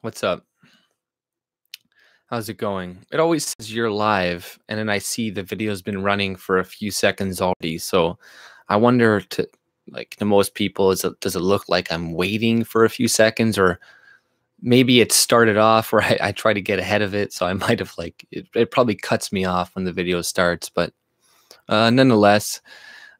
What's up? How's it going? It always says you're live, and then I see the video's been running for a few seconds already. So I wonder to most people, does it look like I'm waiting for a few seconds, or maybe it started off where I try to get ahead of it. So I might have it probably cuts me off when the video starts. But nonetheless,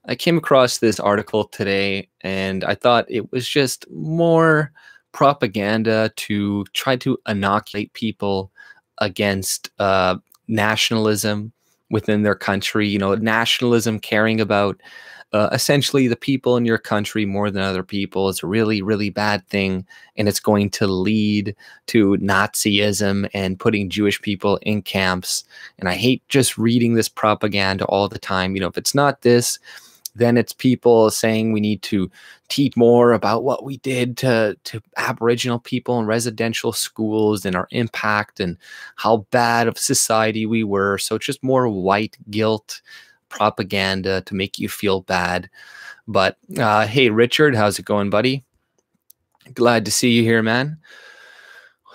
I came across this article today, and I thought it was just more propaganda to try to inoculate people against nationalism within their country. You know, nationalism, caring about essentially the people in your country more than other people, is a really, really bad thing, and it's going to lead to Nazism and putting Jewish people in camps. And I hate just reading this propaganda all the time. You know, if it's not this, then it's people saying we need to teach more about what we did to Aboriginal people in residential schools and our impact and how bad of society we were. So it's just more white guilt propaganda to make you feel bad. But hey, Richard, how's it going, buddy? Glad to see you here, man.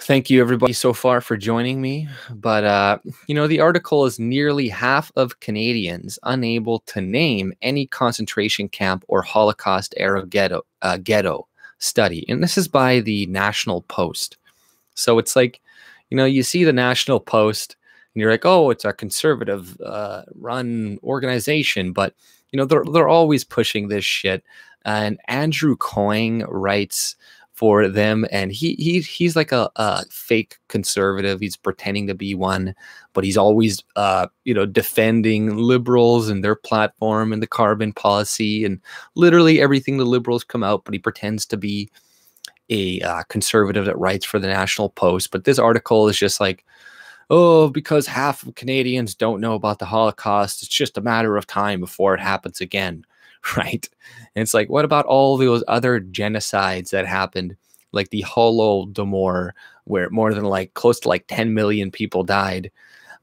Thank you, everybody, so far for joining me. But, you know, the article is nearly half of Canadians unable to name any concentration camp or Holocaust-era ghetto study. And this is by the National Post. So it's like, you know, you see the National Post, and you're like, oh, it's a conservative run organization. But, you know, they're always pushing this shit. And Andrew Coyne writes for them, and he's like a fake conservative. He's pretending to be one, but he's always you know, defending liberals and their platform and the carbon policy and literally everything the liberals come out, but he pretends to be a conservative that writes for the National Post. But this article is just like, oh, because half of Canadians don't know about the Holocaust, it's just a matter of time before it happens again. Right? And it's like, what about all those other genocides that happened, like the Holodomor, where more than close to 10 million people died?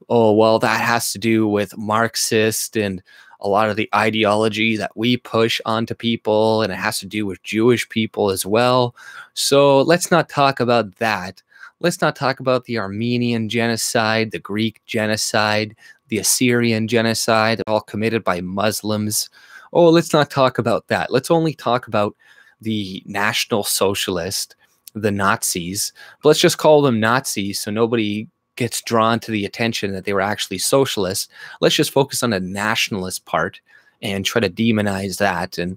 Oh, well, that has to do with Marxist and a lot of the ideology that we push onto people, and it has to do with Jewish people as well. So let's not talk about that. Let's not talk about the Armenian genocide, the Greek genocide, the Assyrian genocide, all committed by Muslims. Oh, let's not talk about that. Let's only talk about the National Socialist, the Nazis. But let's just call them Nazis so nobody gets drawn to the attention that they were actually socialists. Let's just focus on the nationalist part and try to demonize that. And,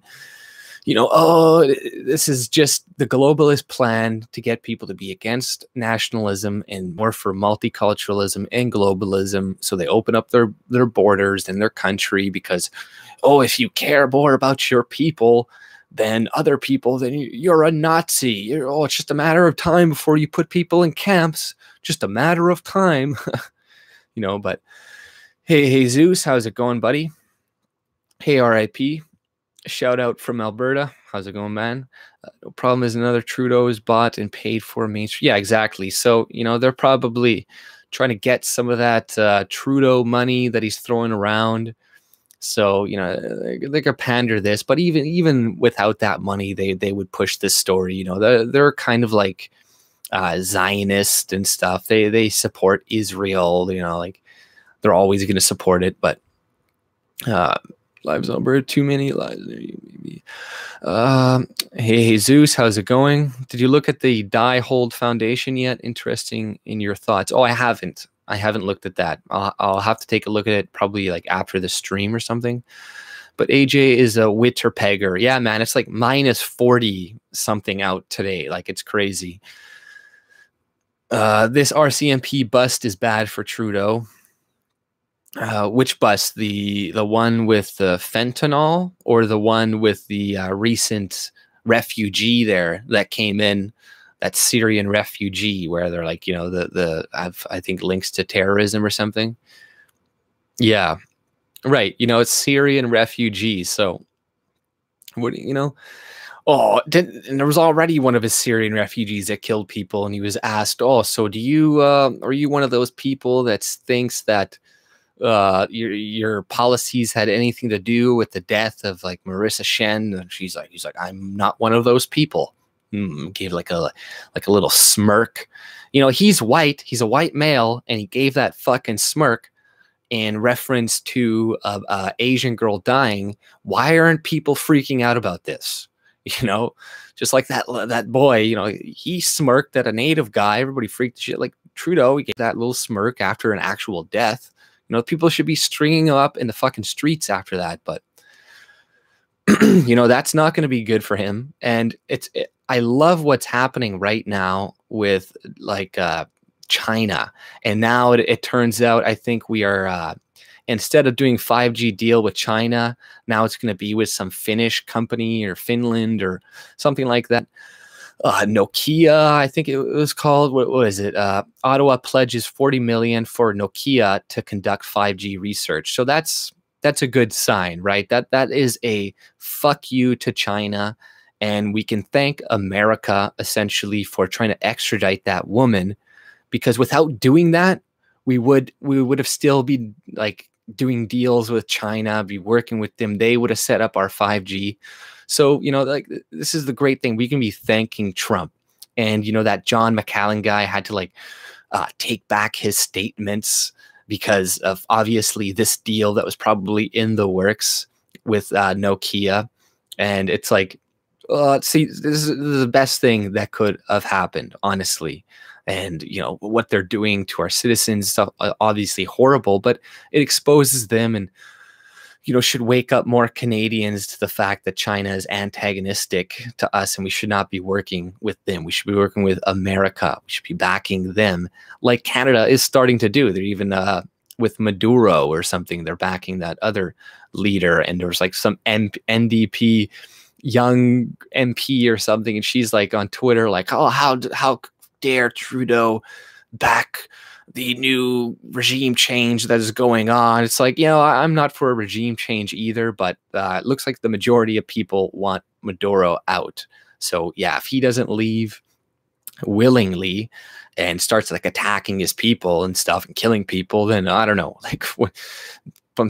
you know, oh, this is just the globalist plan to get people to be against nationalism and more for multiculturalism and globalism. So they open up their borders and their country because, oh, if you care more about your people than other people, then you're a Nazi. Oh, it's just a matter of time before you put people in camps. Just a matter of time. You know, but hey, Zeus, how's it going, buddy? Hey, RIP. Shout out from Alberta. How's it going, man? No problem is another Trudeau is bought and paid for mainstream. Yeah, exactly. So, you know, they're probably trying to get some of that Trudeau money that he's throwing around. So, you know, they could pander this, but even without that money, they would push this story. You know, they're kind of like Zionist and stuff. They support Israel. You know, like they're always going to support it. But lives Alberta, too many lives. Maybe. Hey, Zeus, how's it going? Did you look at the Die Hold Foundation yet? Interesting in your thoughts. Oh, I haven't. I haven't looked at that. I'll have to take a look at it probably like after the stream or something. But AJ is a Witterpegger. Yeah, man, it's like minus 40 something out today. Like, it's crazy. This RCMP bust is bad for Trudeau. Which bust? The one with the fentanyl, or the one with the recent refugee there that came in? That Syrian refugee where they're like, you know, I think links to terrorism or something. Yeah, right. You know, it's Syrian refugees. So what, you know, oh, and there was already one of his Syrian refugees that killed people. And he was asked, oh, so are you one of those people that thinks that your policies had anything to do with the death of like Marissa Shen? And he's like, I'm not one of those people. gave like a little smirk. You know, he's white. He's a white male, and he gave that fucking smirk in reference to a Asian girl dying. Why aren't people freaking out about this? You know, just like that boy, you know, he smirked at a native guy. Everybody freaked shit. Like Trudeau, he gave that little smirk after an actual death. You know, people should be stringing him up in the fucking streets after that. But, you know, that's not going to be good for him. And I love what's happening right now with like China. And now it turns out, I think we are, instead of doing 5G deal with China, now it's going to be with some Finnish company or Finland or something like that. Nokia, I think it was called. What was it? Ottawa pledges 40 million for Nokia to conduct 5G research. So that's a good sign, right? That is a fuck you to China. And we can thank America essentially for trying to extradite that woman, because without doing that, we would have still be like doing deals with China, be working with them. They would have set up our 5G. So, you know, like this is the great thing. We can be thanking Trump. And, you know, that John McCallan guy had to like take back his statements because of obviously this deal that was probably in the works with Nokia. And it's like, see, this is the best thing that could have happened, honestly. And, you know, what they're doing to our citizens, stuff obviously horrible, but it exposes them and, you know, should wake up more Canadians to the fact that China is antagonistic to us and we should not be working with them. We should be working with America. We should be backing them like Canada is starting to do. They're even with Maduro or something, they're backing that other leader. And there's like some NDP young MP or something, and she's like on Twitter like, oh, how dare Trudeau back the new regime change that is going on. It's like, you know, I'm not for a regime change either, but it looks like the majority of people want Maduro out. So yeah, if he doesn't leave willingly and starts like attacking his people and stuff and killing people, then I don't know, like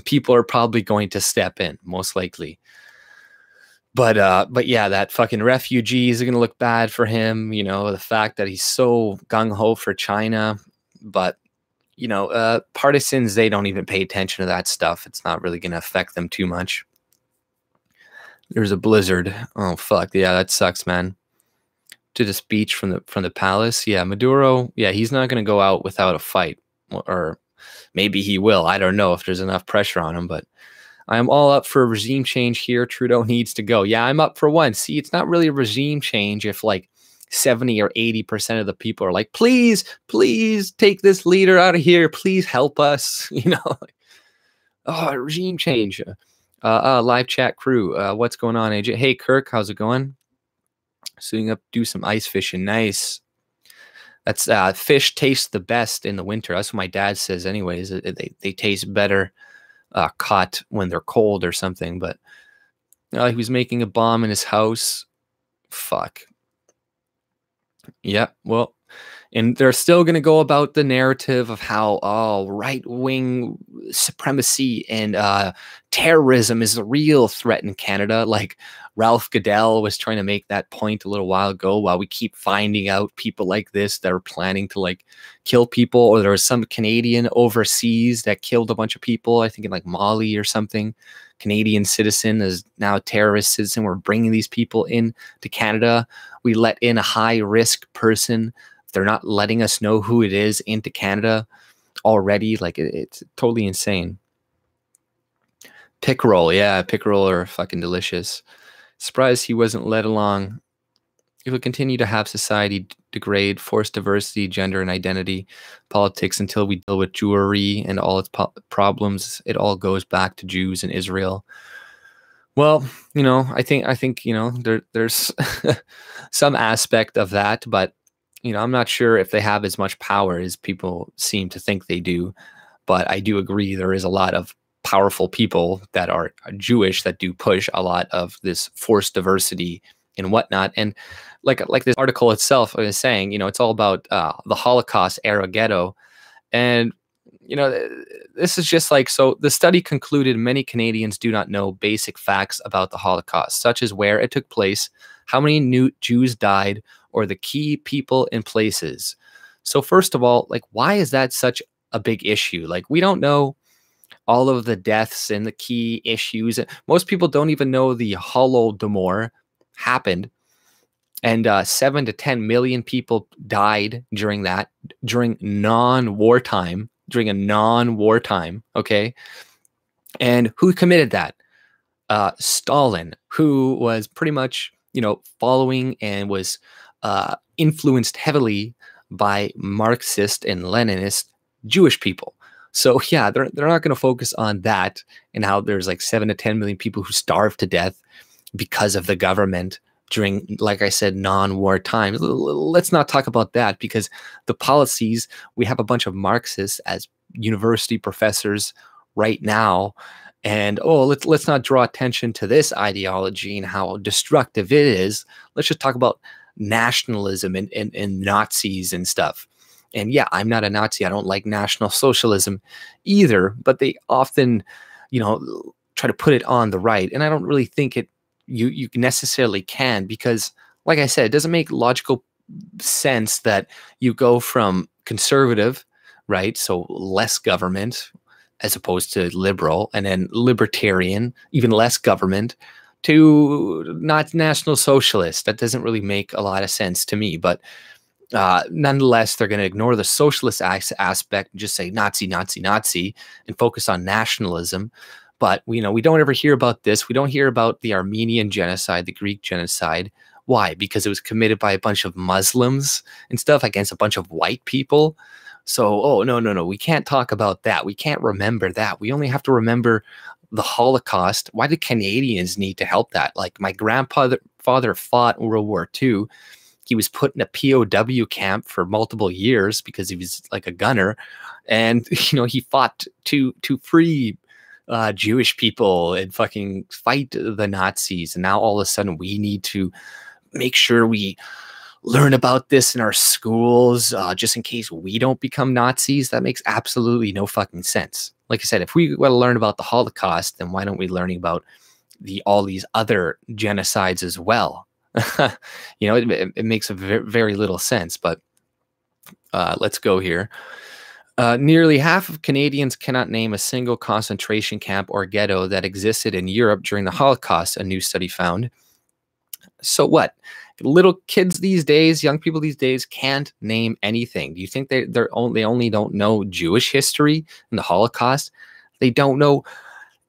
people are probably going to step in, most likely. But yeah, that fucking refugees are going to look bad for him. You know, the fact that he's so gung-ho for China, but you know, partisans, they don't even pay attention to that stuff. It's not really going to affect them too much. There's a blizzard. Oh, fuck. Yeah, that sucks, man. To the speech from the palace. Yeah, Maduro, yeah, he's not going to go out without a fight. Or maybe he will. I don't know if there's enough pressure on him, but I'm all up for a regime change here. Trudeau needs to go. Yeah, I'm up for one. See, it's not really a regime change if like 70 or 80% of the people are like, please, please take this leader out of here. Please help us. You know, oh, regime change. Live chat crew. What's going on, AJ? Hey, Kirk, how's it going? Suiting up, do some ice fishing. Nice. That's fish taste the best in the winter. That's what my dad says anyways. They taste better caught when they're cold or something. But he was making a bomb in his house. Fuck. Yeah, well, and they're still going to go about the narrative of how right-wing supremacy and terrorism is a real threat in Canada. Like Ralph Goodell was trying to make that point a little while ago, while we keep finding out people like this that are planning to like kill people. Or there was some Canadian overseas that killed a bunch of people, I think in like Mali or something. Canadian citizen is now a terrorist citizen. We're bringing these people in to Canada. We let in a high-risk person. They're not letting us know who it is into Canada already. Like it's totally insane. Pickerel, yeah, pickerel are fucking delicious. Surprised he wasn't led along. It will continue to have society degrade, force diversity, gender, and identity politics until we deal with Jewry and all its problems. It all goes back to Jews and Israel. Well, you know, I think you know, there's some aspect of that, but you know, I'm not sure if they have as much power as people seem to think they do. But I do agree there is a lot of powerful people that are Jewish that do push a lot of this forced diversity and whatnot. And like this article itself is saying, you know, it's all about the Holocaust era ghetto. And, you know, this is just like, so the study concluded many Canadians do not know basic facts about the Holocaust, such as where it took place, how many new Jews died, or the key people and places. So first of all, like, why is that such a big issue? Like, we don't know all of the deaths and the key issues. Most people don't even know the Holodomor happened, and 7 to 10 million people died during that, during non-wartime, during a non-wartime. Okay, and who committed that? Stalin, who was pretty much, following and was influenced heavily by Marxist and Leninist Jewish people. So yeah, they're not going to focus on that and how there's like 7 to 10 million people who starved to death because of the government during, like I said, non-war times. Let's not talk about that, because the policies, we have a bunch of Marxists as university professors right now. And let's not draw attention to this ideology and how destructive it is. Let's just talk about nationalism and Nazis and stuff. And yeah, I'm not a Nazi. I don't like National Socialism either, but they often, try to put it on the right. And I don't really think you necessarily can, because like I said, it doesn't make logical sense that you go from conservative, right? So less government, as opposed to liberal, and then libertarian, even less government, to not National Socialist. That doesn't really make a lot of sense to me. But nonetheless, they're going to ignore the socialist aspect and just say Nazi, Nazi, Nazi, and focus on nationalism. But we don't ever hear about this. We don't hear about the Armenian genocide, the Greek genocide. Why? Because it was committed by a bunch of Muslims and stuff against a bunch of white people. So, no, we can't talk about that. We can't remember that. We only have to remember the Holocaust. Why did Canadians need to help that? Like, my grandfather fought in World War II. He was put in a POW camp for multiple years because he was like a gunner. And, he fought to free Jewish people and fucking fight the Nazis. And now all of a sudden we need to make sure we learn about this in our schools, just in case we don't become Nazis. That makes absolutely no fucking sense. Like I said, if we want to learn about the Holocaust, then why don't we learning about all these other genocides as well? It makes very little sense. But let's go here. Nearly half of Canadians cannot name a single concentration camp or ghetto that existed in Europe during the Holocaust, a new study found. So what? Little kids these days, young people these days, can't name anything. Do you think they only don't know Jewish history and the Holocaust? They don't know.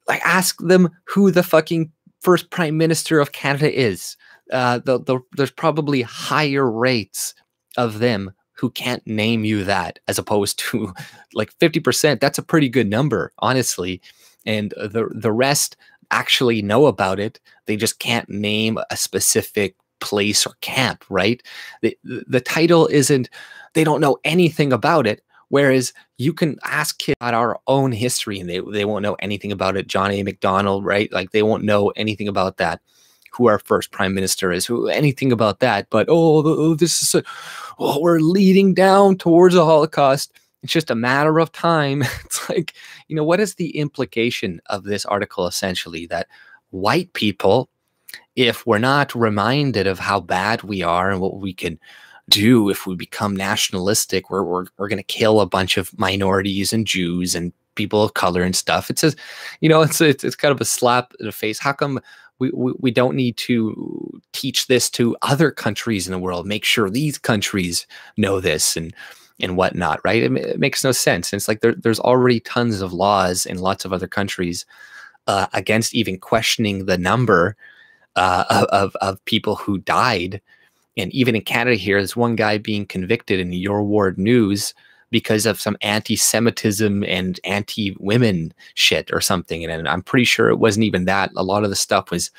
Like, ask them who the fucking first prime minister of Canada is. There's probably higher rates of them who can't name you that, as opposed to like 50%. That's a pretty good number, honestly. And the rest actually know about it. They just can't name a specific place or camp, right? The title isn't, they don't know anything about it. Whereas you can ask kids about our own history and they won't know anything about it. John A. Macdonald, right? Like, they won't know anything about that. Who our first prime minister is, anything about that. But this is we're leading down towards the Holocaust. It's just a matter of time. It's like, what is the implication of this article? Essentially, that white people, if we're not reminded of how bad we are and what we can do if we become nationalistic, we're going to kill a bunch of minorities and Jews and people of color and stuff. It says, it's kind of a slap in the face. How come we don't need to teach this to other countries in the world? Make sure these countries know this and whatnot, right? It makes no sense. And it's like there's already tons of laws in lots of other countries against even questioning the number of people who died. And even in Canada here, there's one guy being convicted in Your Ward News because of some anti-Semitism and anti-women shit or something. And I'm pretty sure it wasn't even that. A lot of the stuff was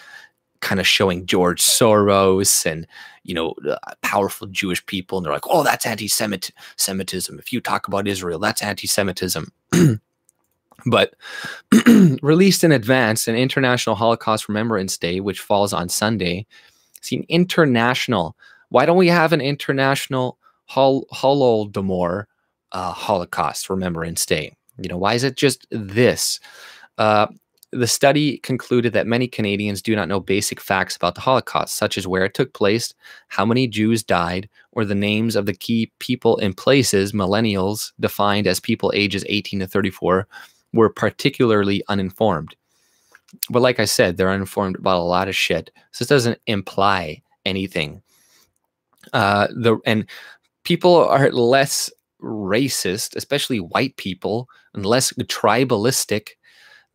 kind of showing George Soros and, powerful Jewish people. And they're like, oh, that's anti-Semitism. If you talk about Israel, that's anti-Semitism. But released in advance, an International Holocaust Remembrance Day, which falls on Sunday. See, an international. Why don't we have an international Holodomor Holocaust Remembrance Day? Why is it just this? The study concluded that many Canadians do not know basic facts about the Holocaust, such as where it took place, how many Jews died, or the names of the key people and places. Millennials, defined as people ages 18 to 34, were particularly uninformed. But like I said, they're uninformed about a lot of shit. So this doesn't imply anything. And people are less racist, especially white people, and less tribalistic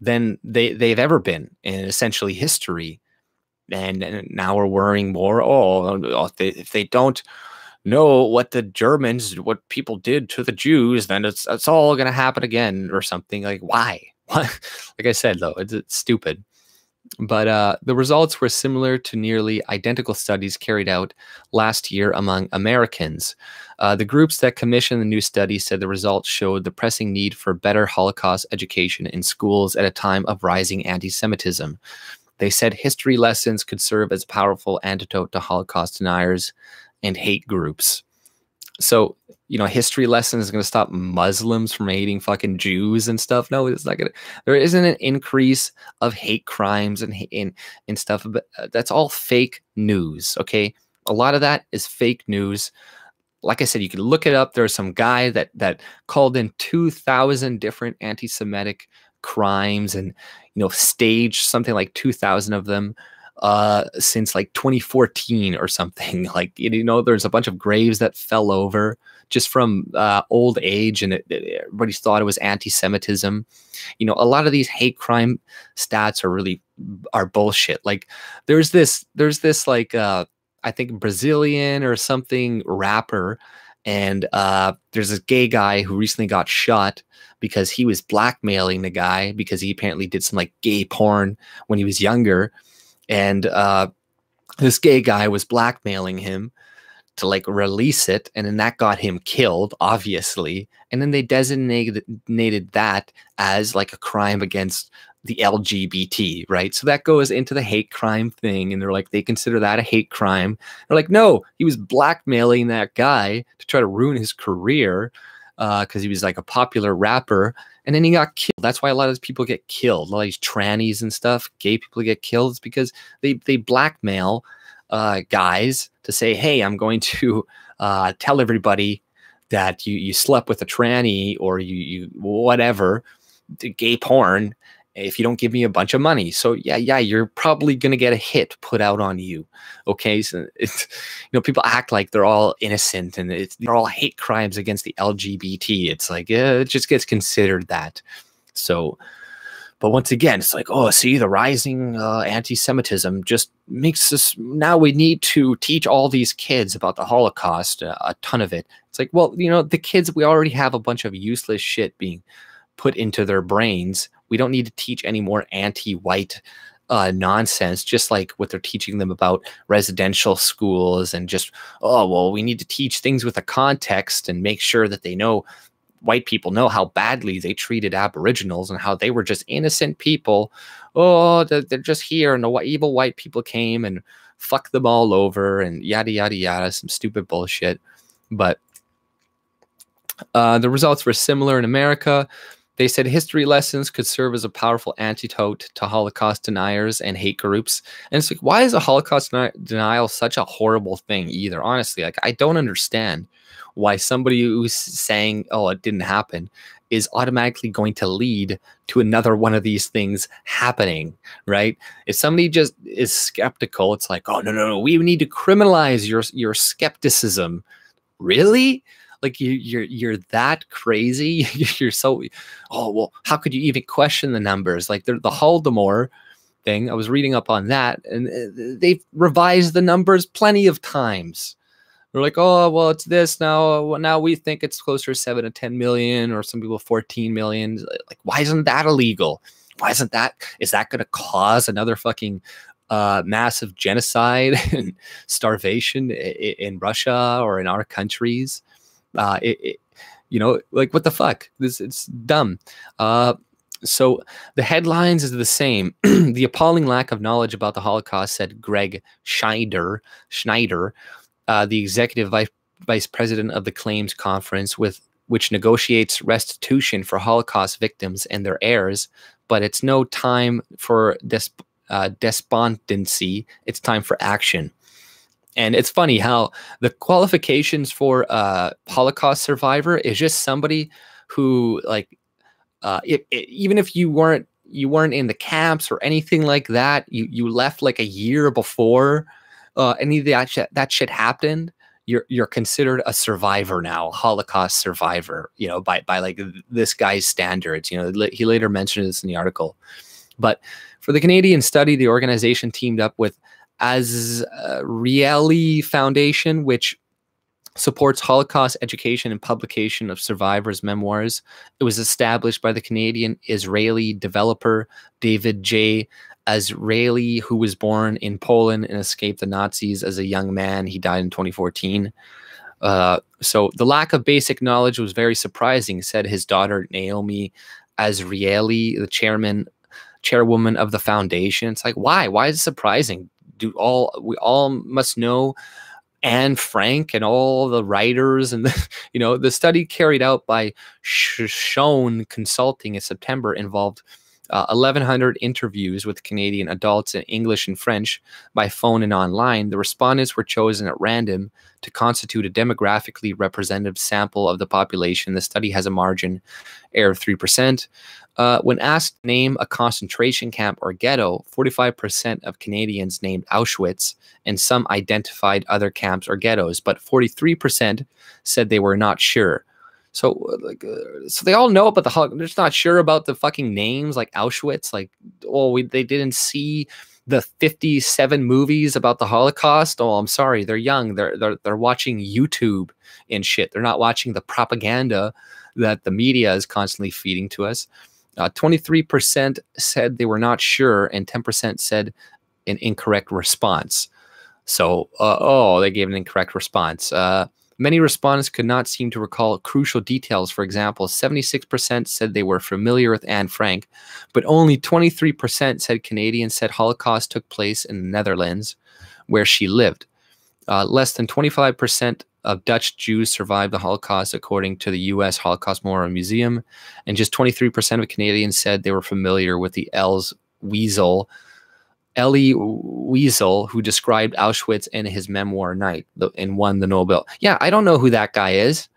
than they've ever been in essentially history. And now we're worrying more, if they don't know what the Germans, what people did to the Jews, then it's all going to happen again or something. Like, why? Like I said, though, it's stupid. But the results were similar to nearly identical studies carried out last year among Americans. The groups that commissioned the new study said the results showed the pressing need for better Holocaust education in schools at a time of rising anti-Semitism. They said history lessons could serve as a powerful antidote to Holocaust deniers and hate groups. So, history lessons is going to stop Muslims from hating fucking Jews and stuff. No, it's not going to. There isn't an increase of hate crimes and stuff. But that's all fake news, okay? A lot of that is fake news. Like I said, you can look it up. There's some guy that called in 2,000 different anti-Semitic crimes and, staged something like 2,000 of them since like 2014 or something. Like, there's a bunch of graves that fell over just from old age, and everybody thought it was anti-Semitism. A lot of these hate crime stats are bullshit. Like there's this like I think Brazilian or something rapper, and there's this gay guy who recently got shot because he was blackmailing the guy because he apparently did some like gay porn when he was younger. And this gay guy was blackmailing him to like release it. And then that got him killed, obviously. And then they designated that as like a crime against the LGBT, right? So that goes into the hate crime thing. And they're like, they consider that a hate crime. They're like, no, he was blackmailing that guy to try to ruin his career because he was like a popular rapper. And then he got killed. That's why a lot of these people get killed. A lot of these trannies and stuff, gay people get killed. It's because they blackmail guys to say, hey, I'm going to tell everybody that you slept with a tranny or you whatever, gay porn, if you don't give me a bunch of money. So yeah, you're probably going to get a hit put out on you. Okay. So it's, people act like they're all innocent and they're all hate crimes against the LGBT. It's like, it just gets considered that. So, but once again, it's like, oh, see, the rising anti-Semitism just makes us, now we need to teach all these kids about the Holocaust, a ton of it. It's like, well, the kids, we already have a bunch of useless shit being put into their brains. We don't need to teach any more anti-white nonsense, just like what they're teaching them about residential schools and just, we need to teach things with a context and make sure that they know, white people know how badly they treated Aboriginals and how they were just innocent people. Oh, they're just here and the evil white people came and fucked them all over and yada, yada, yada, some stupid bullshit. But the results were similar in America. They said history lessons could serve as a powerful antidote to Holocaust deniers and hate groups. And it's like, why is a Holocaust denial such a horrible thing either? Honestly, like, I don't understand why somebody who's saying, oh, it didn't happen, is automatically going to lead to another one of these things happening, right? If somebody just is skeptical, it's like, oh, no, we need to criminalize your skepticism. Really? Like you're that crazy? You're so, how could you even question the numbers? Like the Holodomor thing, I was reading up on that, and they've revised the numbers plenty of times. They're like, oh, well, it's this now. Now we think it's closer to 7 to 10 million, or some people 14 million. Like, why isn't that illegal? Why isn't that? Is that going to cause another fucking massive genocide and starvation in Russia or in our countries? Like, what the fuck? It's dumb. So the headlines is the same. The appalling lack of knowledge about the Holocaust, said Greg Schneider, the executive vice president of the Claims Conference, with which negotiates restitution for Holocaust victims and their heirs, but it's no time for despondency. It's time for action. And it's funny how the qualifications for a Holocaust survivor is just somebody who, like, even if you weren't in the camps or anything like that, you left like a year before any of that shit happened, you're considered a survivor now, a Holocaust survivor, you know, by like this guy's standards. You know, he later mentioned this in the article. But for the Canadian study, the organization teamed up with Elie Foundation, which supports Holocaust education and publication of survivors' memoirs. It was established by the Canadian-Israeli developer David J. Azraeli, who was born in Poland and escaped the Nazis as a young man. He died in 2014. So the lack of basic knowledge was very surprising, said his daughter Naomi Azraeli, the chairwoman of the foundation. It's like, why? Why is it surprising? We all must know Anne Frank and all the writers, and the study carried out by Schoen Consulting in September involved 1,100 interviews with Canadian adults in English and French by phone and online. The respondents were chosen at random to constitute a demographically representative sample of the population. The study has a margin error of 3%. When asked to name a concentration camp or ghetto, 45% of Canadians named Auschwitz, and some identified other camps or ghettos, but 43% said they were not sure. So, so they all know about the Holocaust. They're just not sure about the fucking names, like Auschwitz. Like, they didn't see the 57 movies about the Holocaust. Oh, I'm sorry, they're young. They're watching YouTube and shit. They're not watching the propaganda that the media is constantly feeding to us. 23% said they were not sure, and 10% said an incorrect response. So, they gave an incorrect response. Many respondents could not seem to recall crucial details. For example, 76% said they were familiar with Anne Frank, but only 23% said Canadians said Holocaust took place in the Netherlands, where she lived. Less than 25% of Dutch Jews survived the Holocaust, according to the U.S. Holocaust Memorial Museum, and just 23% of Canadians said they were familiar with the Elie Wiesel, who described Auschwitz in his memoir Night and won the Nobel. Yeah, I don't know who that guy is.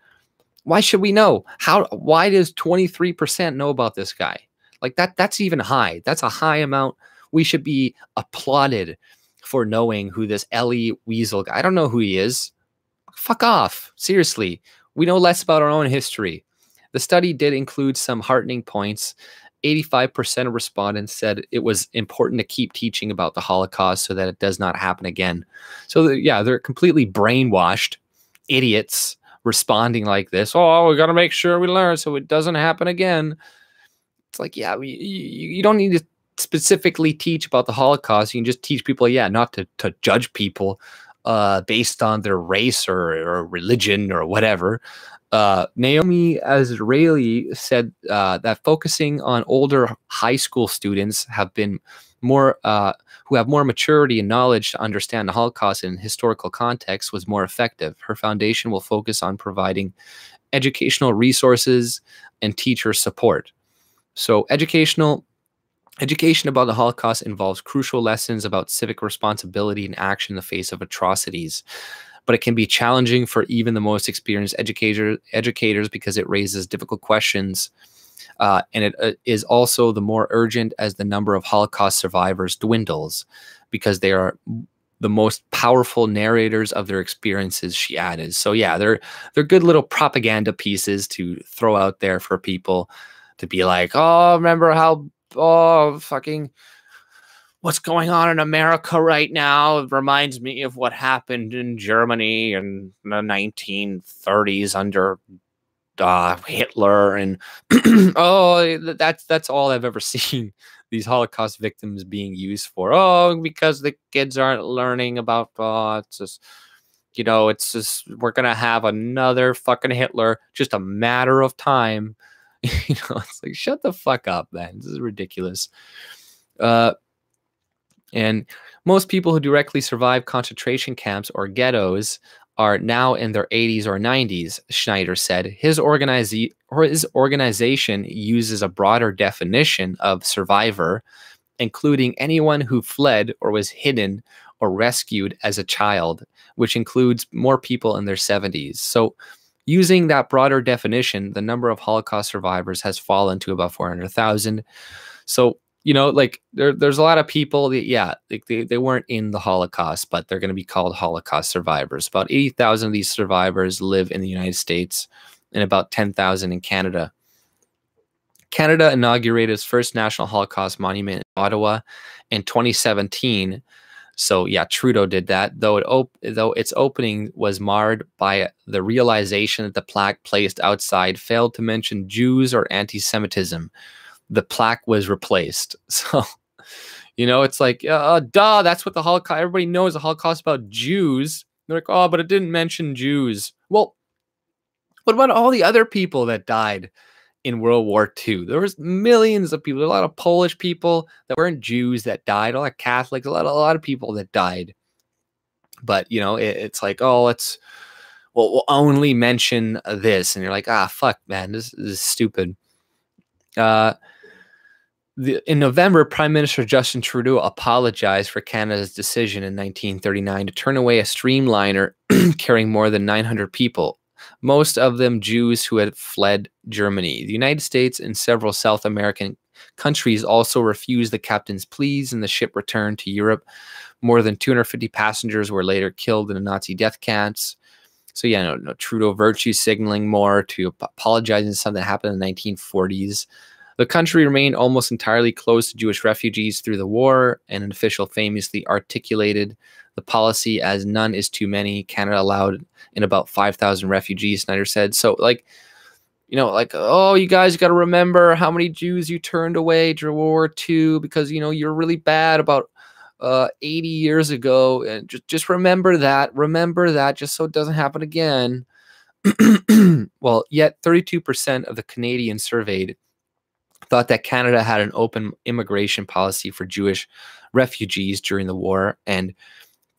Why should we know? Why does 23% know about this guy? Like that's even high. That's a high amount. We should be applauded for knowing who this Elie Wiesel guy. I don't know who he is. Fuck off. Seriously. We know less about our own history. The study did include some heartening points. 85% of respondents said it was important to keep teaching about the Holocaust so that it does not happen again. So, they're completely brainwashed idiots responding like this. Oh, we got to make sure we learn so it doesn't happen again. It's like, you don't need to specifically teach about the Holocaust. You can just teach people, not to judge people based on their race or religion or whatever. Naomi Azraeli said that focusing on older high school students who have more maturity and knowledge to understand the Holocaust in historical context was more effective. Her foundation will focus on providing educational resources and teacher support. So education about the Holocaust involves crucial lessons about civic responsibility and action in the face of atrocities. But it can be challenging for even the most experienced educators because it raises difficult questions. And it is also the more urgent as the number of Holocaust survivors dwindles, because they are the most powerful narrators of their experiences, she added. So they're good little propaganda pieces to throw out there for people to be like, oh, remember how, fucking what's going on in America right now? It reminds me of what happened in Germany in the 1930s under Hitler. And that's all I've ever seen these Holocaust victims being used for. Oh, because the kids aren't learning about, it's just, we're going to have another fucking Hitler, just a matter of time. It's like, shut the fuck up, man. This is ridiculous. And most people who directly survive concentration camps or ghettos are now in their 80s or 90s, Schneider said. His organization uses a broader definition of survivor, including anyone who fled or was hidden or rescued as a child, which includes more people in their 70s. So using that broader definition, the number of Holocaust survivors has fallen to about 400,000. So, you know, like there's a lot of people that, yeah, like they weren't in the Holocaust, but they're going to be called Holocaust survivors. About 80,000 of these survivors live in the United States and about 10,000 in Canada. Canada inaugurated its first national Holocaust monument in Ottawa in 2017. So yeah, Trudeau did that, though its opening was marred by the realization that the plaque placed outside failed to mention Jews or anti-Semitism. The plaque was replaced. So, you know, it's like, duh, that's what the Holocaust, everybody knows the Holocaust about Jews. They're like, oh, but it didn't mention Jews. Well, what about all the other people that died in World War II? There was millions of people. There were a lot of Polish people that weren't Jews that died, a lot of Catholics, a lot of people that died. But, you know, it's like, oh, we'll only mention this. And you're like, fuck, man, this is stupid. In November, Prime Minister Justin Trudeau apologized for Canada's decision in 1939 to turn away a streamliner carrying more than 900 people, most of them Jews who had fled Germany. The United States and several South American countries also refused the captain's pleas, and the ship returned to Europe. More than 250 passengers were later killed in the Nazi death camps. So yeah, no Trudeau virtue signaling more to apologizing for something that happened in the 1940s. The country remained almost entirely closed to Jewish refugees through the war, and an official famously articulated the policy as none is too many. Canada allowed in about 5,000 refugees, Snyder said. So, like, you know, like, oh, you guys got to remember how many Jews you turned away during World War II because, you know, you're really bad about 80 years ago. And just remember that just so it doesn't happen again. Well, yet 32% of the Canadians surveyed thought that Canada had an open immigration policy for Jewish refugees during the war, and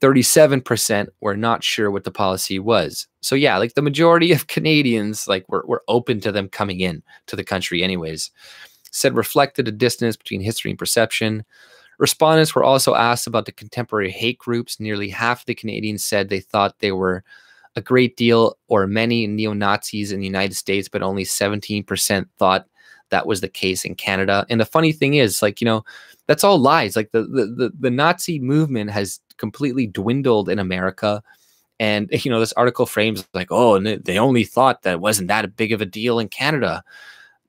37% were not sure what the policy was. So yeah, like the majority of Canadians, like were open to them coming in to the country anyways. Said reflected a distance between history and perception. Respondents were also asked about the contemporary hate groups. Nearly half of the Canadians said they thought they were a great deal or many neo-Nazis in the United States, but only 17% thought that was the case in Canada. And the funny thing is, like, you know, that's all lies. Like the Nazi movement has completely dwindled in America. And, you know, this article frames like, oh, and they only thought that it wasn't that big of a deal in Canada.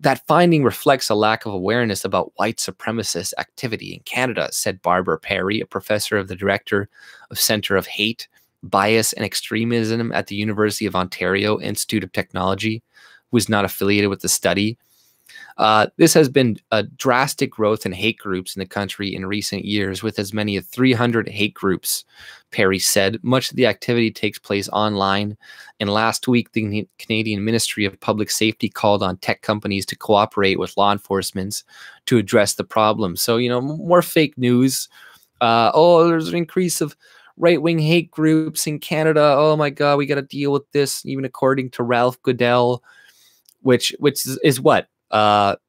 That finding reflects a lack of awareness about white supremacist activity in Canada, said Barbara Perry, a professor of the director of Center of Hate, Bias and Extremism at the University of Ontario Institute of Technology, who is not affiliated with the study. This has been a drastic growth in hate groups in the country in recent years, with as many as 300 hate groups, Perry said. Much of the activity takes place online, and last week the Canadian Ministry of Public Safety called on tech companies to cooperate with law enforcement to address the problem. So, you know, more fake news. Oh, there's an increase of right-wing hate groups in Canada. Oh my God, we got to deal with this, even according to Ralph Goodell, which is what? What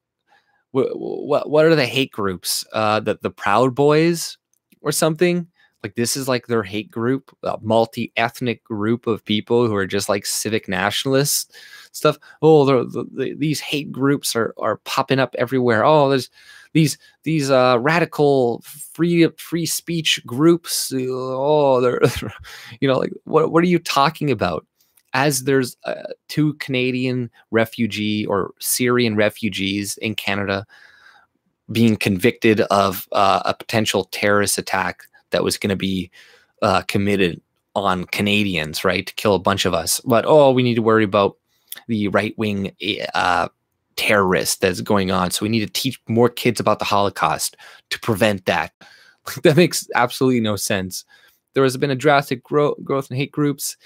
are the hate groups? The Proud Boys or something? Like, this is like their hate group, a multi-ethnic group of people who are just like civic nationalists stuff. Oh, these hate groups are popping up everywhere. Oh, there's these radical free speech groups. Oh, they're you know, like what are you talking about? As there's 2 Canadian refugee or Syrian refugees in Canada being convicted of a potential terrorist attack that was going to be committed on Canadians, right, to kill a bunch of us. But, oh, we need to worry about the right-wing terrorist that's going on. So we need to teach more kids about the Holocaust to prevent that. That makes absolutely no sense. There has been a drastic growth in hate groups.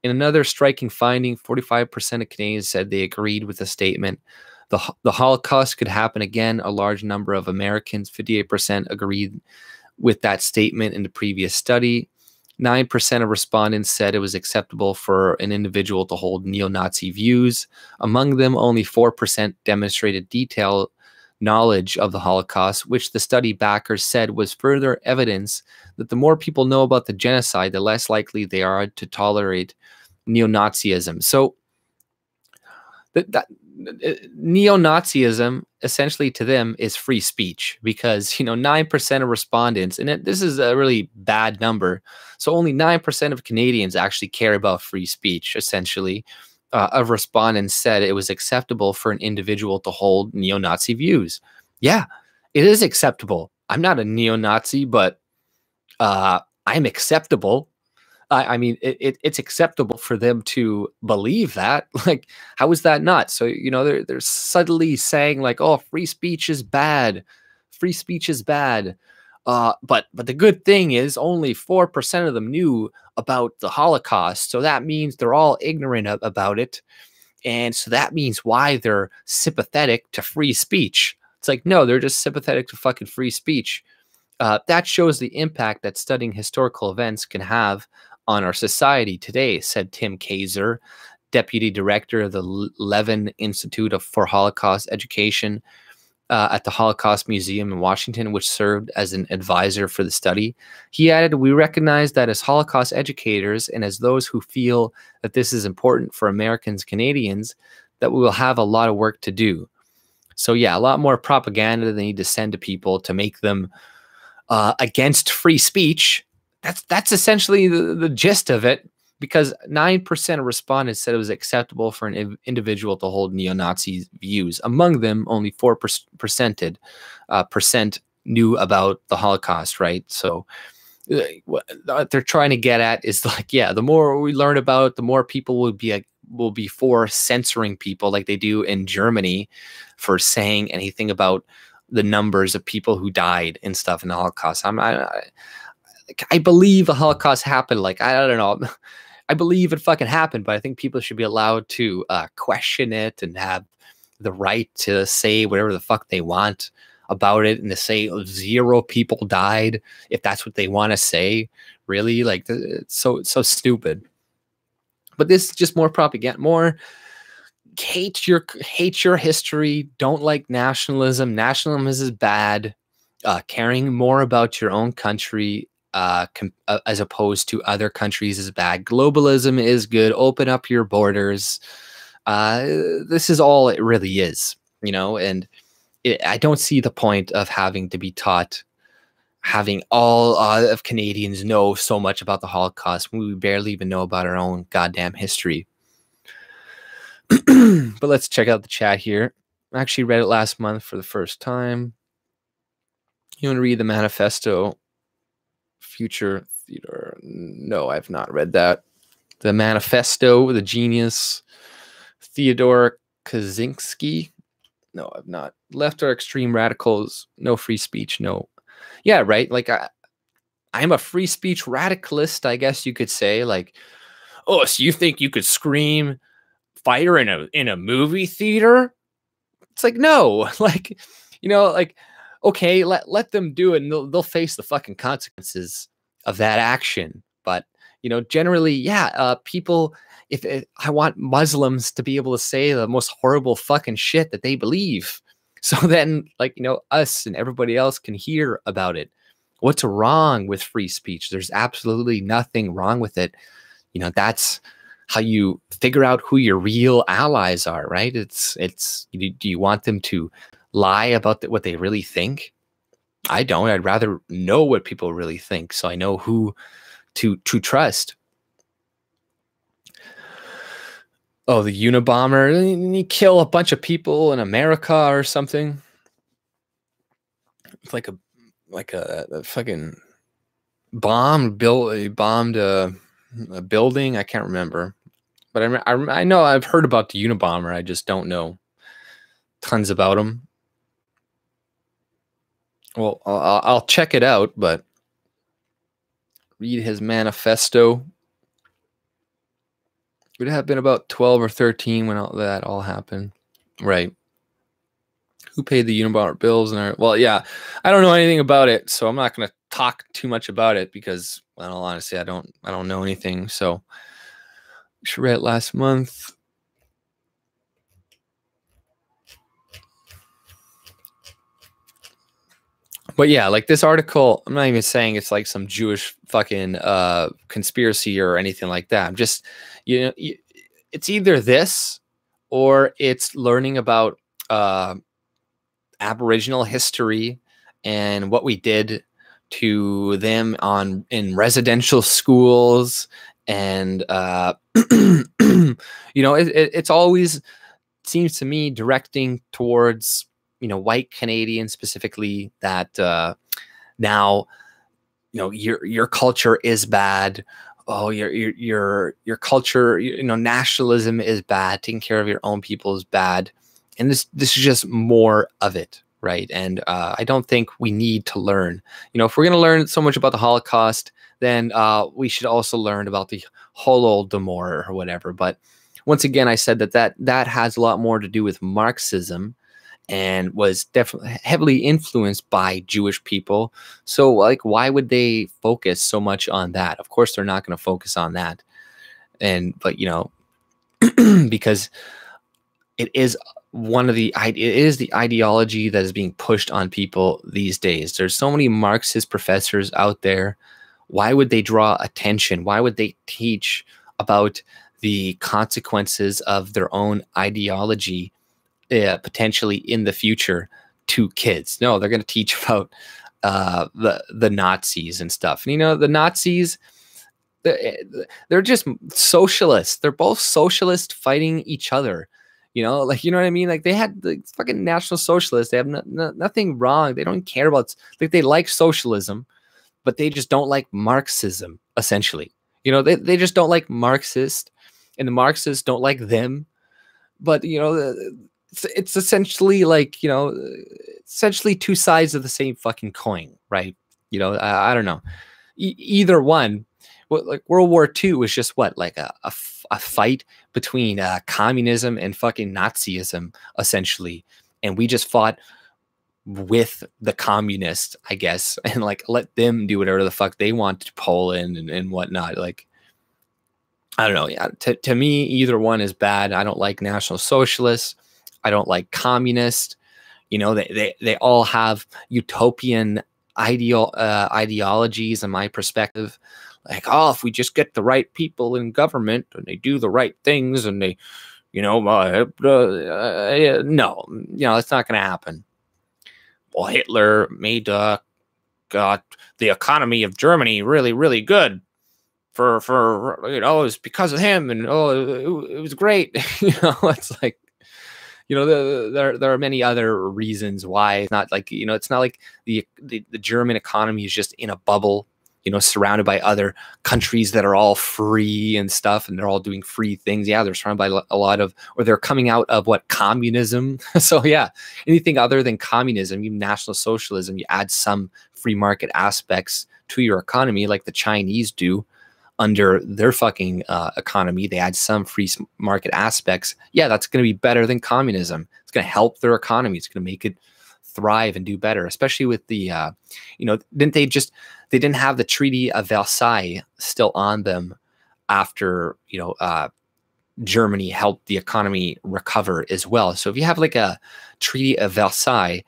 In another striking finding, 45% of Canadians said they agreed with the statement. The Holocaust could happen again. A large number of Americans, 58%, agreed with that statement in the previous study. 9% of respondents said it was acceptable for an individual to hold neo-Nazi views. Among them, only 4% demonstrated detailed knowledge of the Holocaust, which the study backers said was further evidence that the more people know about the genocide, the less likely they are to tolerate neo-Nazism. So that neo-Nazism essentially to them is free speech, because 9% of respondents, and this is a really bad number, so only 9% of Canadians actually care about free speech. Essentially, of respondents said it was acceptable for an individual to hold neo-Nazi views. Yeah, it is acceptable. I'm not a neo-Nazi, but I'm acceptable. I mean, it's acceptable for them to believe that. Like, how is that not? So, they're subtly saying like, oh, free speech is bad. Free speech is bad. But the good thing is only 4% of them knew about the Holocaust. So that means they're all ignorant about it. And so that means why they're sympathetic to free speech. It's like, no, they're just sympathetic to fucking free speech. That shows the impact that studying historical events can have on our society today, said Tim Kaiser, deputy director of the Levin Institute for Holocaust Education at the Holocaust Museum in Washington, which served as an advisor for the study. He added, "We recognize that as Holocaust educators and as those who feel that this is important for Americans, Canadians, that we will have a lot of work to do." So yeah, a lot more propaganda they need to send to people to make them against free speech. That's essentially the gist of it, because 9% of respondents said it was acceptable for an individual to hold neo-Nazi views. Among them, only 4% knew about the Holocaust, right? So what they're trying to get at is like, yeah, the more we learn about it, the more people will be for censoring people like they do in Germany for saying anything about the numbers of people who died and stuff in the Holocaust. I believe the Holocaust happened. Like, I don't know. I believe it fucking happened, but I think people should be allowed to question it and have the right to say whatever the fuck they want about it, and to say 0 people died if that's what they want to say. Really, like, it's so stupid. But this is just more propaganda, more hate your history. Don't like nationalism. Nationalism is bad. Caring more about your own country as opposed to other countries is bad. Globalism is good. Open up your borders. This is all it really is, and I don't see the point of having to be taught, having all of Canadians know so much about the Holocaust when we barely even know about our own goddamn history. But let's check out the chat here. I actually read it last month for the first time. You want to read the manifesto? Future Theater. No, I've not read that. The Manifesto, the genius, Theodore Kaczynski. No, I've not. Left or extreme radicals, no free speech, no. Yeah, right. Like, I'm a free speech radicalist, I guess you could say. Like, oh, so you think you could scream fire in a movie theater? It's like, no. Like, like, okay, let them do it, and they'll face the fucking consequences of that action. But generally, yeah, people, if I want Muslims to be able to say the most horrible fucking shit that they believe, so then, like, us and everybody else can hear about it. What's wrong with free speech? There's absolutely nothing wrong with it. That's how you figure out who your real allies are, right? Do you want them to lie about what they really think? I don't. I'd rather know what people really think, so I know who to trust. Oh, the Unabomber, you kill a bunch of people in America or something. It's like a fucking bomb. Bombed a building. I can't remember, but I know I've heard about the Unabomber. I just don't know tons about him. Well, I'll check it out, but read his manifesto. It would have been about 12 or 13 when that all happened. Right. Who paid the unibrow bills? And well, yeah, I don't know anything about it, so I'm not going to talk too much about it because, well, honestly, I don't know anything. So I should read it last month. But yeah, like this article, I'm not even saying it's like some Jewish fucking conspiracy or anything like that. I'm just, you know, it's either this or it's learning about Aboriginal history and what we did to them in residential schools. And you know, it's always seems to me directing towards, you know, white Canadians specifically, that now, you know, your culture is bad. Oh, your culture, you know, nationalism is bad. Taking care of your own people is bad. And this is just more of it, right? And I don't think we need to learn. You know, if we're going to learn so much about the Holocaust, then we should also learn about the Holodomor or whatever. But once again, I said that has a lot more to do with Marxism and was definitely heavily influenced by Jewish people. So, like, why would they focus so much on that? Of course, they're not going to focus on that. But you know, because it is it is the ideology that is being pushed on people these days. There's so many Marxist professors out there. Why would they draw attention? Why would they teach about the consequences of their own ideology potentially in the future to kids? No, they're going to teach about the Nazis and stuff. And, you know, the Nazis, they're just socialists. They're both socialists fighting each other. You know, like, you know what I mean? Like, they had the fucking National Socialists. They have nothing wrong. They don't care about, like, they like socialism, but they just don't like Marxism, essentially. You know, they just don't like Marxist, and the Marxists don't like them. But, you know, it's essentially like, you know, essentially two sides of the same fucking coin, right? You know, I don't know. Either one. Like World War II was just what, like a fight between communism and fucking Nazism, essentially. And we just fought with the communists, I guess, and like let them do whatever the fuck they want to Poland and whatnot. Like, I don't know. Yeah, to me, either one is bad. I don't like National Socialists. I don't like communists. You know, they all have utopian ideologies, in my perspective. Like, oh, if we just get the right people in government and they do the right things and they, you know, no, you know, it's not going to happen. Well, Hitler made the economy of Germany really, really good for you know, it was because of him, and it was great. You know, it's like, you know, there are many other reasons why. It's not like, you know, it's not like the German economy is just in a bubble, you know, surrounded by other countries that are all free and stuff, and they're all doing free things. Yeah, they're surrounded by a lot of, or they're coming out of what, communism. So yeah, anything other than communism, even National Socialism, you add some free market aspects to your economy, like the Chinese do under their fucking economy. They add some free market aspects. Yeah, that's going to be better than communism. It's going to help their economy. It's going to make it thrive and do better, especially with the, you know, they didn't have the Treaty of Versailles still on them after, you know, Germany helped the economy recover as well. So if you have like a Treaty of Versailles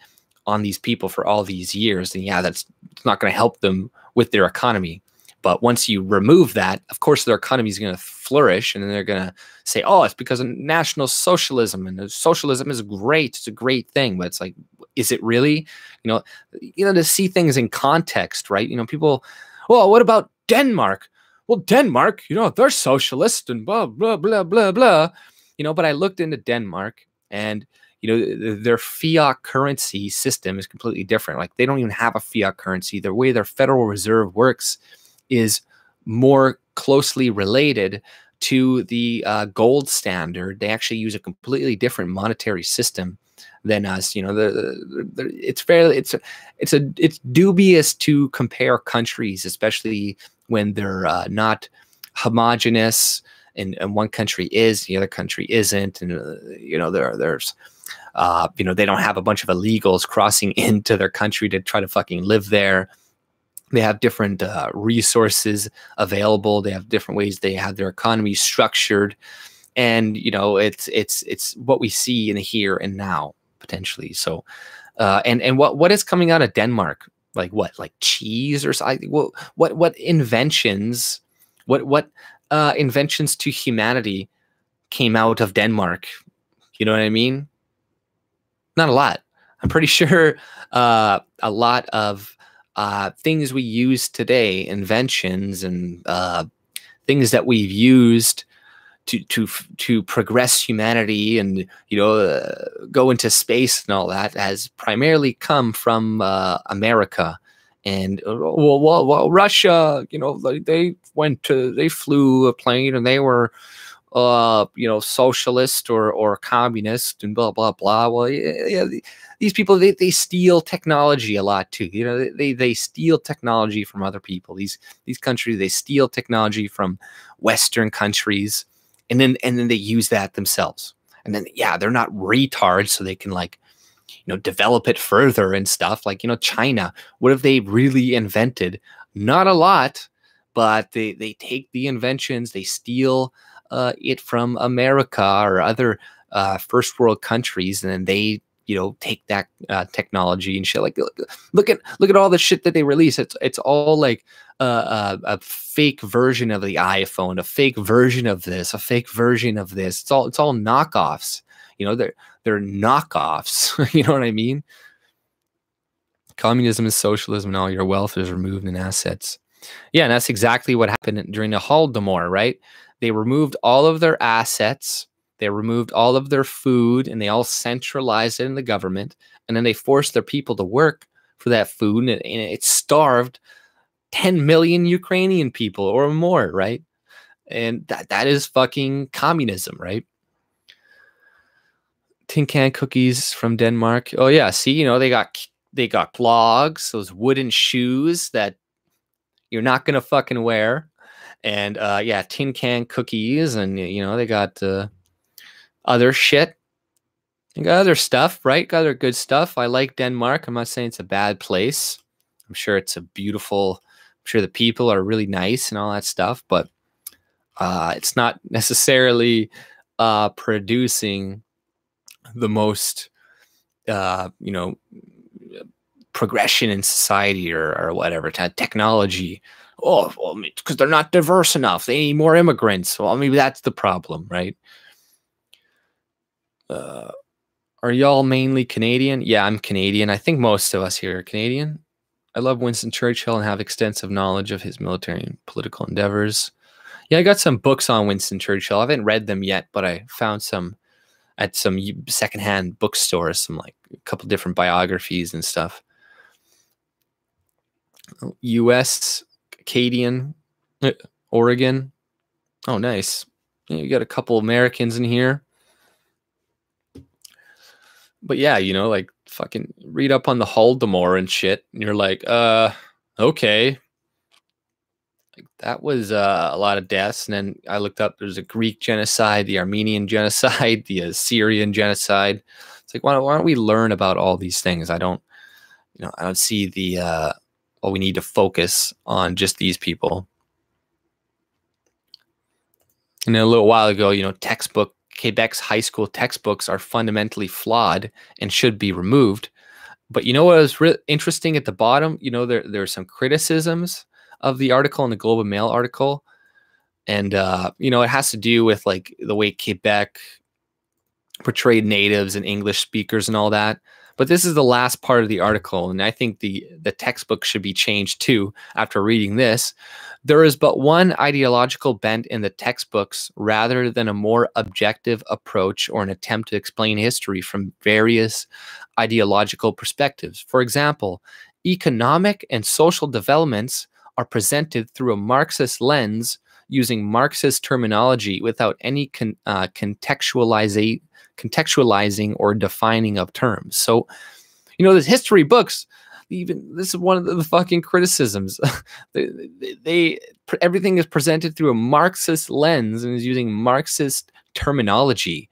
on these people for all these years, then yeah, it's not going to help them with their economy. But once you remove that, of course, their economy is going to flourish, and then they're going to say, oh, it's because of National Socialism, and socialism is great. It's a great thing. But it's like, is it really? You know, to see things in context, right? You know, people, well, what about Denmark? Well, Denmark, you know, they're socialist and blah, blah, blah, blah, blah. You know, but I looked into Denmark, and, you know, their fiat currency system is completely different. Like, they don't even have a fiat currency. The way their Federal Reserve works is more closely related to the gold standard. They actually use a completely different monetary system than us. You know, it's dubious to compare countries, especially when they're not homogenous and one country is, the other country isn't, and there's they don't have a bunch of illegals crossing into their country to try to fucking live there. They have different resources available. They have different ways they have their economy structured, and it's what we see in the here and now potentially. So, and what is coming out of Denmark? Like cheese or something? What inventions? What inventions to humanity came out of Denmark? You know what I mean? Not a lot. I'm pretty sure a lot of things we use today, inventions and things that we've used to progress humanity and go into space and all that, has primarily come from America. And well, Russia, they flew a plane and they were socialist or communist and blah blah blah. Well, yeah, these people, they steal technology a lot too. They steal technology from other people. These countries, they steal technology from Western countries, and then they use that themselves. And then they're not retards, so they can develop it further and stuff. Like China, what have they really invented? Not a lot, but they take the inventions, they steal it from America or other first world countries, and then they take that technology and shit. Like look at all the shit that they release. It's all like a fake version of the iPhone, a fake version of this, a fake version of this. It's all knockoffs. They're knockoffs. You know what I mean? Communism is socialism, and all your wealth is removed in assets. Yeah, and that's exactly what happened during the Holocaust, right? They removed all of their assets, they removed all of their food, and they all centralized it in the government. And then they forced their people to work for that food, and it starved 10 million Ukrainian people or more, right? And that is fucking communism, right? Tin can cookies from Denmark. Oh yeah, see, they got clogs, those wooden shoes that you're not gonna fucking wear. And tin can cookies, and they got other shit. They got other stuff, right? Got other good stuff. I like Denmark. I'm not saying it's a bad place. I'm sure it's I'm sure the people are really nice and all that stuff, but it's not necessarily producing the most progression in society or whatever, technology. Oh, well, because they're not diverse enough. They need more immigrants. Well, maybe that's the problem, right? Are y'all mainly Canadian? Yeah, I'm Canadian. I think most of us here are Canadian. I love Winston Churchill and have extensive knowledge of his military and political endeavors. Yeah, I got some books on Winston Churchill. I haven't read them yet, but I found some at some secondhand bookstores, a couple different biographies and stuff. U.S., Acadian, Oregon. Oh, nice. You got a couple Americans in here. But yeah, fucking read up on the Holodomor and shit, and you're like, okay. Like, that was a lot of deaths. And then I looked up, there's a Greek genocide, the Armenian genocide, the Assyrian genocide. It's like, why don't we learn about all these things? I don't see we need to focus on just these people. And then a little while ago, Quebec's high school textbooks are fundamentally flawed and should be removed. But what was interesting at the bottom? There are some criticisms of the article in the Globe and Mail article. And, it has to do with the way Quebec portrayed natives and English speakers and all that. But this is the last part of the article, and I think the textbook should be changed too after reading this. There is but one ideological bent in the textbooks rather than a more objective approach or an attempt to explain history from various ideological perspectives. For example, economic and social developments are presented through a Marxist lens using Marxist terminology without any contextualizing or defining of terms. So, the history books, even this is one of the fucking criticisms. Everything is presented through a Marxist lens and is using Marxist terminology.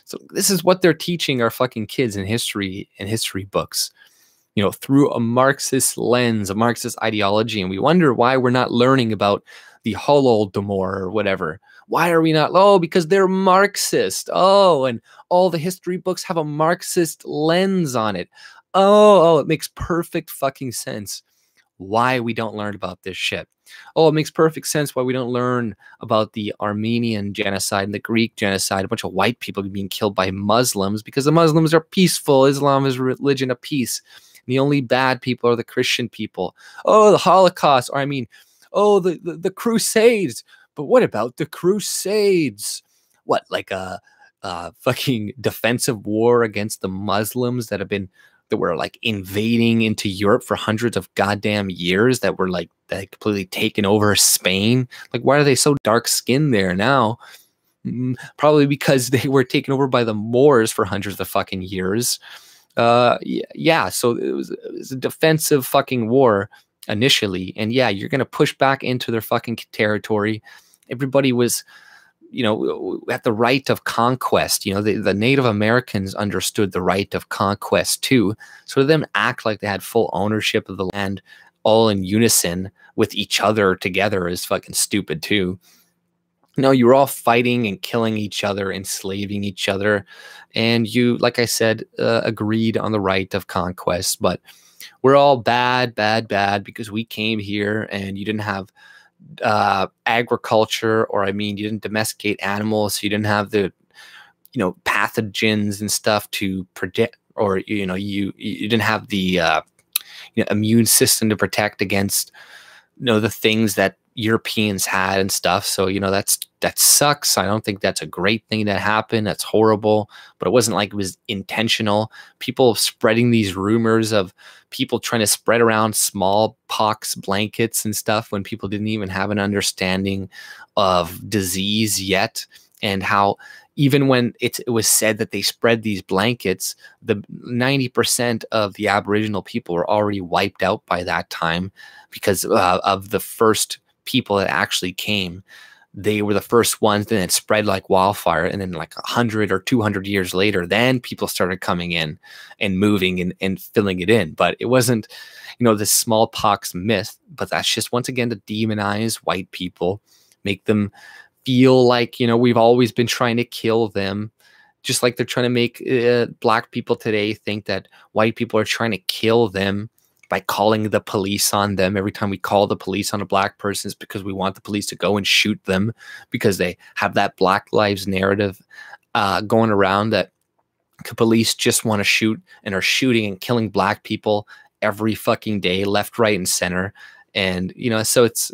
So this is what they're teaching our fucking kids in history and history books, you know, through a Marxist lens, a Marxist ideology. And we wonder why we're not learning about the Holodomor or whatever. Why are we not? Oh, because they're Marxist. Oh, and all the history books have a Marxist lens on it. Oh, it makes perfect fucking sense why we don't learn about this shit. Oh, it makes perfect sense why we don't learn about the Armenian genocide and the Greek genocide, a bunch of white people being killed by Muslims, because the Muslims are peaceful. Islam is a religion of peace. The only bad people are the Christian people. Oh, the Holocaust, or I mean, oh, the Crusades. But what about the Crusades? What, like a fucking defensive war against the Muslims that were like invading into Europe for hundreds of goddamn years, that were like that completely taken over Spain? Like, why are they so dark skinned there now? Probably because they were taken over by the Moors for hundreds of fucking years. Yeah, so it was a defensive fucking war initially, and yeah, you're gonna push back into their fucking territory. Everybody was, you know, at the right of conquest. You know, the Native Americans understood the right of conquest too. So to them act like they had full ownership of the land, all in unison with each other together, is fucking stupid too. No, you were all fighting and killing each other, enslaving each other, and you, like I said, agreed on the right of conquest. But we're all bad because we came here and you didn't have agriculture, or I mean, you didn't domesticate animals, so you didn't have the, you know, pathogens and stuff to predict, or you know, you didn't have the you know, immune system to protect against, you know, the things that Europeans had and stuff. So, you know, that sucks. I don't think that's a great thing that happened. That's horrible, but it wasn't like it was intentional. People spreading these rumors of people trying to spread around smallpox blankets and stuff when people didn't even have an understanding of disease yet, and how even when it was said that they spread these blankets, the 90% of the Aboriginal people were already wiped out by that time because of the first people that actually came. They were the first ones, then it spread like wildfire, and then like 100 or 200 years later, then people started coming in and moving and filling it in. But it wasn't, you know, this smallpox myth, but that's just, once again, to demonize white people, make them feel like, you know, we've always been trying to kill them, just like they're trying to make black people today think that white people are trying to kill them by calling the police on them. Every time we call the police on a black person, it's because we want the police to go and shoot them, because they have that Black Lives narrative going around, that police just want to shoot and are shooting and killing black people every fucking day, left, right, and center. And, you know, so it's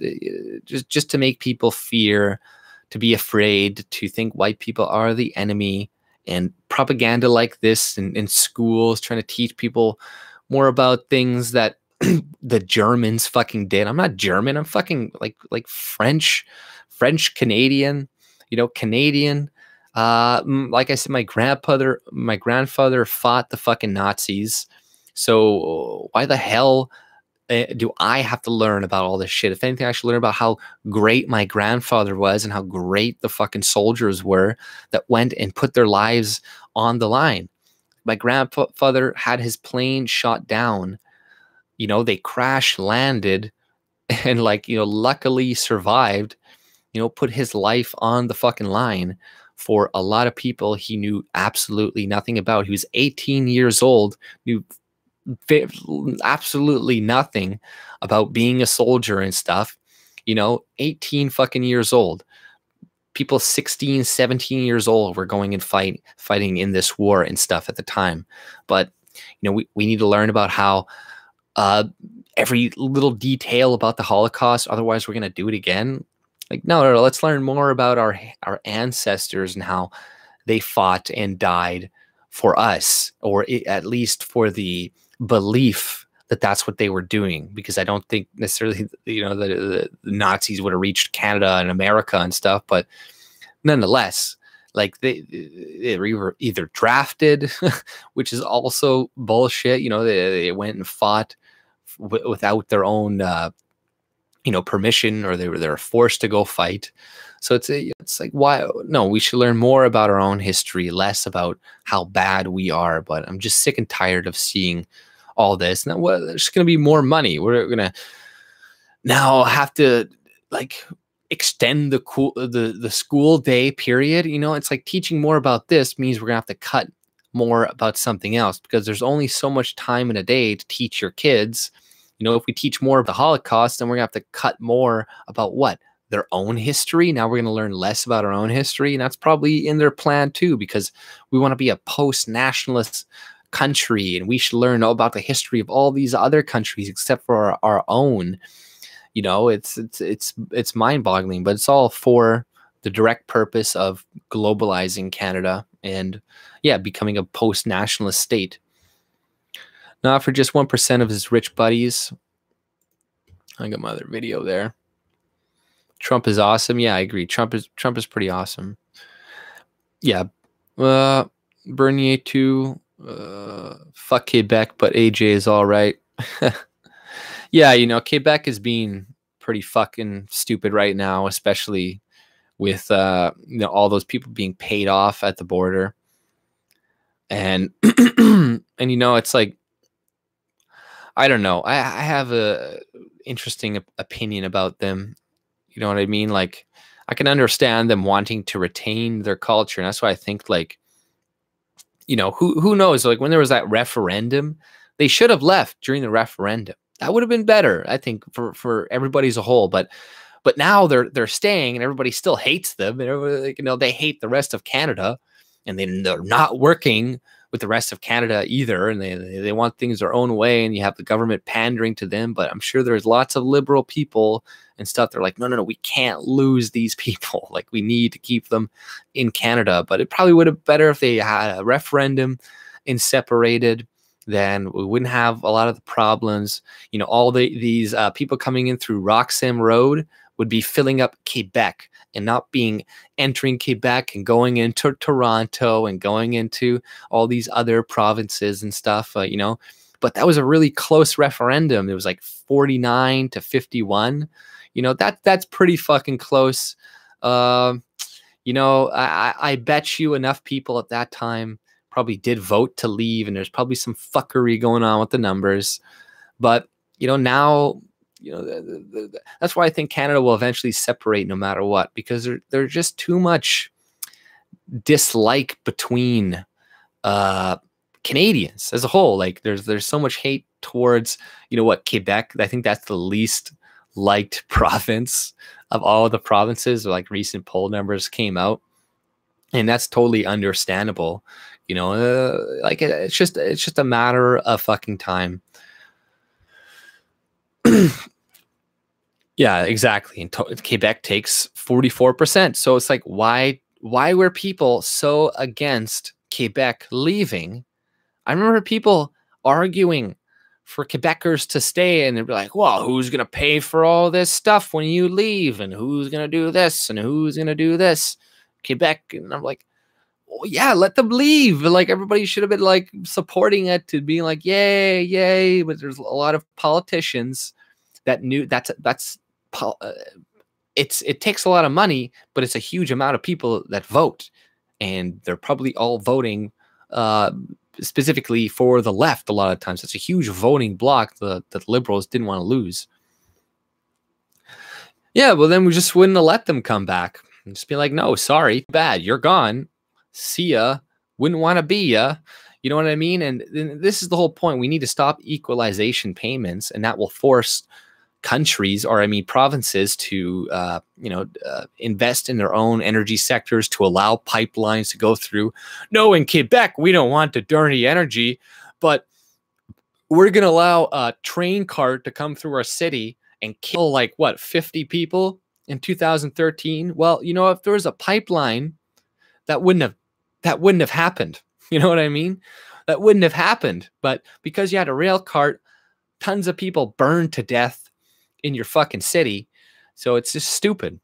just to make people fear, to be afraid, to think white people are the enemy. And propaganda like this in schools, trying to teach people more about things that the Germans fucking did. I'm not German. I'm fucking like French Canadian, you know, Canadian. Like I said, my grandfather fought the fucking Nazis. So why the hell do I have to learn about all this shit? If anything, I should learn about how great my grandfather was and how great the fucking soldiers were that went and put their lives on the line. My grandfather had his plane shot down. You know, they crash landed and, like, you know, luckily survived, you know, put his life on the fucking line for a lot of people he knew absolutely nothing about. He was 18 years old, knew absolutely nothing about being a soldier and stuff. You know, 18 fucking years old. People 16, 17 years old were going and fighting in this war and stuff at the time. But, you know, we need to learn about how every little detail about the Holocaust, otherwise we're going to do it again. Like, no, let's learn more about our ancestors and how they fought and died for us, or at least for the belief that that's what they were doing. Because I don't think necessarily, you know, the Nazis would have reached Canada and America and stuff, but nonetheless, like they were either drafted, which is also bullshit. You know, they went and fought without their own permission, or they're forced to go fight. So it's like, why? No, we should learn more about our own history, less about how bad we are. But I'm just sick and tired of seeing all this. Now, there's going to be more money. We're going to now have to like extend the school day period. It's like teaching more about this means we're gonna have to cut more about something else, because there's only so much time in a day to teach your kids. If we teach more of the Holocaust, then we're gonna have to cut more about what? Their own history. Now we're gonna learn less about our own history, and that's probably in their plan too, because we want to be a post-nationalist country, and we should learn all about the history of all these other countries except for our own. It's mind-boggling, but it's all for the direct purpose of globalizing Canada and becoming a post-nationalist state. Not for just 1% of his rich buddies. I got my other video there. Trump is awesome. Yeah, I agree. Trump is pretty awesome. Yeah. Bernier too. Fuck Quebec, but AJ is all right. Yeah, Quebec is being pretty fucking stupid right now, especially with all those people being paid off at the border. And and it's like, I don't know. I have a interesting opinion about them. You know what I mean? Like, I can understand them wanting to retain their culture, and that's why I think, like, who knows? Like, when there was that referendum, they should have left during the referendum. That would have been better, I think, for everybody as a whole. But now they're staying, and everybody still hates them. And they hate the rest of Canada, and they're not working with the rest of Canada either. And they want things their own way, and you have the government pandering to them. But I'm sure there's lots of liberal people and stuff. They're like, no, we can't lose these people. Like, we need to keep them in Canada. But it probably would have been better if they had a referendum and separated. Then we wouldn't have a lot of the problems. All these people coming in through Roxham Road would be filling up Quebec and not entering Quebec and going into Toronto and going into all these other provinces and stuff, But that was a really close referendum. It was like 49 to 51. That's pretty fucking close. I bet you enough people at that time probably did vote to leave, and there's probably some fuckery going on with the numbers. But now, that's why I think Canada will eventually separate no matter what, because there's just too much dislike between Canadians as a whole. Like, there's so much hate towards Quebec. I think that's the least liked province of all of the provinces. Like, recent poll numbers came out, and that's totally understandable. Like, it's just a matter of fucking time. Yeah, exactly. And Quebec takes 44%. So it's like, why were people so against Quebec leaving? I remember people arguing for Quebecers to stay, and they'd be like, well, who's going to pay for all this stuff when you leave? And who's going to do this? And who's going to do this? Quebec. And I'm like, oh, yeah, let them leave. Like, everybody should have been like supporting it, to be like, yay, yay. But there's a lot of politicians that knew it takes a lot of money, but it's a huge amount of people that vote, and they're probably all voting specifically for the left. A lot of times it's a huge voting block that the liberals didn't want to lose. Yeah, well, then we just wouldn't have let them come back and just be like, no, sorry, bad, you're gone, see ya, wouldn't want to be ya. You know what I mean? And this is the whole point. We need to stop equalization payments, and that will force countries, or provinces, to invest in their own energy sectors, to allow pipelines to go through. No, in Quebec, we don't want the dirty energy, but we're going to allow a train cart to come through our city and kill 50 people in 2013. Well, if there was a pipeline, that wouldn't have happened. You know what I mean? That wouldn't have happened. But because you had a rail cart, tons of people burned to death in your fucking city. So it's just stupid.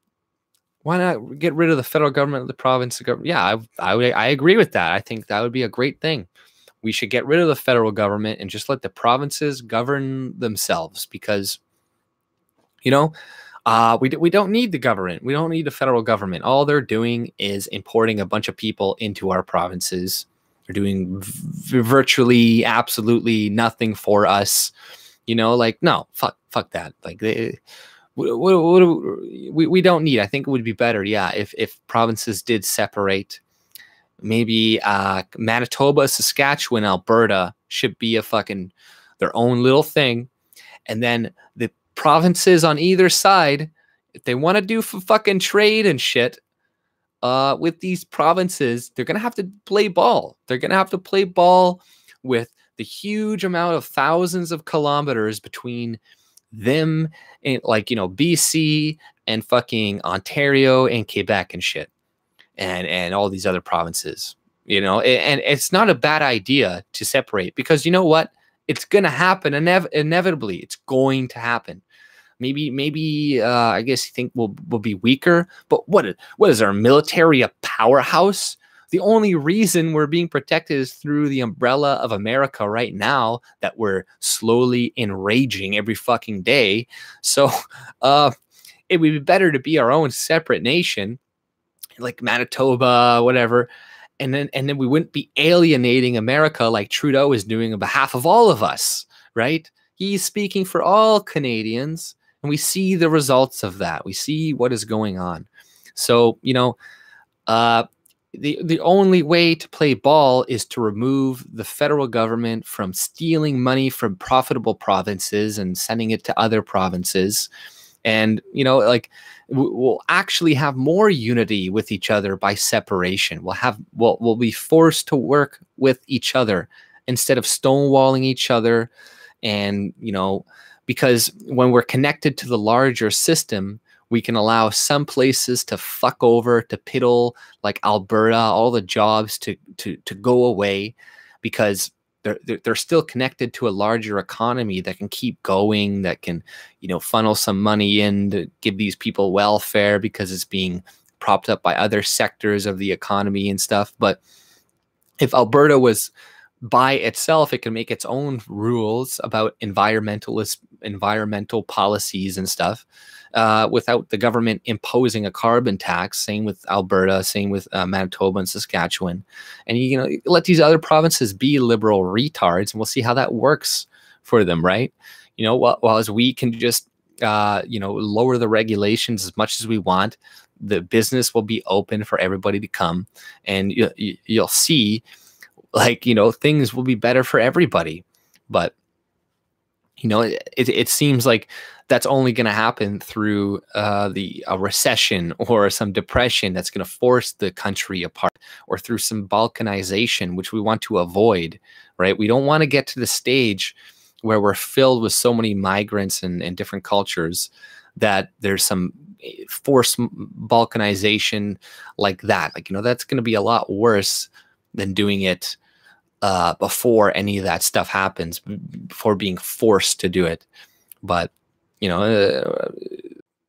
Why not get rid of the federal government of the province? Yeah, I agree with that. I think that would be a great thing. we should get rid of the federal government and just let the provinces govern themselves, because, you know, we don't need the government. We don't need the federal government. All they're doing is importing a bunch of people into our provinces. They're doing virtually absolutely nothing for us. You know, like, no, fuck that. Like, we don't need. I think it would be better, yeah, if provinces did separate. Maybe Manitoba, Saskatchewan, Alberta should be a fucking their own little thing, and then the provinces on either side, if they want to do fucking trade and shit with these provinces, they're gonna have to play ball. They're gonna have to play ball with the huge amount of thousands of kilometers between them and, like, you know, BC and fucking Ontario and Quebec and shit, and all these other provinces, you know. And it's not a bad idea to separate, because you know what, it's gonna happen. Inevitably it's going to happen. Maybe I guess you think we'll be weaker, but what is our military, a powerhouse? The only reason we're being protected is through the umbrella of America right now, that we're slowly enraging every fucking day. So it would be better to be our own separate nation, like Manitoba, whatever, and then we wouldn't be alienating America like Trudeau is doing on behalf of all of us, right? He's speaking for all Canadians, and we see the results of that. We see what is going on. So, you know, the only way to play ball is to remove the federal government from stealing money from profitable provinces and sending it to other provinces. And, you know, like, we'll actually have more unity with each other by separation. We'll be forced to work with each other instead of stonewalling each other. And, you know, because when we're connected to the larger system, we can allow some places to fuck over, to piddle, like Alberta, all the jobs to go away, because they're still connected to a larger economy that can keep going, that can, you know, funnel some money in to give these people welfare, because it's being propped up by other sectors of the economy and stuff. But if Alberta was by itself, it can make its own rules about environmental policies and stuff, without the government imposing a carbon tax. Same with Alberta, same with Manitoba and Saskatchewan. And, you know, let these other provinces be liberal retards, and we'll see how that works for them, right? You know, while as we can just, you know, lower the regulations as much as we want, the business will be open for everybody to come, and you'll see, like, you know, things will be better for everybody. But, you know, it seems like that's only going to happen through a recession or some depression that's going to force the country apart, or through some balkanization, which we want to avoid, right? We don't want to get to the stage where we're filled with so many migrants and different cultures that there's some forced balkanization like that. Like, you know, that's going to be a lot worse than doing it before any of that stuff happens, before being forced to do it. But, you know,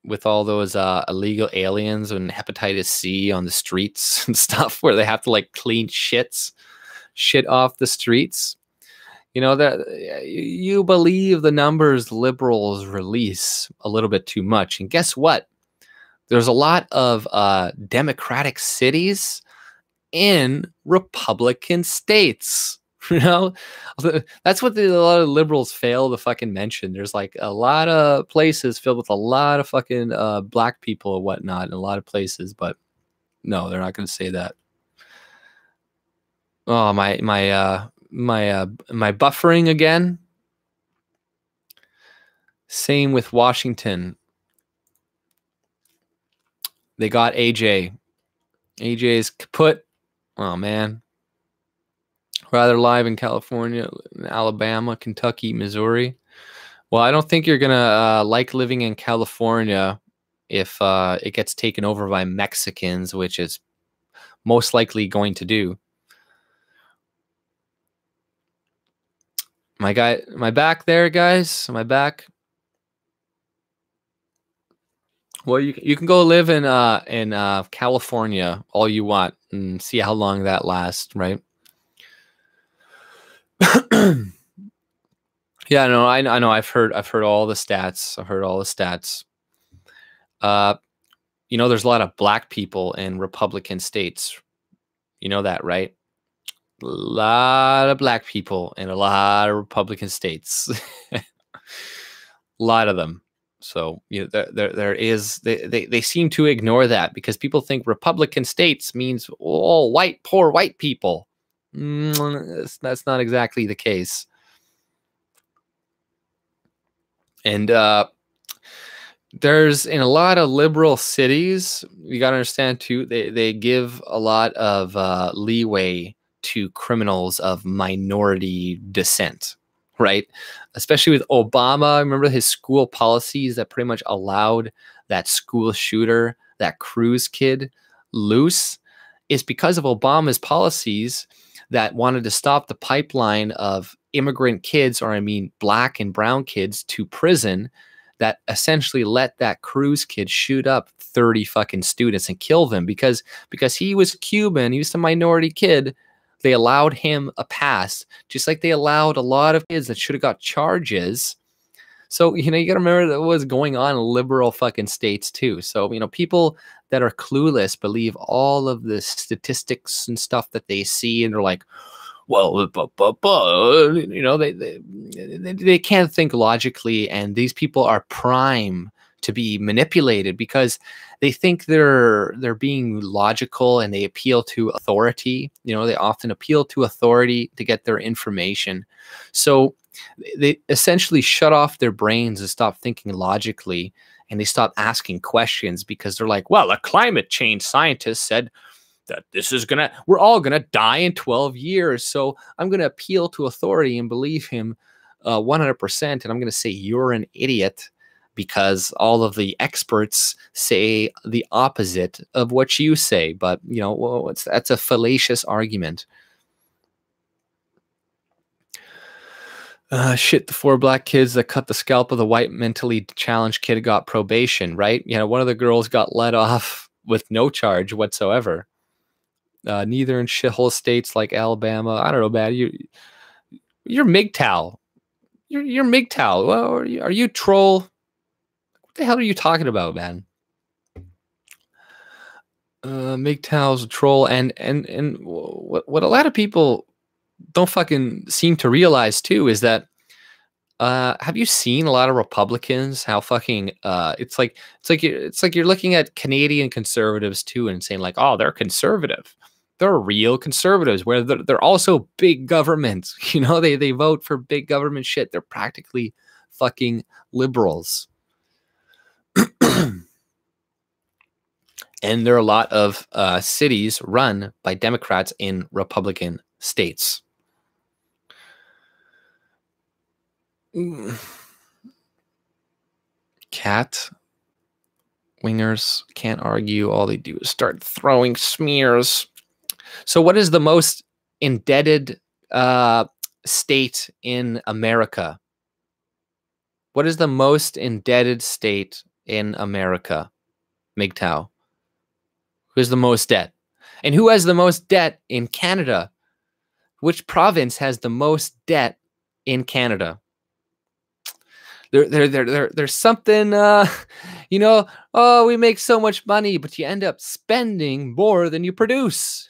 with all those illegal aliens and hepatitis C on the streets and stuff, where they have to, like, clean shit off the streets, you know, that you believe the numbers liberals release a little bit too much. And guess what? There's a lot of democratic cities in Republican states. You know, that's what a lot of liberals fail to fucking mention. There's, like, a lot of places filled with a lot of fucking black people and whatnot in a lot of places, but no, they're not going to say that. Oh, my buffering again. Same with Washington. They got AJ. AJ's kaput. Oh, man. Rather live in California, Alabama, Kentucky, Missouri. Well, I don't think you're going to like living in California if it gets taken over by Mexicans, which is most likely going to do. My back there, guys. My back. Well, you can go live in California all you want and see how long that lasts, right? Yeah, no, I know. I've heard all the stats. I've heard all the stats. Uh, there's a lot of black people in Republican states. You know that, right? A lot of black people in a lot of Republican states. A lot of them. So there is they seem to ignore that because people think Republican states means all white, poor white people. That's not exactly the case. And there's in a lot of liberal cities, you got to understand too, they give a lot of leeway to criminals of minority descent, right? Especially with Obama. Remember his school policies that pretty much allowed that school shooter, that Cruz kid, loose? Is because of Obama's policies that wanted to stop the pipeline of immigrant kids, or I mean black and brown kids, to prison, that essentially let that Cruz kid shoot up 30 fucking students and kill them because he was Cuban, he was a minority kid. They allowed him a pass, just like they allowed a lot of kids that should have got charges. So, you got to remember that was going on in liberal fucking states too. So, people that are clueless believe all of the statistics and stuff that they see, and they're like, well, they can't think logically, and these people are prime to be manipulated because they think they're being logical, and they appeal to authority. They often appeal to authority to get their information. So they essentially shut off their brains and stop thinking logically, and they stop asking questions because they're like, well, a climate change scientist said that we're all gonna die in 12 years. So I'm gonna appeal to authority and believe him 100%. And I'm gonna say you're an idiot because all of the experts say the opposite of what you say. But that's a fallacious argument. The 4 black kids that cut the scalp of the white mentally challenged kid got probation, right? One of the girls got let off with no charge whatsoever. Neither in shithole states like Alabama. I don't know, man. You're MGTOW. You're MGTOW. Well, are you troll? What the hell are you talking about, man? MGTOW's a troll, and what a lot of people don't fucking seem to realize too is that have you seen a lot of Republicans how fucking it's like you're looking at Canadian conservatives too and saying like, oh, they're conservative. They're real conservatives where they're also big government. They vote for big government shit. They're practically fucking liberals. And there are a lot of cities run by Democrats in Republican states. Cat wingers can't argue. All they do is start throwing smears. So what is the most indebted state in America? What is the most indebted state in America? MGTOW. Who's the most debt? And who has the most debt in Canada? Which province has the most debt in Canada? There's something, oh, we make so much money, but you end up spending more than you produce.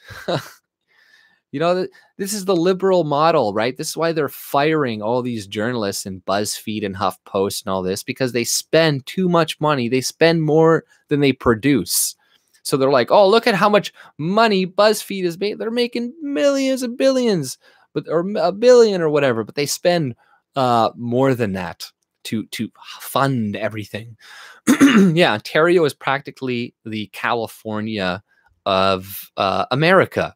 This is the liberal model, right? This is why they're firing all these journalists in BuzzFeed and HuffPost and all this, because they spend too much money. They spend more than they produce. So they're like, oh, look at how much money BuzzFeed is making. They're making millions and billions, or a billion or whatever, but they spend more than that to fund everything. Yeah, Ontario is practically the California of America,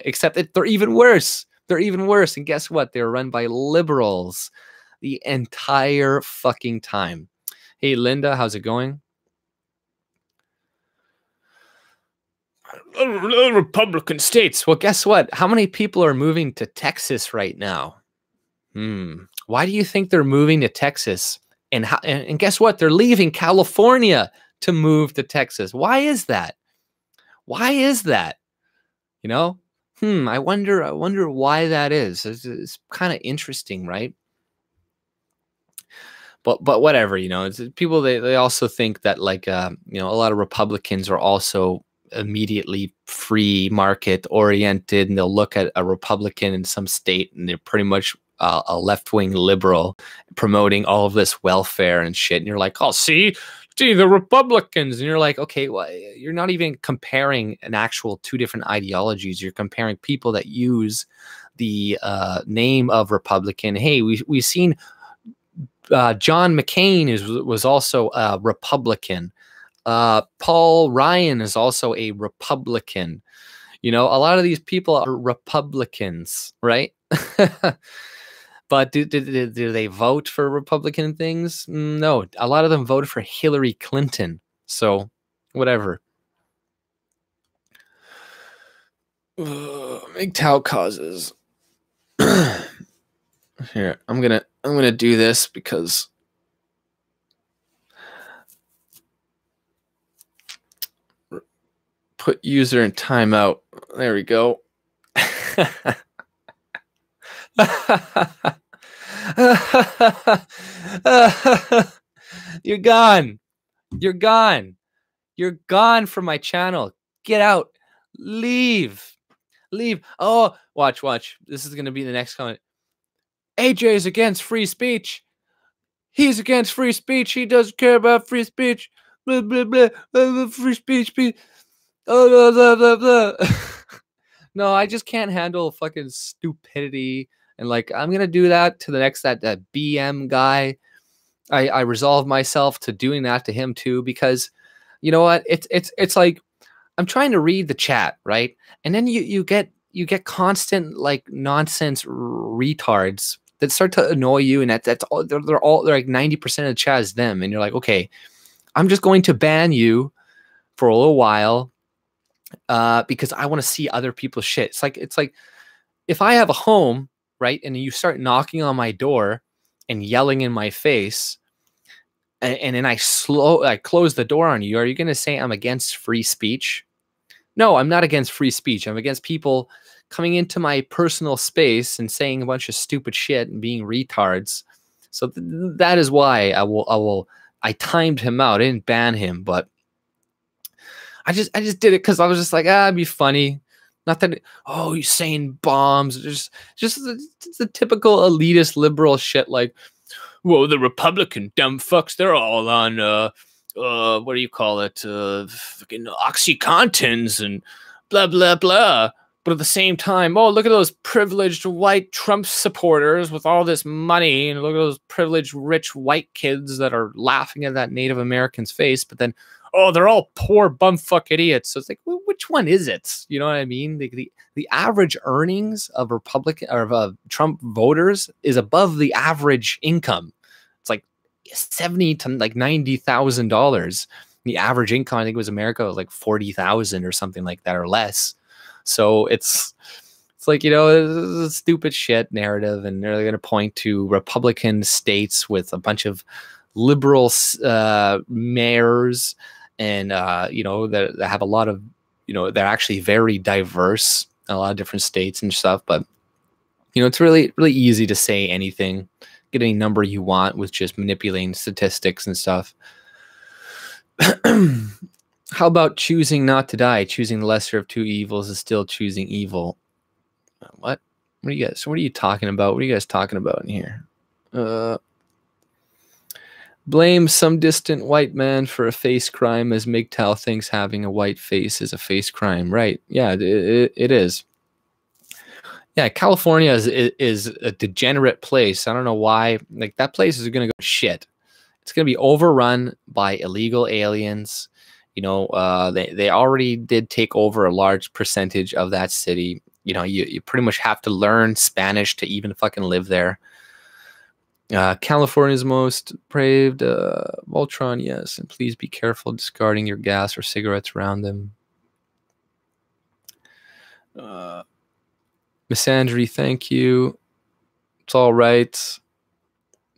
except that they're even worse. They're even worse. And guess what? They're run by liberals the entire fucking time. Hey, Linda, how's it going? Republican states. Well, guess what? How many people are moving to Texas right now? Why do you think they're moving to Texas? And guess what? They're leaving California to move to Texas. Why is that? Why is that? I wonder why that is. It's kind of interesting, right? but whatever, you know, it's people, they also think that like you know, a lot of Republicans are also immediately free market oriented, and they'll look at a Republican in some state and they're pretty much a left-wing liberal promoting all of this welfare and shit, and you're like, oh, see, the Republicans, and you're like, okay, well, you're not even comparing an actual two different ideologies. You're comparing people that use the name of Republican. Hey, we've seen John McCain was also a Republican. Paul Ryan is also a Republican. You know, a lot of these people are Republicans, right? But do they vote for Republican things? No, a lot of them voted for Hillary Clinton. So, whatever. MGTOW causes. Here, I'm gonna do this because put user in timeout. There we go. You're gone. You're gone. You're gone from my channel. Get out. Leave. Leave. Oh, watch. This is going to be the next comment. AJ is against free speech. He's against free speech. He doesn't care about free speech. Blah, blah, blah. Free speech. Oh, blah, blah, blah, blah. No, I just can't handle fucking stupidity. And like, I'm going to do that to the next, that BM guy. I resolve myself to doing that to him too, because you know what? It's like, I'm trying to read the chat, right? And then you get constant like nonsense retards that start to annoy you, and that's all they're like 90% of the chat is them, and you're like, okay, I'm just going to ban you for a little while because I want to see other people's shit. It's like if I have a home, right, and you start knocking on my door and yelling in my face, and then I close the door on you, are you going to say I'm against free speech? No, I'm not against free speech. I'm against people coming into my personal space and saying a bunch of stupid shit and being retards. So that is why I timed him out. I didn't ban him, but I just did it because I was just like, it'd be funny. Not that oh, he's saying bombs. Just the typical elitist liberal shit like, well, the Republican dumb fucks, they're all on what do you call it? Fucking Oxycontins and blah blah blah. But at the same time, oh, look at those privileged white Trump supporters with all this money, and look at those privileged rich white kids that are laughing at that Native American's face. But then, oh, they're all poor bumfuck idiots. So it's like, well, which one is it? You know what I mean? The average earnings of Republican or of Trump voters is above the average income. It's like $70,000 to like $90,000. The average income, I think, was America was like 40,000 or something like that or less. So it's like, you know, it's a stupid shit narrative, and they're going to point to Republican states with a bunch of liberal mayors, and you know, that have a lot of, you know, they're actually very diverse in a lot of different states and stuff. But you know, it's really easy to say anything, get any number you want with just manipulating statistics and stuff. How about choosing not to die? Choosing the lesser of two evils is still choosing evil. What? What are you guys? What are you talking about? What are you guys talking about in here? Blame some distant white man for a face crime, as MGTOW thinks having a white face is a face crime. Right? Yeah, it is. Yeah, California is a degenerate place. I don't know why. Like, that place is going to go to shit. It's going to be overrun by illegal aliens. You know, they already did take over a large percentage of that city. You know, you pretty much have to learn Spanish to even fucking live there. California's most depraved. Voltron, yes. And please be careful discarding your gas or cigarettes around them. Misandry, thank you. It's all right. Let's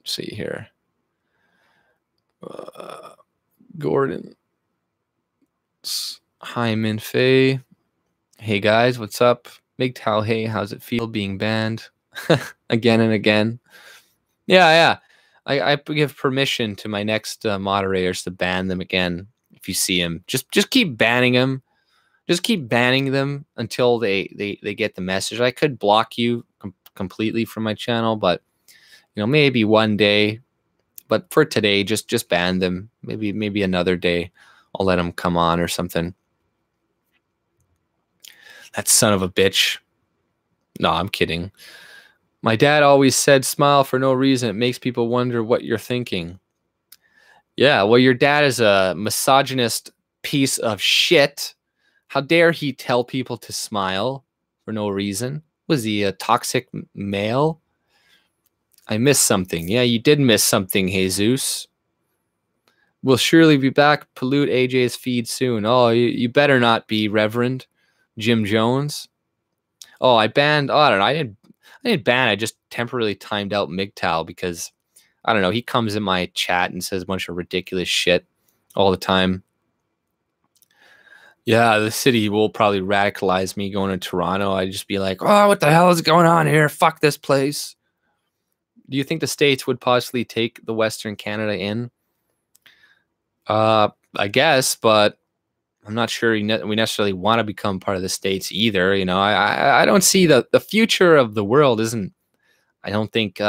see here. Gordon. Hyman Faye. Hey guys, what's up? MGTOW, hey, how's it feel being banned? Again and again. Yeah. I give permission to my next moderators to ban them again if you see them. Just keep banning them. Just keep banning them until they get the message. I could block you completely from my channel, but maybe one day. But for today, just ban them. Maybe another day, I'll let them come on or something. That son of a bitch. No, I'm kidding. My dad always said, smile for no reason. It makes people wonder what you're thinking. Yeah, well, your dad is a misogynist piece of shit. How dare he tell people to smile for no reason? Was he a toxic male? I missed something. Yeah, you did miss something, Jesus. We'll surely be back. Pollute AJ's feed soon. Oh, you better not be, Reverend Jim Jones. Oh, I banned. Oh, I don't know. I didn't ban. I just temporarily timed out MGTOW because I don't know. He comes in my chat and says a bunch of ridiculous shit all the time. Yeah, the city will probably radicalize me going to Toronto. I'd just be like, oh, what the hell is going on here? Fuck this place. Do you think the States would possibly take the Western Canada in? I guess, but I'm not sure we necessarily want to become part of the States either. I don't see the future of the world isn't, I don't think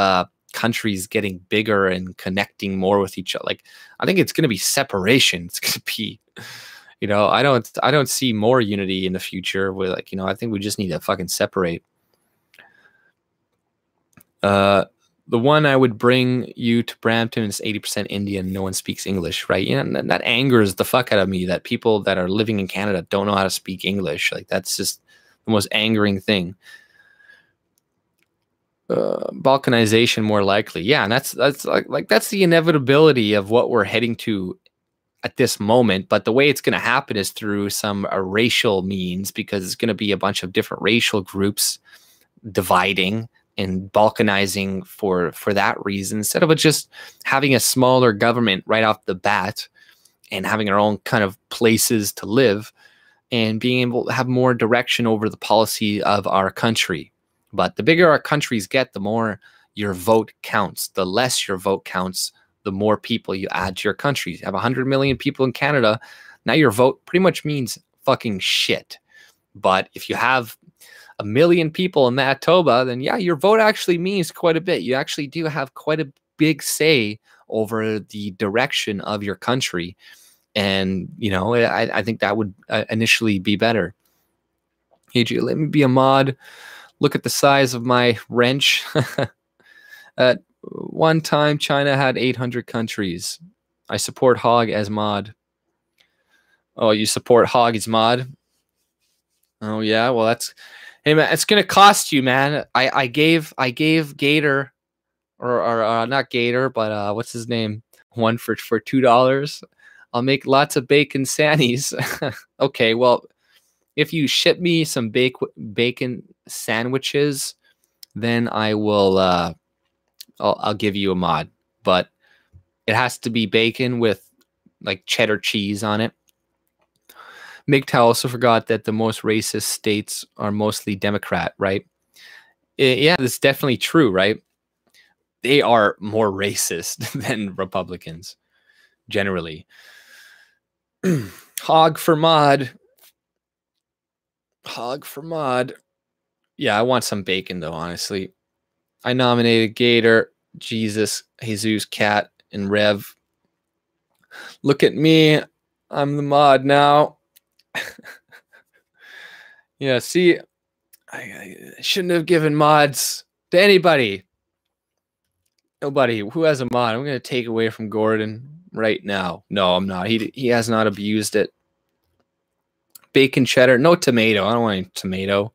countries getting bigger and connecting more with each other. Like, I think it's going to be separation. It's going to be, I don't see more unity in the future. With I think we just need to fucking separate. The one I would bring you to Brampton is 80% Indian. No one speaks English, right? That angers the fuck out of me that people that are living in Canada don't know how to speak English. Like, that's just the most angering thing. Balkanization more likely. Yeah, and that's like that's the inevitability of what we're heading to at this moment. But the way it's going to happen is through some racial means, because it's going to be a bunch of different racial groups dividing and balkanizing for that reason, instead of just having a smaller government right off the bat and having our own kind of places to live and being able to have more direction over the policy of our country. But the bigger our countries get, the more your vote counts. The less your vote counts, the more people you add to your country. You have 100 million people in Canada. Now your vote pretty much means fucking shit. But if you have 1 million people in Manitoba, then yeah, your vote actually means quite a bit. You actually do have quite a big say over the direction of your country. And, I think that would initially be better. AJ, let me be a mod. Look at the size of my wrench. At one time, China had 800 countries. I support Hog as mod. Oh, you support Hog as mod? Oh, yeah. Well, that's... Hey, man, it's going to cost you, man. I gave Gator, or not Gator, but what's his name? One for $2. I'll make lots of bacon sannies. Okay, well, if you ship me some bacon sandwiches, then I will I'll give you a mod. But it has to be bacon with like cheddar cheese on it. MGTOW also forgot that the most racist states are mostly Democrat, right? Yeah, that's definitely true, right? They are more racist than Republicans, generally. Hog for mod. Hog for mod. Yeah, I want some bacon, though, honestly. I nominated Gator, Jesus, Jesus, Cat, and Rev. Look at me. I'm the mod now. Yeah, see, I shouldn't have given mods to anybody. Nobody. Who has a mod? I'm going to take away from Gordon right now. No, I'm not. He has not abused it. Bacon cheddar. No tomato. I don't want any tomato.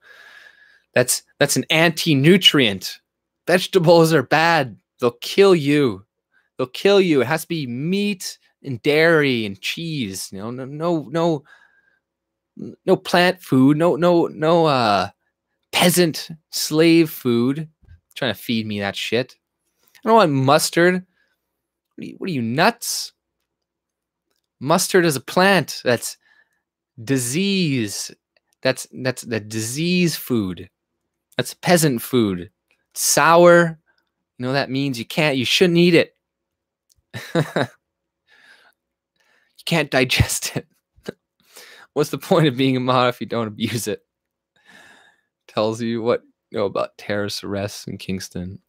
That's an anti-nutrient. Vegetables are bad. They'll kill you. They'll kill you. It has to be meat and dairy and cheese. No plant food. No peasant slave food. Trying to feed me that shit. I don't want mustard. What are you, nuts? Mustard is a plant. That's disease. That's the disease food. That's peasant food. It's sour. That means you shouldn't eat it. You can't digest it. What's the point of being a mod if you don't abuse it? Tells you what you know about terrorist arrests in Kingston.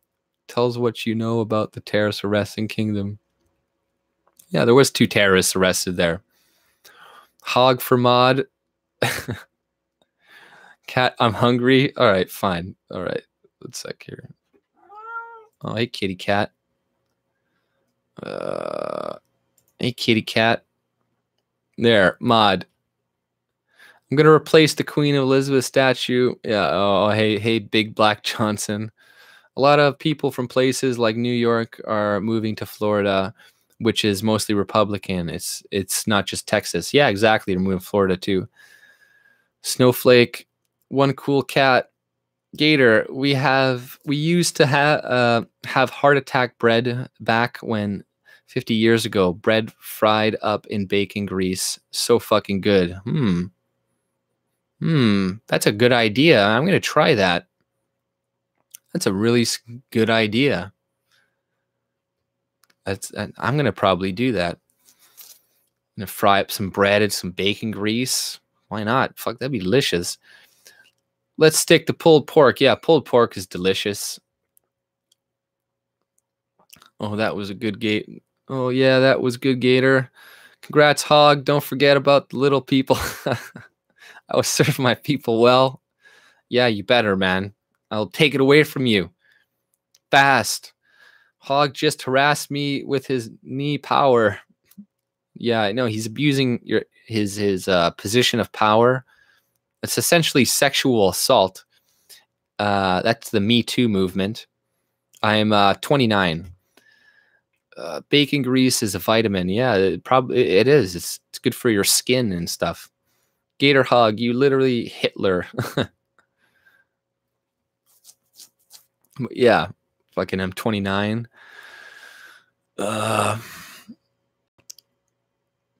Tells what you know about the terrorist arrests in Kingdom. Yeah, there was 2 terrorists arrested there. Hog for mod. Cat, I'm hungry. All right, fine. All right, let's sec here. Oh, hey, kitty cat. Hey, kitty cat. There, mod. I'm gonna replace the Queen Elizabeth statue. Yeah. Oh, hey, Big Black Johnson. A lot of people from places like New York are moving to Florida, which is mostly Republican. It's not just Texas. Yeah, exactly. They're moving to Florida too. Snowflake, one cool cat. Gator, we used to have heart attack bread back when 50 years ago. Bread fried up in bacon grease. So fucking good. That's a good idea. I'm gonna try that. That's a really good idea. I'm gonna probably do that. I'm gonna fry up some bread and some bacon grease. Why not? Fuck, that'd be delicious. Let's stick to pulled pork. Yeah, pulled pork is delicious. Oh, that was a good gate. Oh, yeah, that was good, Gator. Congrats, Hog. Don't forget about the little people. I was serving my people well. Yeah, you better, man. I'll take it away from you. Fast. Hog just harassed me with his knee power. Yeah, I know. He's abusing his position of power. It's essentially sexual assault. That's the Me Too movement. I'm 29. Bacon grease is a vitamin. Yeah, it is. It's good for your skin and stuff. Gator Hog, you literally Hitler. Yeah, fucking I'm 29.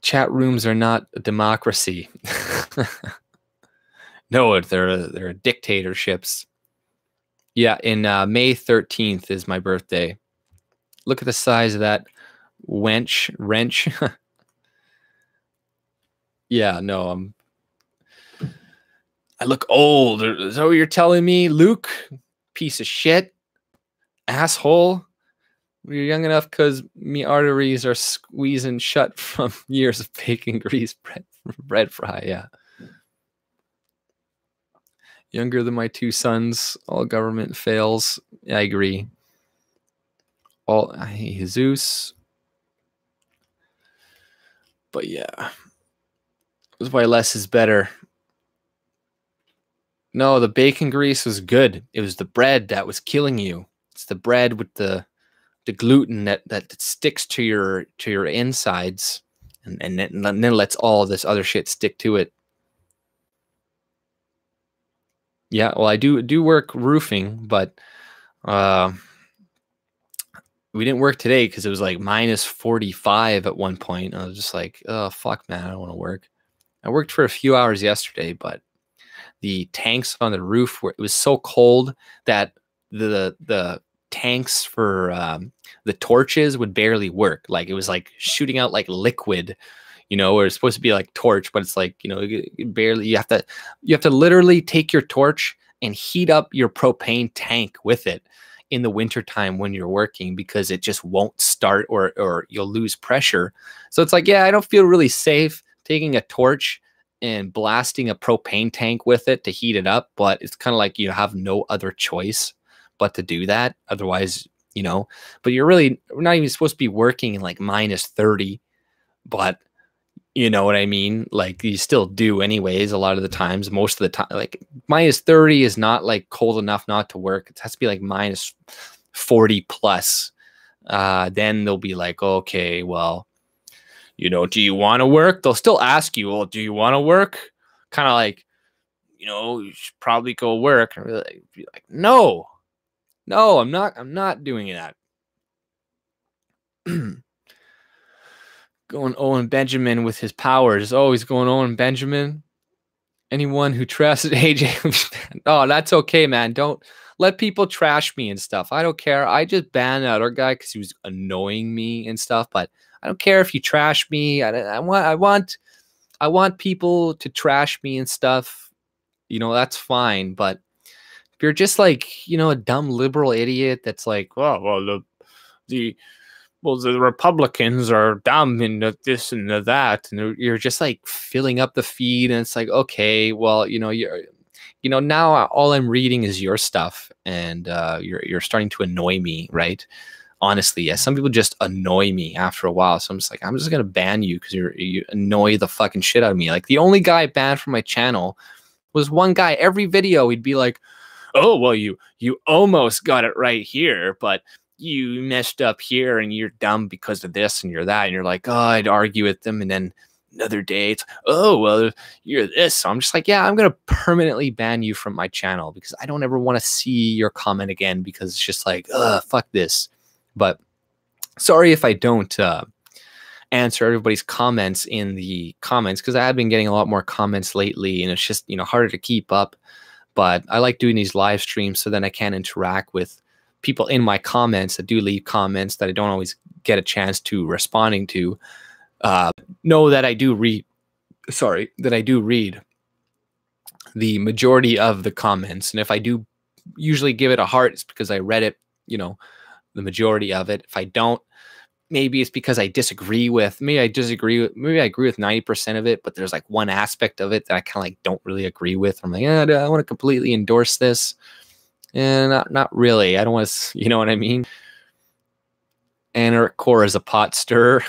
Chat rooms are not a democracy. No, they're dictatorships. Yeah, in May 13th is my birthday. Look at the size of that wrench. Yeah, no, I look old. Is that what you're telling me, Luke? Piece of shit. Asshole. You're young enough because me arteries are squeezing shut from years of bacon grease bread fry. Yeah. Younger than my 2 sons. All government fails. Yeah, I agree. I hate Zeus. But yeah. That's why less is better. No, the bacon grease was good. It was the bread that was killing you. It's the bread with the gluten that sticks to your insides and then lets all this other shit stick to it. Yeah, well, I do work roofing, but we didn't work today because it was like minus 45 at one point. I was just like, oh fuck, man, I don't want to work. I worked for a few hours yesterday, but the tanks on the roof it was so cold that the tanks for the torches would barely work. Like it was like shooting out like liquid, or it's supposed to be like torch, but it's like, barely. You have to literally take your torch and heat up your propane tank with it in the wintertime when you're working because it just won't start or you'll lose pressure. So it's like, yeah, I don't feel really safe taking a torch and blasting a propane tank with it to heat it up, but it's kind of like you have no other choice but to do that. Otherwise, but we're not even supposed to be working in like minus 30, but you know what I mean? Like you still do anyways, a lot of the times, most of the time, like minus 30 is not like cold enough not to work. It has to be like minus 40 plus. Then they'll be like, okay, well, do you want to work? They'll still ask you, well, do you want to work? Kind of like, you should probably go work. And be like, no, I'm not doing that. Going Owen Benjamin with his powers. Oh, he's going Owen Benjamin. Anyone who trashes AJ, oh, that's okay, man. Don't let people trash me and stuff. I don't care. I just banned that other guy because he was annoying me and stuff. But I don't care if you trash me. I want people to trash me and stuff. You know, that's fine. But if you're just like, you know, a dumb liberal idiot that's like, oh, well, the Republicans are dumb and this and that, and you're just like filling up the feed, and it's like, okay, well, you know, now all I'm reading is your stuff, and you're starting to annoy me, right? Honestly, yeah, some people just annoy me after a while, so I'm just like, I'm just gonna ban you because you annoy the fucking shit out of me. Like the only guy banned from my channel was one guy. Every video he'd be like, oh, well, you almost got it right here, but you messed up here and you're dumb because of this and you're that. And you're like, oh, I'd argue with them. And then another day it's, oh, well, you're this. So I'm just like, yeah, I'm going to permanently ban you from my channel because I don't ever want to see your comment again, because it's just like, fuck this. But sorry if I don't answer everybody's comments in the comments, because I have been getting a lot more comments lately and it's just, you know, harder to keep up. But I like doing these live streams so then I can interact with people in my comments that do leave comments that I don't always get a chance to responding to. Know that I do read, the majority of the comments. And if I do usually give it a heart, it's because I read it, you know, the majority of it. If I don't, maybe it's because I disagree with, maybe I agree with 90% of it, but there's like one aspect of it that I kind of like don't really agree with. I'm like, I want to completely endorse this. And not really. I don't want to, you know what I mean? Anarch core is a pot stirrer.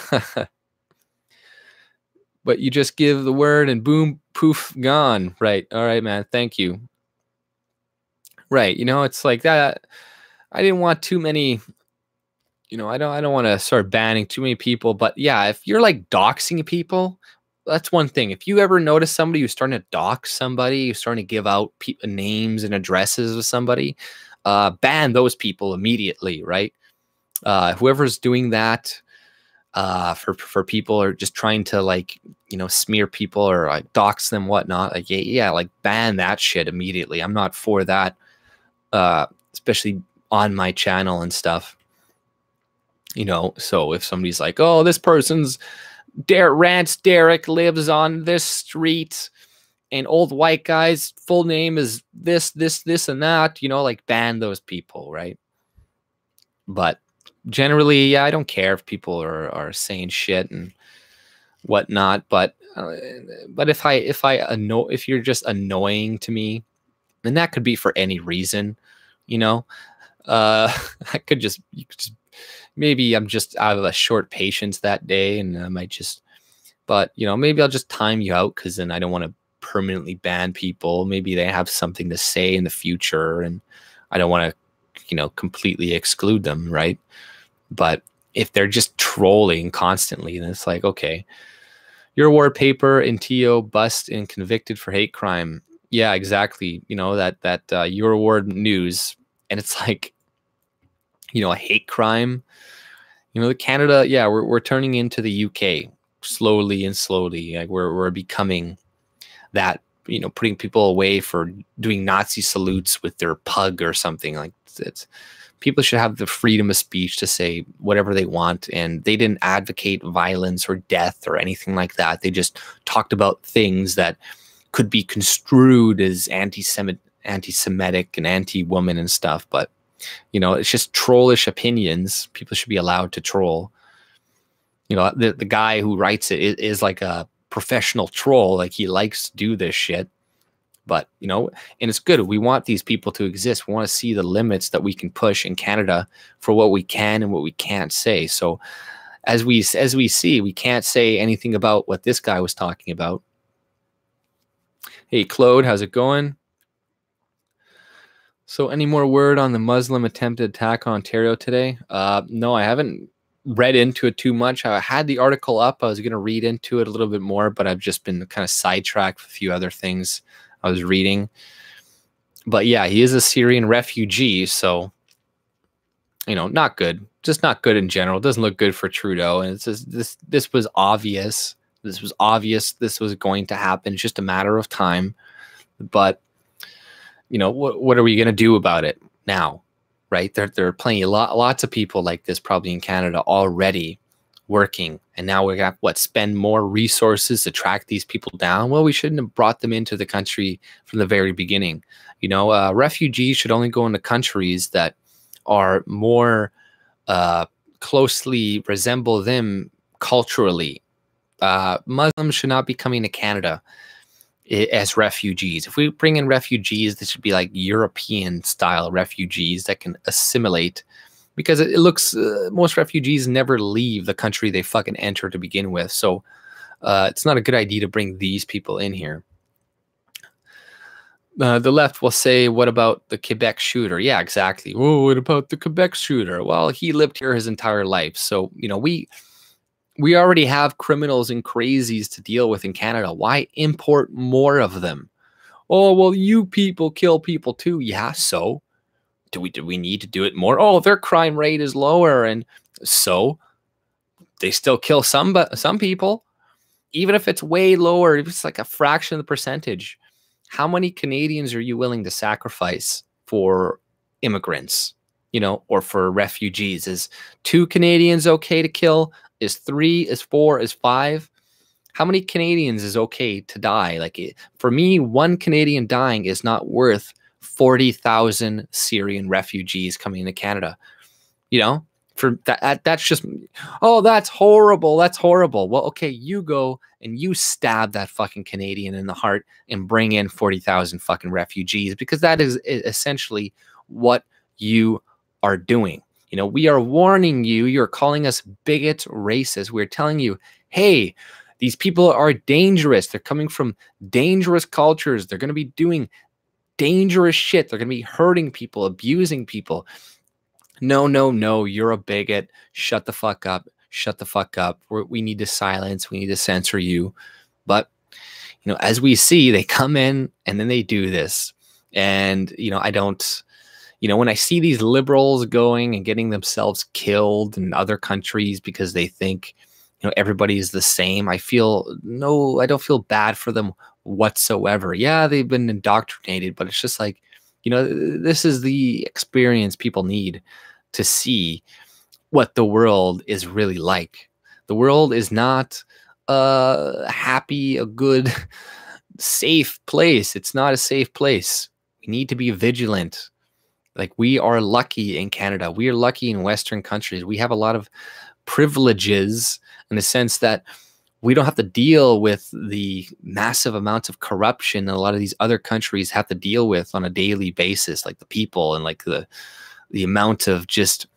But you just give the word and boom, poof, gone. Right. All right, man. Thank you. Right. You know, it's like that. I didn't want too many, you know, I don't want to start banning too many people. But yeah, if you're like doxing people, that's one thing. If you ever notice somebody who's starting to dox somebody, who's starting to give out names and addresses of somebody, ban those people immediately, right? Whoever's doing that for people, or just trying to, like, you know, smear people or like dox them, whatnot, like, yeah, like ban that shit immediately. I'm not for that, especially on my channel and stuff. You know, so if somebody's like, oh, this person's Rance Derek lives on this street and old white guy's full name is this and that, you know, like ban those people, right? But generally, yeah, I don't care if people are saying shit and whatnot, but if you're just annoying to me, and that could be for any reason, you know, you could just maybe I'm just out of a short patience that day, and I might just, but, you know, maybe I'll just time you out, because then I don't want to permanently ban people. Maybe they have something to say in the future, and I don't want to, you know, completely exclude them, right? But if they're just trolling constantly, then it's like, okay, your award paper in TO bust and convicted for hate crime. Yeah, exactly. You know, that your award news, and it's like, you know, a hate crime. You know, Canada, yeah, we're turning into the UK slowly and slowly. Like we're becoming that, you know, putting people away for doing Nazi salutes with their pug or something. Like, it's people should have the freedom of speech to say whatever they want, and they didn't advocate violence or death or anything like that. They just talked about things that could be construed as anti-Semitic and anti-woman and stuff, but, you know, it's just trollish opinions. People should be allowed to troll. You know, the guy who writes it is like a professional troll. Like, he likes to do this shit. But, you know, and it's good. We want these people to exist. We want to see the limits that we can push in Canada for what we can and what we can't say. So as we see, we can't say anything about what this guy was talking about. Hey, Claude, how's it going? So any more word on the Muslim attempted attack on Ontario today? No, I haven't read into it too much. I had the article up. I was going to read into it a little bit more, but I've just been kind of sidetracked with a few other things I was reading. But yeah, he is a Syrian refugee, so, you know, not good. Just not good in general. It doesn't look good for Trudeau. And it's just, this was obvious. This was obvious. This was going to happen. It's just a matter of time. But you know, what are we going to do about it now? Right? There are plenty, lots of people like this probably in Canada already working, and now we got spend more resources to track these people down. Well, we shouldn't have brought them into the country from the very beginning. You know, refugees should only go into countries that are more closely resemble them culturally. Muslims should not be coming to Canada as refugees. If we bring in refugees, this should be like European style refugees that can assimilate, because it looks most refugees never leave the country they fucking enter to begin with. So it's not a good idea to bring these people in here. The left will say, what about the Quebec shooter? Yeah, exactly. Oh, what about the Quebec shooter? Well, he lived here his entire life. So, you know, we already have criminals and crazies to deal with in Canada. Why import more of them? Oh, well, you people kill people too. Yeah, so do we need to do it more? Oh, their crime rate is lower, and so they still kill some people, even if it's way lower. If it's like a fraction of the percentage. How many Canadians are you willing to sacrifice for immigrants, you know, or for refugees? Is 2 Canadians okay to kill? Is 3, is 4, is 5? How many Canadians is okay to die? Like, for me, 1 Canadian dying is not worth 40,000 Syrian refugees coming into Canada. You know, for that's just, oh, that's horrible. That's horrible. Well, okay, you go and you stab that fucking Canadian in the heart and bring in 40,000 fucking refugees, because that is essentially what you are doing. You know, we are warning you. You're calling us bigots, racist. We're telling you, hey, these people are dangerous. They're coming from dangerous cultures. They're going to be doing dangerous shit. They're going to be hurting people, abusing people. No, no, no, you're a bigot. Shut the fuck up. Shut the fuck up. We need to silence. We need to censor you. But, you know, as we see, they come in and then they do this. And, you know, I don't, you know, when I see these liberals going and getting themselves killed in other countries because they think, you know, everybody is the same, I don't feel bad for them whatsoever. Yeah, they've been indoctrinated, but it's just like, you know, this is the experience people need to see what the world is really like. The world is not a happy, a good, safe place. It's not a safe place. We need to be vigilant. Like, we are lucky in Canada. We are lucky in Western countries. We have a lot of privileges in the sense that we don't have to deal with the massive amounts of corruption that a lot of these other countries have to deal with on a daily basis, like the people and like the amount of just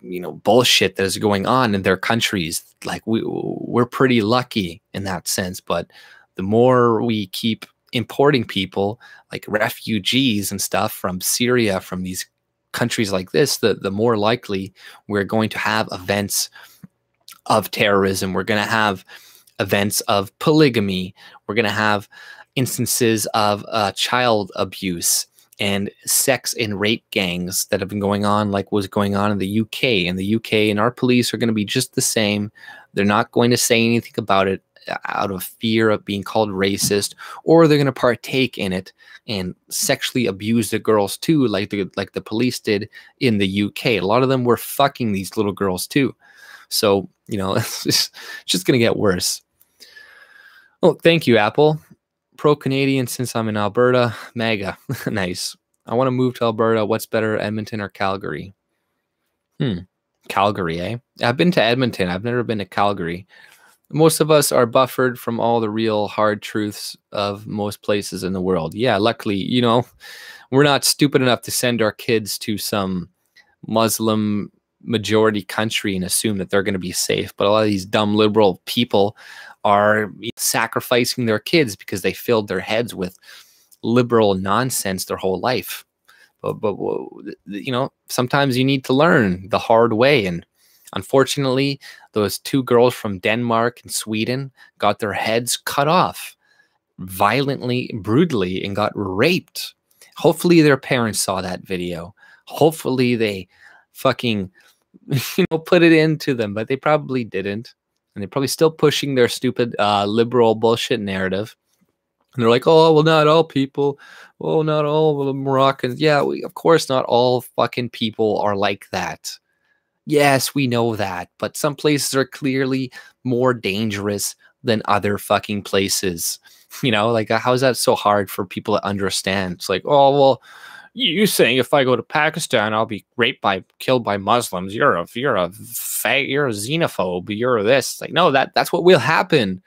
you know, bullshit that is going on in their countries. Like, we're pretty lucky in that sense. But the more we keep importing people like refugees and stuff from Syria, from these countries like this, the more likely we're going to have events of terrorism. We're going to have events of polygamy. We're going to have instances of child abuse and sex and rape gangs that have been going on, like was going on in the UK. In the UK, and our police are going to be just the same. They're not going to say anything about it out of fear of being called racist, or they're going to partake in it and sexually abuse the girls too, like the police did in the UK. A lot of them were fucking these little girls too. So, you know, it's just going to get worse. Oh, thank you, Apple. Pro-Canadian since I'm in Alberta. MAGA. Nice. I want to move to Alberta. What's better, Edmonton or Calgary? Calgary, eh? I've been to Edmonton. I've never been to Calgary. Most of us are buffered from all the real hard truths of most places in the world. Yeah, luckily, you know, we're not stupid enough to send our kids to some Muslim majority country and assume that they're going to be safe. But a lot of these dumb liberal people are sacrificing their kids because they filled their heads with liberal nonsense their whole life. But you know, sometimes you need to learn the hard way. And unfortunately, those 2 girls from Denmark and Sweden got their heads cut off violently, brutally, and got raped. Hopefully their parents saw that video. Hopefully they fucking, you know, put it into them, but they probably didn't. And they're probably still pushing their stupid liberal bullshit narrative. And they're like, oh, well, not all people. Oh, not all Moroccans. Yeah, of course, not all fucking people are like that. Yes, we know that. But some places are clearly more dangerous than other fucking places. You know, like, how is that so hard for people to understand? It's like, oh, well, you saying if I go to Pakistan, I'll be killed by Muslims. You're a xenophobe. You're this. Like, no, that's what will happen.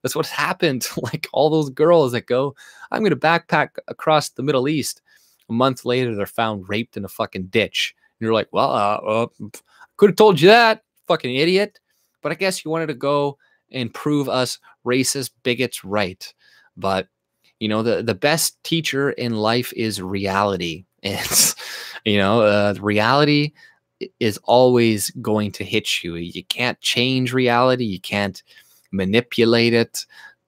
That's what's happened to like all those girls that go, I'm going to backpack across the Middle East. A month later, they're found raped in a fucking ditch. And you're like, well, could have told you that, fucking idiot. But I guess you wanted to go and prove us racist bigots right. But, you know, the best teacher in life is reality. And, you know, reality is always going to hit you. You can't change reality. You can't manipulate it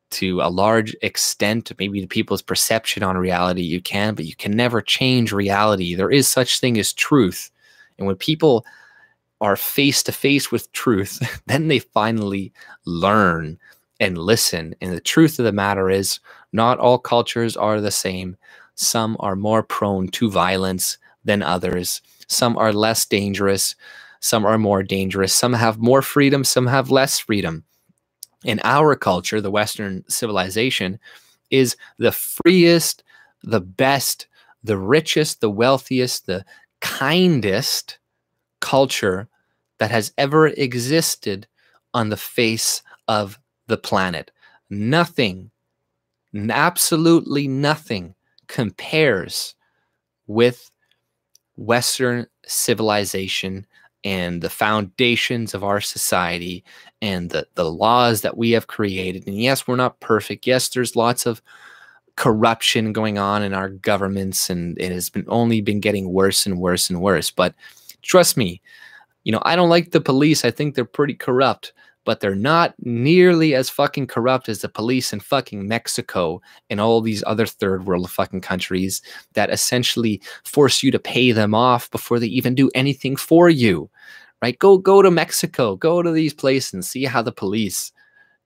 to a large extent, maybe to people's perception on reality. You can, but you can never change reality. There is such thing as truth. And when people are face to face with truth, then they finally learn and listen. And the truth of the matter is, not all cultures are the same. Some are more prone to violence than others. Some are less dangerous. Some are more dangerous. Some have more freedom. Some have less freedom. In our culture, the Western civilization is the freest, the best, the richest, the wealthiest, the kindest culture that has ever existed on the face of the planet. Nothing, absolutely nothing compares with Western civilization and the foundations of our society and the laws that we have created. And yes, we're not perfect. Yes, there's lots of corruption going on in our governments, and it has only been getting worse and worse and worse. But trust me, you know, I don't like the police. I think they're pretty corrupt, but they're not nearly as fucking corrupt as the police in fucking Mexico and all these other third world fucking countries that essentially force you to pay them off before they even do anything for you, right? Go to Mexico, go to these places and see how the police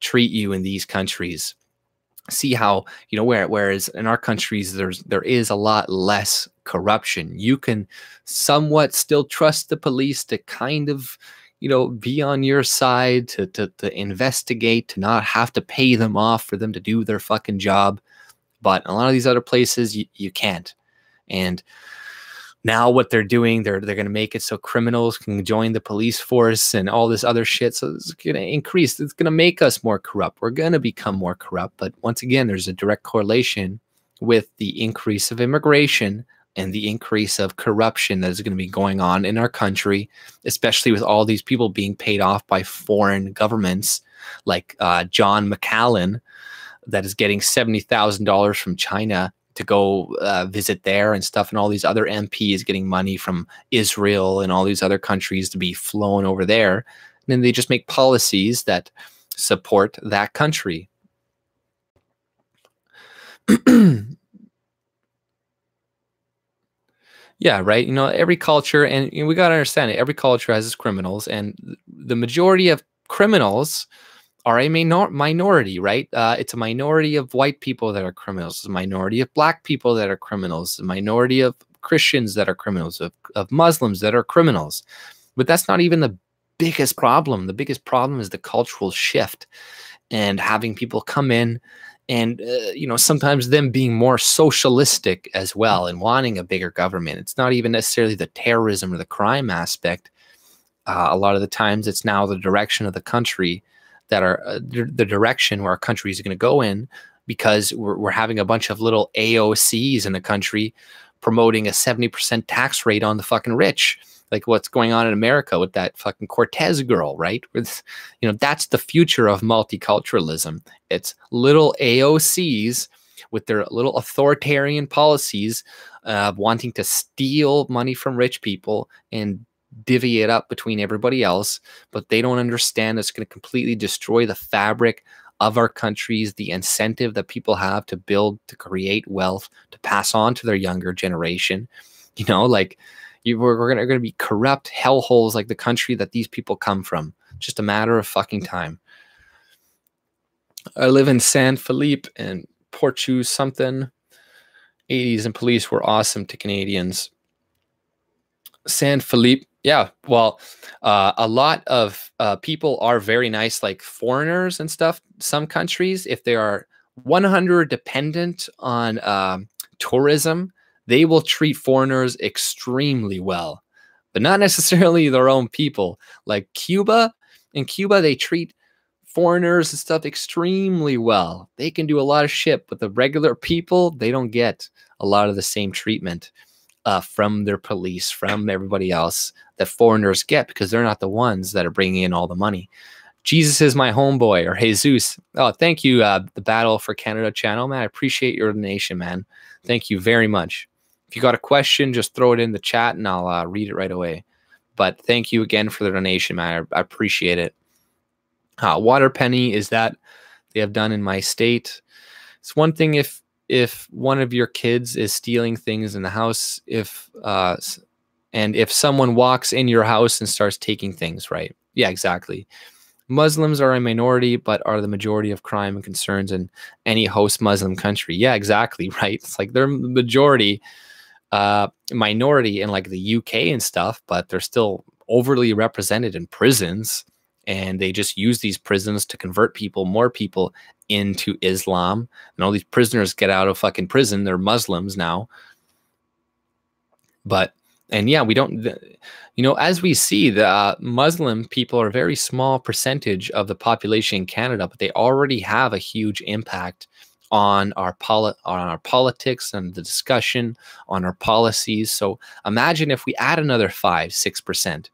treat you in these countries. See how, you know, whereas in our countries, there is a lot less corruption. You can somewhat still trust the police to kind of, you know, be on your side, to investigate, to not have to pay them off for them to do their fucking job. But a lot of these other places, you can't. And now what they're doing, they're going to make it so criminals can join the police force and all this other shit. So it's going to increase. It's going to make us more corrupt. We're going to become more corrupt. But once again, there's a direct correlation with the increase of immigration and the increase of corruption that is going to be going on in our country, especially with all these people being paid off by foreign governments, like John McCallan, that is getting $70,000 from China to go visit there and stuff, and all these other MPs getting money from Israel and all these other countries to be flown over there. And then they just make policies that support that country. Yeah, right. You know, every culture, and you know, we got to understand it, every culture has its criminals, and the majority of criminals are a minority, right? It's a minority of white people that are criminals, it's a minority of black people that are criminals, a minority of Christians that are criminals, of Muslims that are criminals. But that's not even the biggest problem. The biggest problem is the cultural shift and having people come in and, you know, sometimes them being more socialistic as well and wanting a bigger government. It's not even necessarily the terrorism or the crime aspect. A lot of the times it's now the direction of the country that are the direction where our country is going to go in, because we're having a bunch of little AOCs in the country promoting a 70% tax rate on the fucking rich, like what's going on in America with that fucking Cortez girl, right? With, you know, that's the future of multiculturalism. It's little AOCs with their little authoritarian policies, wanting to steal money from rich people and divvy it up between everybody else, but they don't understand it's going to completely destroy the fabric of our countries, the incentive that people have to build, to create wealth, to pass on to their younger generation. You know, like we're going to be corrupt hellholes like the country that these people come from. Just a matter of fucking time. I live in San Felipe, and Portuguese something. 80s and police were awesome to Canadians. San Felipe, yeah. Well, a lot of people are very nice, like foreigners and stuff. Some countries, if they are 100 dependent on tourism, they will treat foreigners extremely well, but not necessarily their own people. Like Cuba, in Cuba, they treat foreigners and stuff extremely well. They can do a lot of shit, but the regular people, they don't get a lot of the same treatment from their police, from everybody else that foreigners get, because they're not the ones that are bringing in all the money. Jesus is my homeboy, or Zeus. Oh, thank you, the Battle for Canada channel, man. I appreciate your donation, man. Thank you very much. If you got a question, just throw it in the chat and I'll read it right away. But thank you again for the donation, man. I appreciate it. Water penny is that they have done in my state. It's one thing if one of your kids is stealing things in the house, and if someone walks in your house and starts taking things, right? Yeah, exactly. Muslims are a minority, but are the majority of crime and concerns in any host Muslim country. Yeah, exactly, right? It's like they're the majority, minority in like the UK and stuff, but they're still overly represented in prisons, and they just use these prisons to convert more people into Islam. And all these prisoners get out of fucking prison. They're Muslims now. And yeah, we don't, as we see, the Muslim people are a very small percentage of the population in Canada, but they already have a huge impact on our politics and the discussion on our policies. So imagine if we add another 5-6%.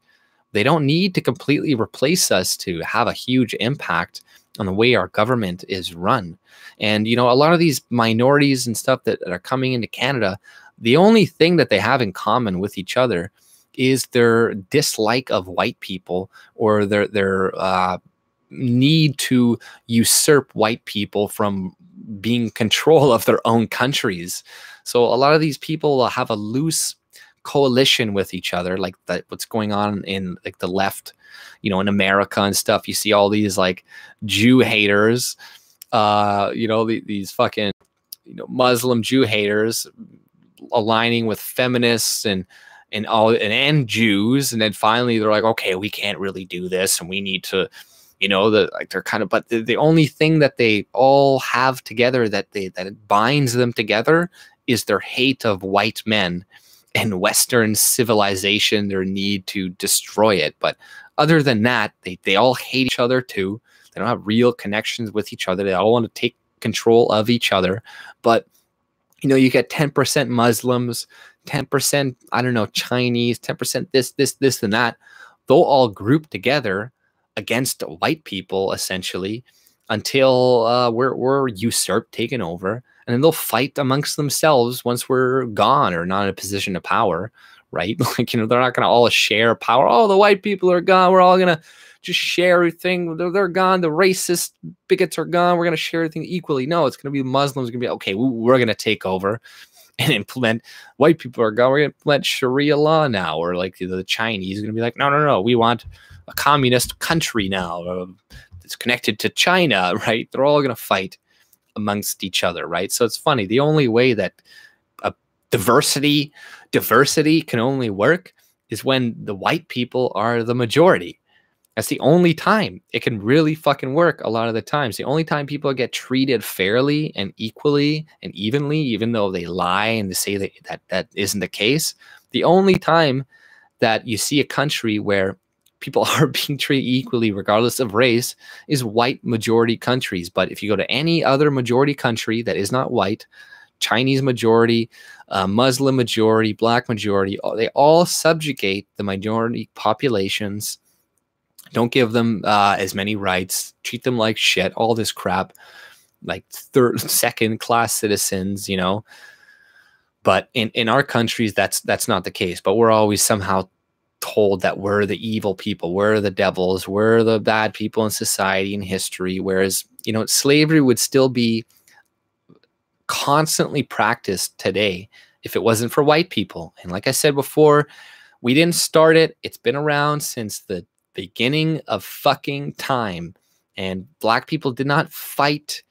They don't need to completely replace us to have a huge impact on the way our government is run. And, a lot of these minorities and stuff that are coming into Canada, the only thing that they have in common with each other is their dislike of white people, or their need to usurp white people from being control of their own countries. So a lot of these people will have a loose coalition with each other, like what's going on in like the left, in America and stuff. You see all these like Jew haters, these fucking Muslim Jew haters aligning with feminists and Jews, and then finally they're like, okay, we can't really do this, and we need to, they're kind of, but the only thing that they all have together that binds them together is their hate of white men and Western civilization, their need to destroy it. But other than that, they all hate each other too. They don't have real connections with each other. They all want to take control of each other. But, you get 10% Muslims, 10%, I don't know, Chinese, 10% this, and that. They'll all group together against white people, essentially, until we're usurped, taken over. And then they'll fight amongst themselves once we're gone or not in a position of power, right? Like, they're not going to all share power. Oh, the white people are gone. We're all going to just share everything. They're gone. The racist bigots are gone. We're going to share everything equally. No, it's going to be Muslims going to be, okay, we're going to take over and implement. White people are gone. We're going to implement Sharia law now. Or like the Chinese are going to be like, no. We want a communist country now. It's connected to China, right? They're all going to fight amongst each other, right? So it's funny. The only way that diversity can only work is when the white people are the majority. That's the only time it can really fucking work. A lot of the times, the only time people get treated fairly and equally and evenly, even though they lie and they say that isn't the case, the only time that you see a country where people are being treated equally regardless of race is white majority countries. But if you go to any other majority country that is not white, Chinese majority, Muslim majority, black majority, they all subjugate the minority populations, don't give them as many rights, treat them like shit, all this crap, like second class citizens, But in our countries, that's not the case. But we're always somehow told that we're the evil people, we're the devils, we're the bad people in society and history. Whereas, slavery would still be constantly practiced today if it wasn't for white people. And like I said before, we didn't start it. It's been around since the beginning of fucking time. And black people did not fight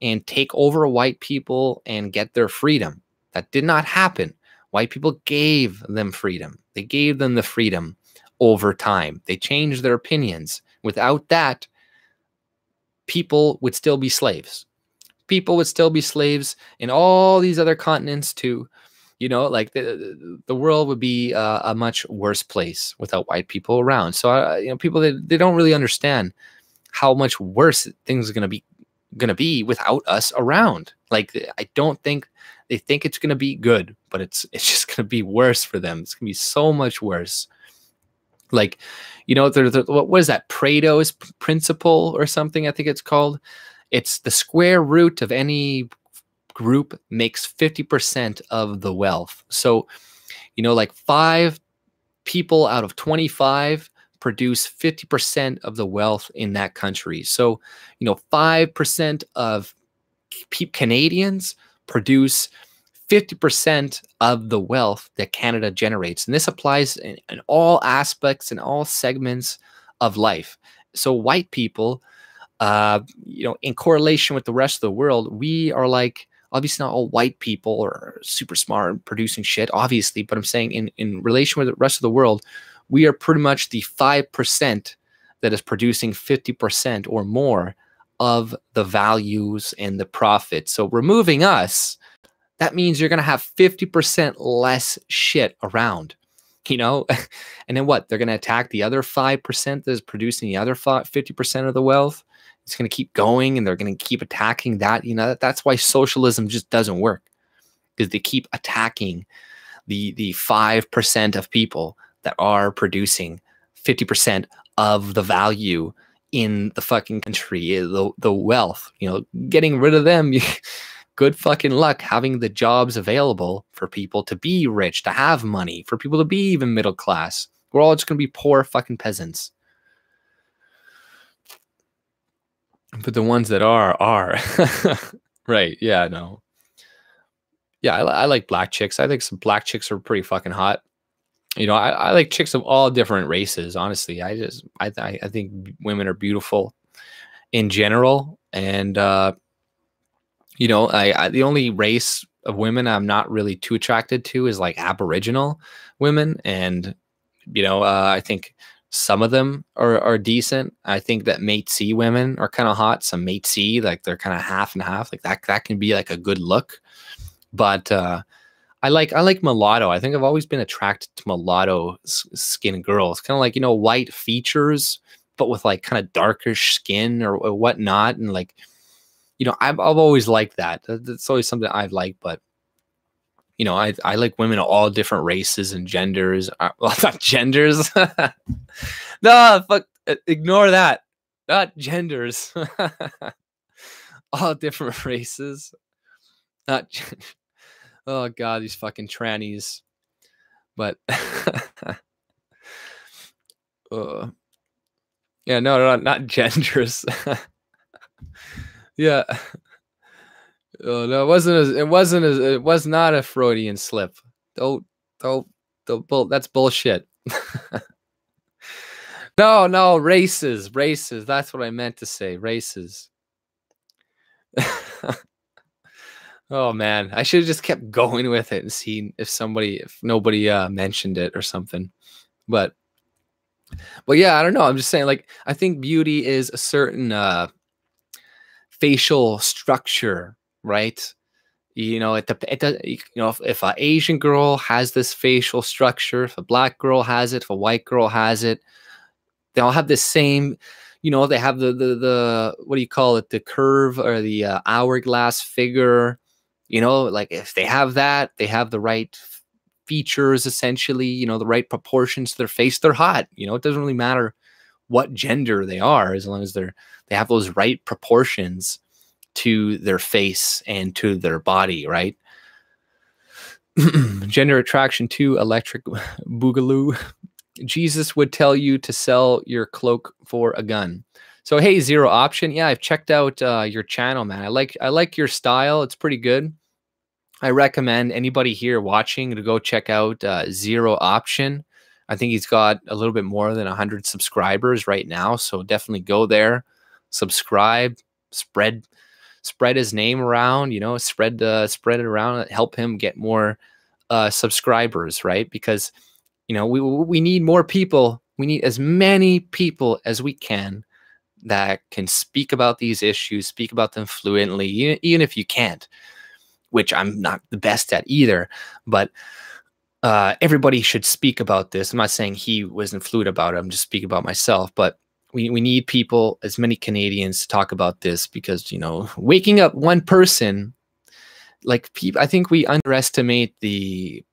and take over white people and get their freedom. That did not happen. White people gave them freedom. They gave them the freedom over time. They changed their opinions. Without that, people would still be slaves. People would still be slaves in all these other continents too. You know, like the world would be a much worse place without white people around. So, you know, people, they don't really understand how much worse things are going to be without us around. Like, I don't think they think it's going to be good, but it's just going to be worse for them. It's going to be so much worse. Like, you know, what is that? Pareto's principle or something, I think it's called. It's the square root of any group makes 50% of the wealth. So, you know, like 5 people out of 25 produce 50% of the wealth in that country. So, you know, 5% of Canadians produce 50% of the wealth that Canada generates. And this applies in all aspects and all segments of life. So white people, you know, in correlation with the rest of the world, we are like, obviously not all white people are super smart and producing shit, obviously, but I'm saying in relation with the rest of the world, we are pretty much the 5% that is producing 50% or more of the values and the profit. So removing us, that means you're going to have 50% less shit around, you know? And then what? They're going to attack the other 5% that is producing the other 50% of the wealth. It's going to keep going, and they're going to keep attacking that. You know, that's why socialism just doesn't work, because they keep attacking the 5% of people that are producing 50% of the value in the fucking country, the wealth. You know, getting rid of them, good fucking luck having the jobs available for people to be rich, to have money, for people to be even middle class. We're all just going to be poor fucking peasants. But the ones that are. Right. Yeah, no. Yeah, I like black chicks. I think some black chicks are pretty fucking hot. You know, I like chicks of all different races, honestly. I think women are beautiful in general. And, you know, the only race of women I'm not really too attracted to is like Aboriginal women. And, you know, I think some of them are decent. I think that mate C women are kind of hot. Some mate C, like they're kind of half and half. Like that can be like a good look. But I like mulatto. I think I've always been attracted to mulatto skin girls. Kind of like, you know, white features, but with like kind of darkish skin or whatnot. And like, you know, I've always liked that. That's always something I've liked. But you know, I like women of all different races and genders. Well, not genders. No, fuck. Ignore that. Not genders. All different races. Not. Oh God, these fucking trannies. But yeah, no, not genders. Yeah. Oh no, it was not a Freudian slip. That's bullshit. No, races. That's what I meant to say. Races. Oh man, I should have just kept going with it and seen if nobody mentioned it or something. But yeah, I don't know. I'm just saying, like, I think beauty is a certain facial structure, right? You know, it does. You know, if an Asian girl has this facial structure, if a black girl has it, if a white girl has it, they all have the same. You know, they have the what do you call it? The curve or the hourglass figure. You know, like if they have that, they have the right features, essentially. You know, the right proportions to their face. They're hot. You know, it doesn't really matter what gender they are, as long as they have those right proportions to their face and to their body, right? Gender attraction to electric boogaloo. Jesus would tell you to sell your cloak for a gun. So hey, Zero Option, yeah, I've checked out your channel, man. I like your style. It's pretty good. I recommend anybody here watching to go check out Zero Option. I think he's got a little bit more than 100 subscribers right now, so definitely go there, subscribe, spread spread his name around, you know, spread it around, help him get more subscribers, right? Because, you know, we need more people. We need as many people as we can that can speak about these issues, speak about them fluently, even if you can't, which I'm not the best at either. But everybody should speak about this. I'm not saying he wasn't fluent about it. I'm just speaking about myself. But we need people, as many Canadians, to talk about this, because, you know, waking up one person, like, I think we underestimate the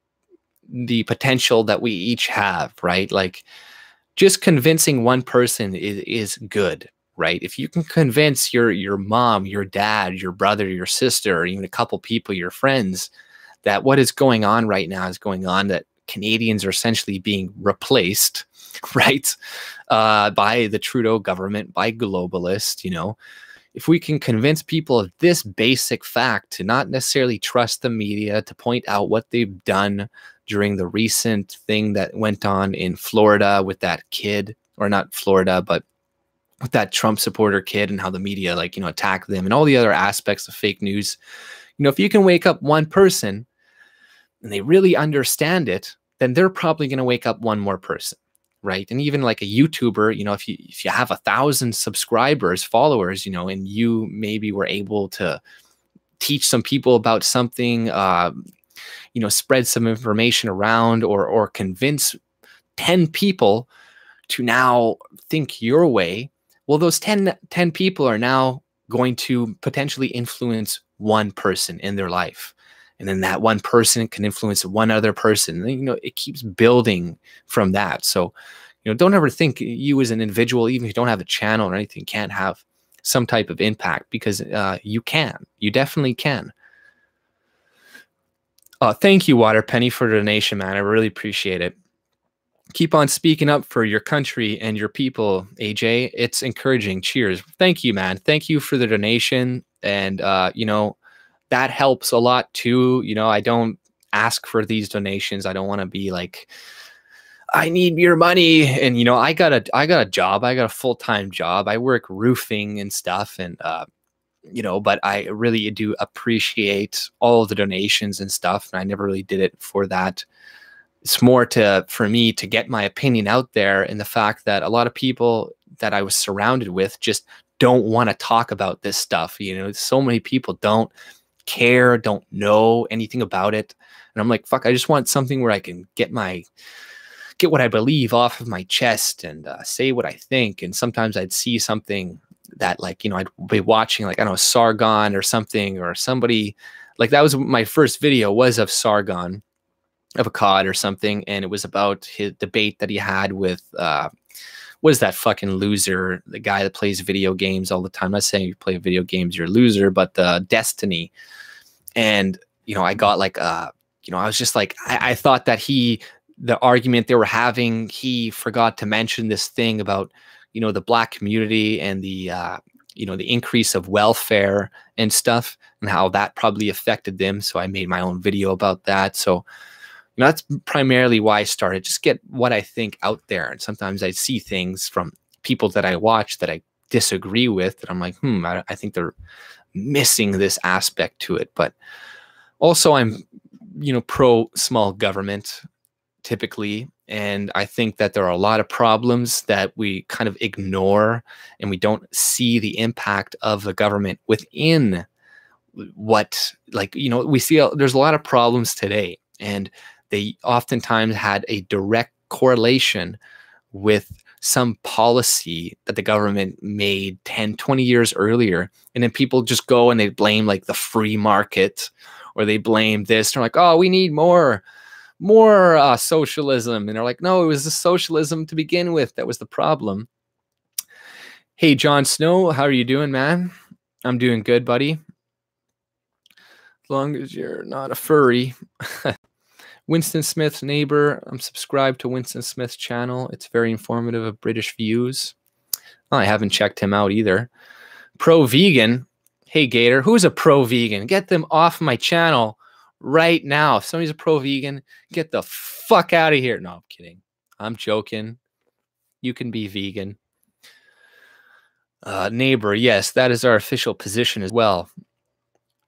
potential that we each have, right? Like, just convincing one person is good, right? If you can convince your mom, your dad, your brother, your sister, or even a couple people, your friends, that what is going on right now is going on, that Canadians are essentially being replaced, right, by the Trudeau government, by globalists, you know, if we can convince people of this basic fact, to not necessarily trust the media, to point out what they've done during the recent thing that went on in Florida with that kid, or not Florida, but with that Trump supporter kid, and how the media, like, you know, attacked them, and all the other aspects of fake news. You know, if you can wake up one person and they really understand it, then they're probably going to wake up one more person, right? And even like a YouTuber, you know, if you have 1,000 subscribers, followers, you know, and you maybe were able to teach some people about something, you know, spread some information around, or convince 10 people to now think your way, well, those 10 people are now going to potentially influence one person in their life. And then that one person can influence one other person. And, you know, it keeps building from that. So, you know, don't ever think you as an individual, even if you don't have a channel or anything, can't have some type of impact, because you can. You definitely can. Thank you, Water Penny, for the donation, man. I really appreciate it. Keep on speaking up for your country and your people, AJ. It's encouraging. Cheers. Thank you, man. Thank you for the donation. And, you know, that helps a lot too. You know, I don't ask for these donations. I don't want to be like, I need your money. And, you know, I got a job. I got a full-time job. I work roofing and stuff. And, you know, but I really do appreciate all of the donations and stuff. And I never really did it for that. It's more for me to get my opinion out there, and the fact that a lot of people that I was surrounded with just don't want to talk about this stuff. You know, so many people don't care, don't know anything about it. And I'm like, fuck, I just want something where I can get what I believe off of my chest, and say what I think. And sometimes I'd see something that, like, you know, I'd be watching, like, I don't know, Sargon or something, or somebody, like, that was my first video, was of Sargon, of a COD or something, and it was about his debate that he had with what is that fucking loser, the guy that plays video games all the time. I'm not saying you play video games you're a loser, but Destiny. And, you know, I got like you know, I was just like, I thought that the argument they were having, he forgot to mention this thing about, you know, the Black community and the you know, the increase of welfare and stuff, and how that probably affected them. So I made my own video about that. So, you know, that's primarily why I started, just get what I think out there. And sometimes I see things from people that I watch that I disagree with, that I'm like, I think they're missing this aspect to it. But also, I'm, you know, pro small government typically. And I think that there are a lot of problems that we kind of ignore, and we don't see the impact of the government within what, like, you know, we see there's a lot of problems today, and they oftentimes had a direct correlation with some policy that the government made 10, 20 years earlier. And then people just go and they blame, like, the free market, or they blame this. They're like, oh, we need more socialism. And they're like, no, it was the socialism to begin with that was the problem. Hey, Jon Snow, how are you doing, man? I'm doing good, buddy. As long as you're not a furry. Winston Smith's neighbor. I'm subscribed to Winston Smith's channel. It's very informative of British views. Oh, I haven't checked him out either. Pro-vegan. Hey, Gator. Who's a pro-vegan? Get them off my channel right now. If somebody's a pro-vegan, get the fuck out of here. No, I'm kidding. I'm joking. You can be vegan. Neighbor, yes, that is our official position as well.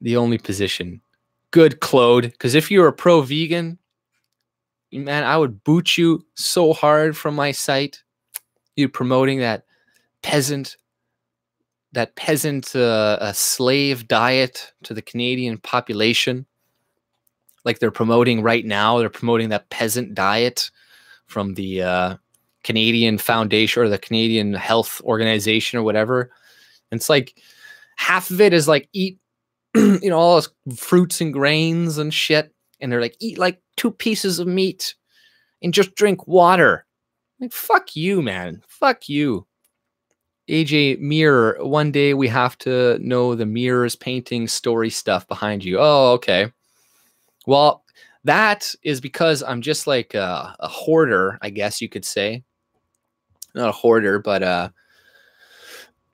The only position. Good, Claude. Because if you're a pro-vegan, man, I would boot you so hard from my site. You promoting peasant, that peasant slave diet to the Canadian population. Like they're promoting right now. They're promoting that peasant diet from the Canadian Foundation or the Canadian Health Organization or whatever. And it's like half of it is like eat, all those fruits and grains and shit. And they're like, eat like 2 pieces of meat and just drink water. Like, fuck you, man. Fuck you. AJ, mirror. One day we have to know the mirrors, painting, story stuff behind you. Oh, okay. Well, that is because I'm just like a hoarder, I guess you could say. Not a hoarder, but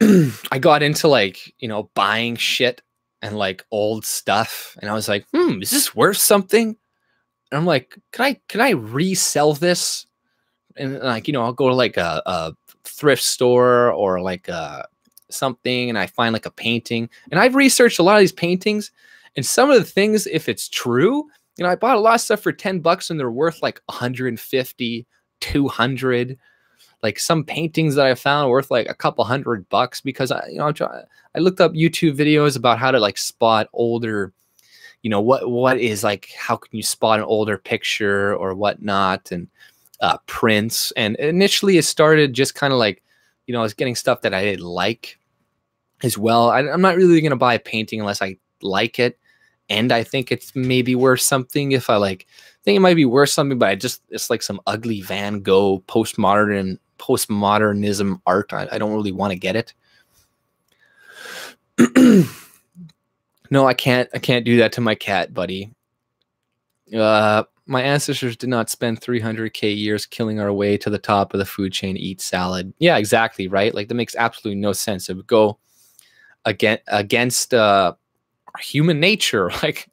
I got into like, buying shit and like old stuff. And I was like, is this worth something? And I'm like, can I resell this? And like, I'll go to like a thrift store or like something, and I find like a painting. And I've researched a lot of these paintings, and some of the things, if it's true, I bought a lot of stuff for $10 and they're worth like 150, 200. Like some paintings that I found are worth like a couple $100 because I looked up YouTube videos about how to like spot older, what is like, how can you spot an older picture or whatnot, and prints. And initially it started just kind of like, I was getting stuff that I didn't like as well. I'm not really going to buy a painting unless I like it. And I think it's maybe worth something if I think it might be worth something, but it's like some ugly Van Gogh postmodernism art. I don't really want to get it. No, I can't do that to my cat, buddy. My ancestors did not spend 300K years killing our way to the top of the food chain to eat salad. Yeah, exactly, right? Like that makes absolutely no sense. It would go against human nature. Like,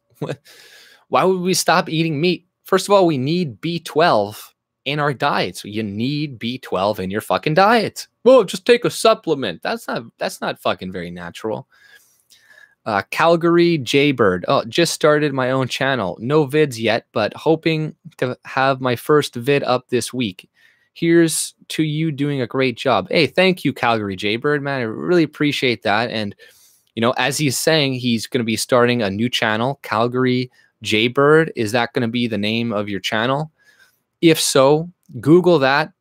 why would we stop eating meat? First of all, we need B12 in our diet. So you need B12 in your fucking diet. Well, just take a supplement. That's not fucking very natural. Calgary Jaybird. Oh, just started my own channel. No vids yet, but hoping to have my first vid up this week. Here's to you doing a great job. Hey, thank you, Calgary Jaybird, man. I really appreciate that. And, as he's saying, he's going to be starting a new channel, Calgary Jaybird. Is that going to be the name of your channel? If so, Google that,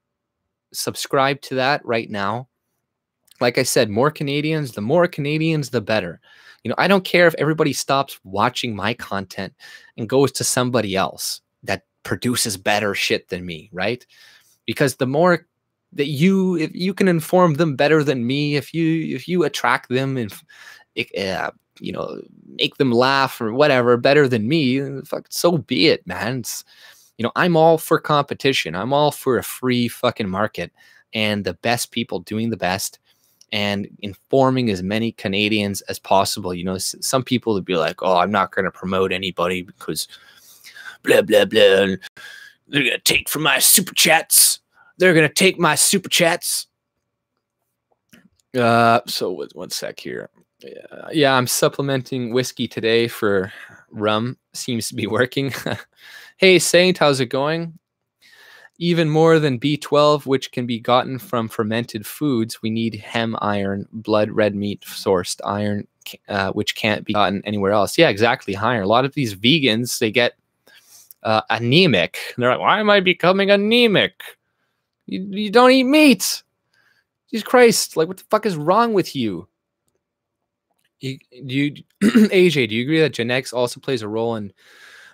subscribe to that right now. Like I said, the more Canadians, the better. I don't care if everybody stops watching my content and goes to somebody else that produces better shit than me, right? Because the more that if you can inform them better than me, if you attract them and make them laugh or whatever better than me, fuck, so be it, man. I'm all for competition. I'm all for a free fucking market and the best people doing the best and informing as many Canadians as possible. Some people would be like, oh, I'm not going to promote anybody because blah, blah, blah. They're going to take from my super chats. They're going to take my super chats. So one sec here. Yeah, I'm supplementing whiskey today for rum. Seems to be working. Hey, Saint, how's it going? Even more than B12, which can be gotten from fermented foods, we need hem iron, blood red meat sourced iron, which can't be gotten anywhere else. Yeah, exactly, iron. A lot of these vegans, they get anemic. They're like, why am I becoming anemic? You don't eat meat. Jesus Christ, like what the fuck is wrong with you? AJ, do you agree that genetics also plays a role in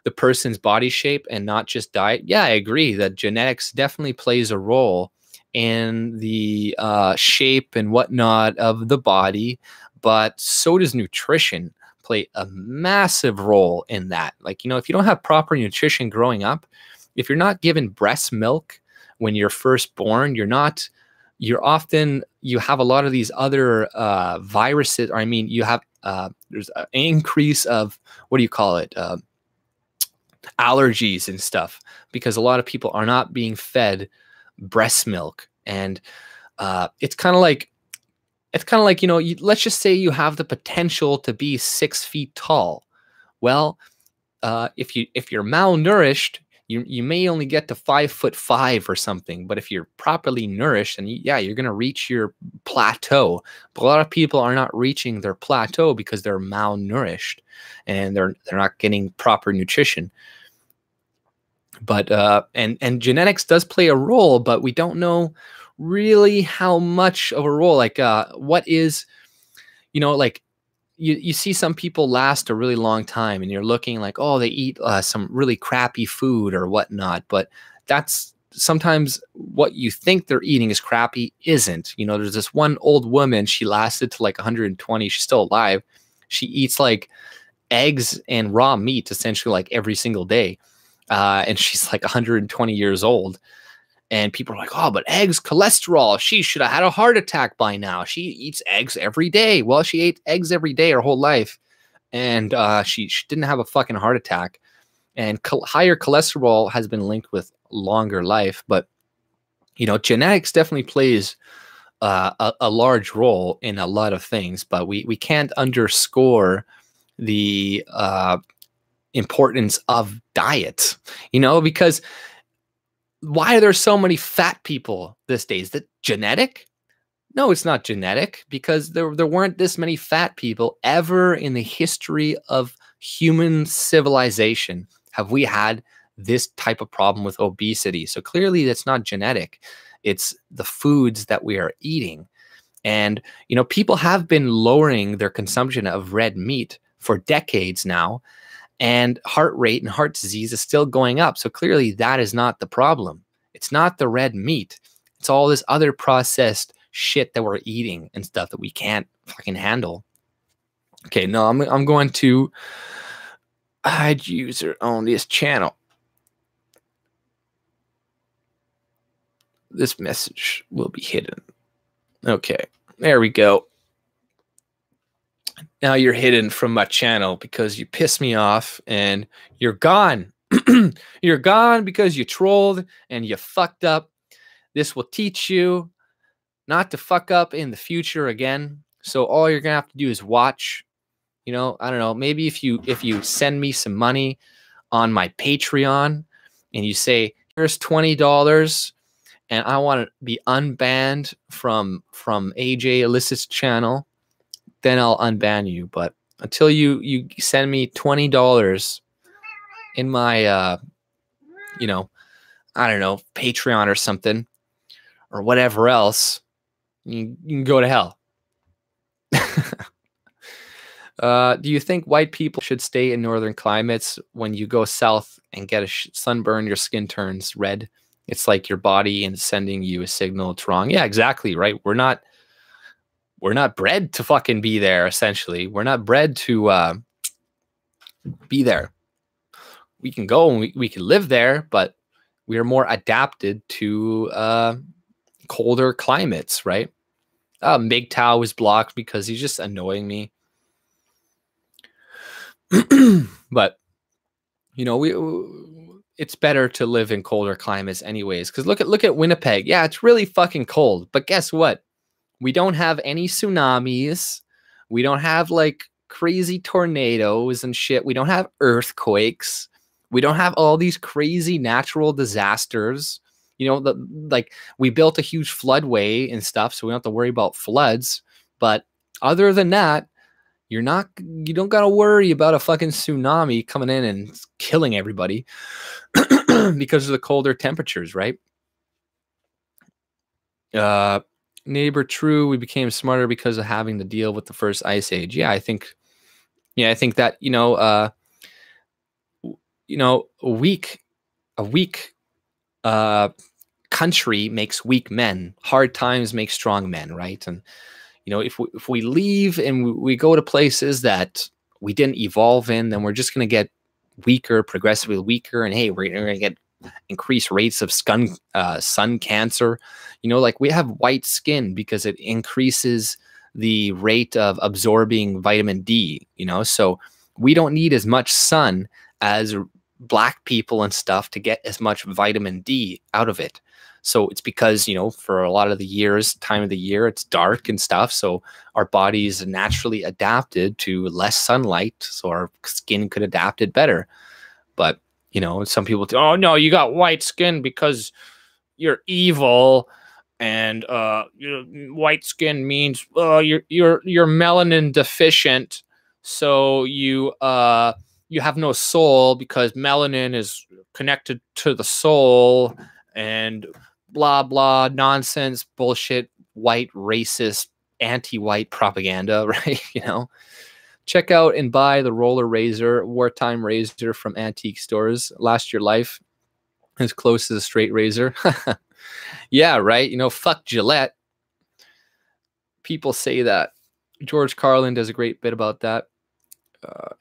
the person's body shape and not just diet? Yeah, I agree that genetics definitely plays a role in the shape and whatnot of the body, but so does nutrition play a massive role in that. Like, if you don't have proper nutrition growing up, if you're not given breast milk when you're first born, you have a lot of these other viruses. You have there's an increase of, what do you call it? Allergies and stuff, because a lot of people are not being fed breast milk. And it's kind of like it's kind of like, let's just say you have the potential to be 6 feet tall. Well, if you're malnourished, you may only get to 5'5" or something. But if you're properly nourished, and you're going to reach your plateau. But a lot of people are not reaching their plateau because they're malnourished and they're not getting proper nutrition. But and genetics does play a role, but we don't know really how much of a role. Like what is, like, you see some people last a really long time, and you're looking like, oh, they eat some really crappy food or whatnot. But that's sometimes what you think they're eating is crappy isn't. There's this one old woman, she lasted to like 120. She's still alive. She eats like eggs and raw meat essentially like every single day. And she's like 120 years old. And people are like, oh, but eggs, cholesterol. She should have had a heart attack by now. She eats eggs every day. Well, she ate eggs every day her whole life. And she didn't have a fucking heart attack. And higher cholesterol has been linked with longer life. But, genetics definitely plays a large role in a lot of things. But we can't underscore the importance of diet, because why are there so many fat people these days? Is that genetic? No, it's not genetic, because there weren't this many fat people ever in the history of human civilization. Have we had this type of problem with obesity? So clearly that's not genetic. It's the foods that we are eating. And, people have been lowering their consumption of red meat for decades now. And heart rate and heart disease is still going up. So clearly that is not the problem. It's not the red meat. It's all this other processed shit that we're eating and stuff that we can't fucking handle. Okay, no, I'm going to hide user on this channel. This message will be hidden. Okay, there we go. Now you're hidden from my channel because you pissed me off, and you're gone. You're gone because you trolled and you fucked up. This will teach you not to fuck up in the future again. So all you're gonna have to do is watch. I don't know. Maybe if you send me some money on my Patreon and you say, here's $20 and I want to be unbanned from AJ Illicit's channel, then I'll unban you. But until you send me $20 in my I don't know, Patreon or something or whatever else, you can go to hell. Do you think white people should stay in northern climates? When you go south and get a sunburn, your skin turns red. It's like your body is sending you a signal it's wrong. Yeah, exactly, right? We're not bred to fucking be there, essentially. We're not bred to be there. We can go and we can live there, but we are more adapted to colder climates, right? MGTOW is blocked because he's just annoying me. But, it's better to live in colder climates anyways. Because look at Winnipeg. Yeah, it's really fucking cold. But guess what? We don't have any tsunamis. We don't have like crazy tornadoes and shit. We don't have earthquakes. We don't have all these crazy natural disasters. Like we built a huge floodway and stuff, so we don't have to worry about floods. But other than that, you don't got to worry about a fucking tsunami coming in and killing everybody because of the colder temperatures, right? Neighbor true, we became smarter because of having to deal with the first ice age. I think that a weak country makes weak men. Hard times make strong men, right? And if we leave and we go to places that we didn't evolve in, then we're just going to get weaker, progressively weaker. And hey, we're going to get increased rates of sun cancer. Like we have white skin because it increases the rate of absorbing vitamin D, so we don't need as much sun as black people and stuff to get as much vitamin D out of it. So it's because, you know, for a lot of the years, time of the year, it's dark and stuff. So our bodies naturally adapted to less sunlight. So our skin could adapt it better. But, you know, some people, oh no, you got white skin because you're evil. And white skin means you're melanin deficient. So you have no soul because melanin is connected to the soul, and blah blah nonsense bullshit, white racist anti-white propaganda. Right? You know, check out and buy the roller razor, wartime razor from antique stores. Last your life as close as a straight razor. Yeah, right. You know, fuck Gillette. People say that. George Carlin does a great bit about that.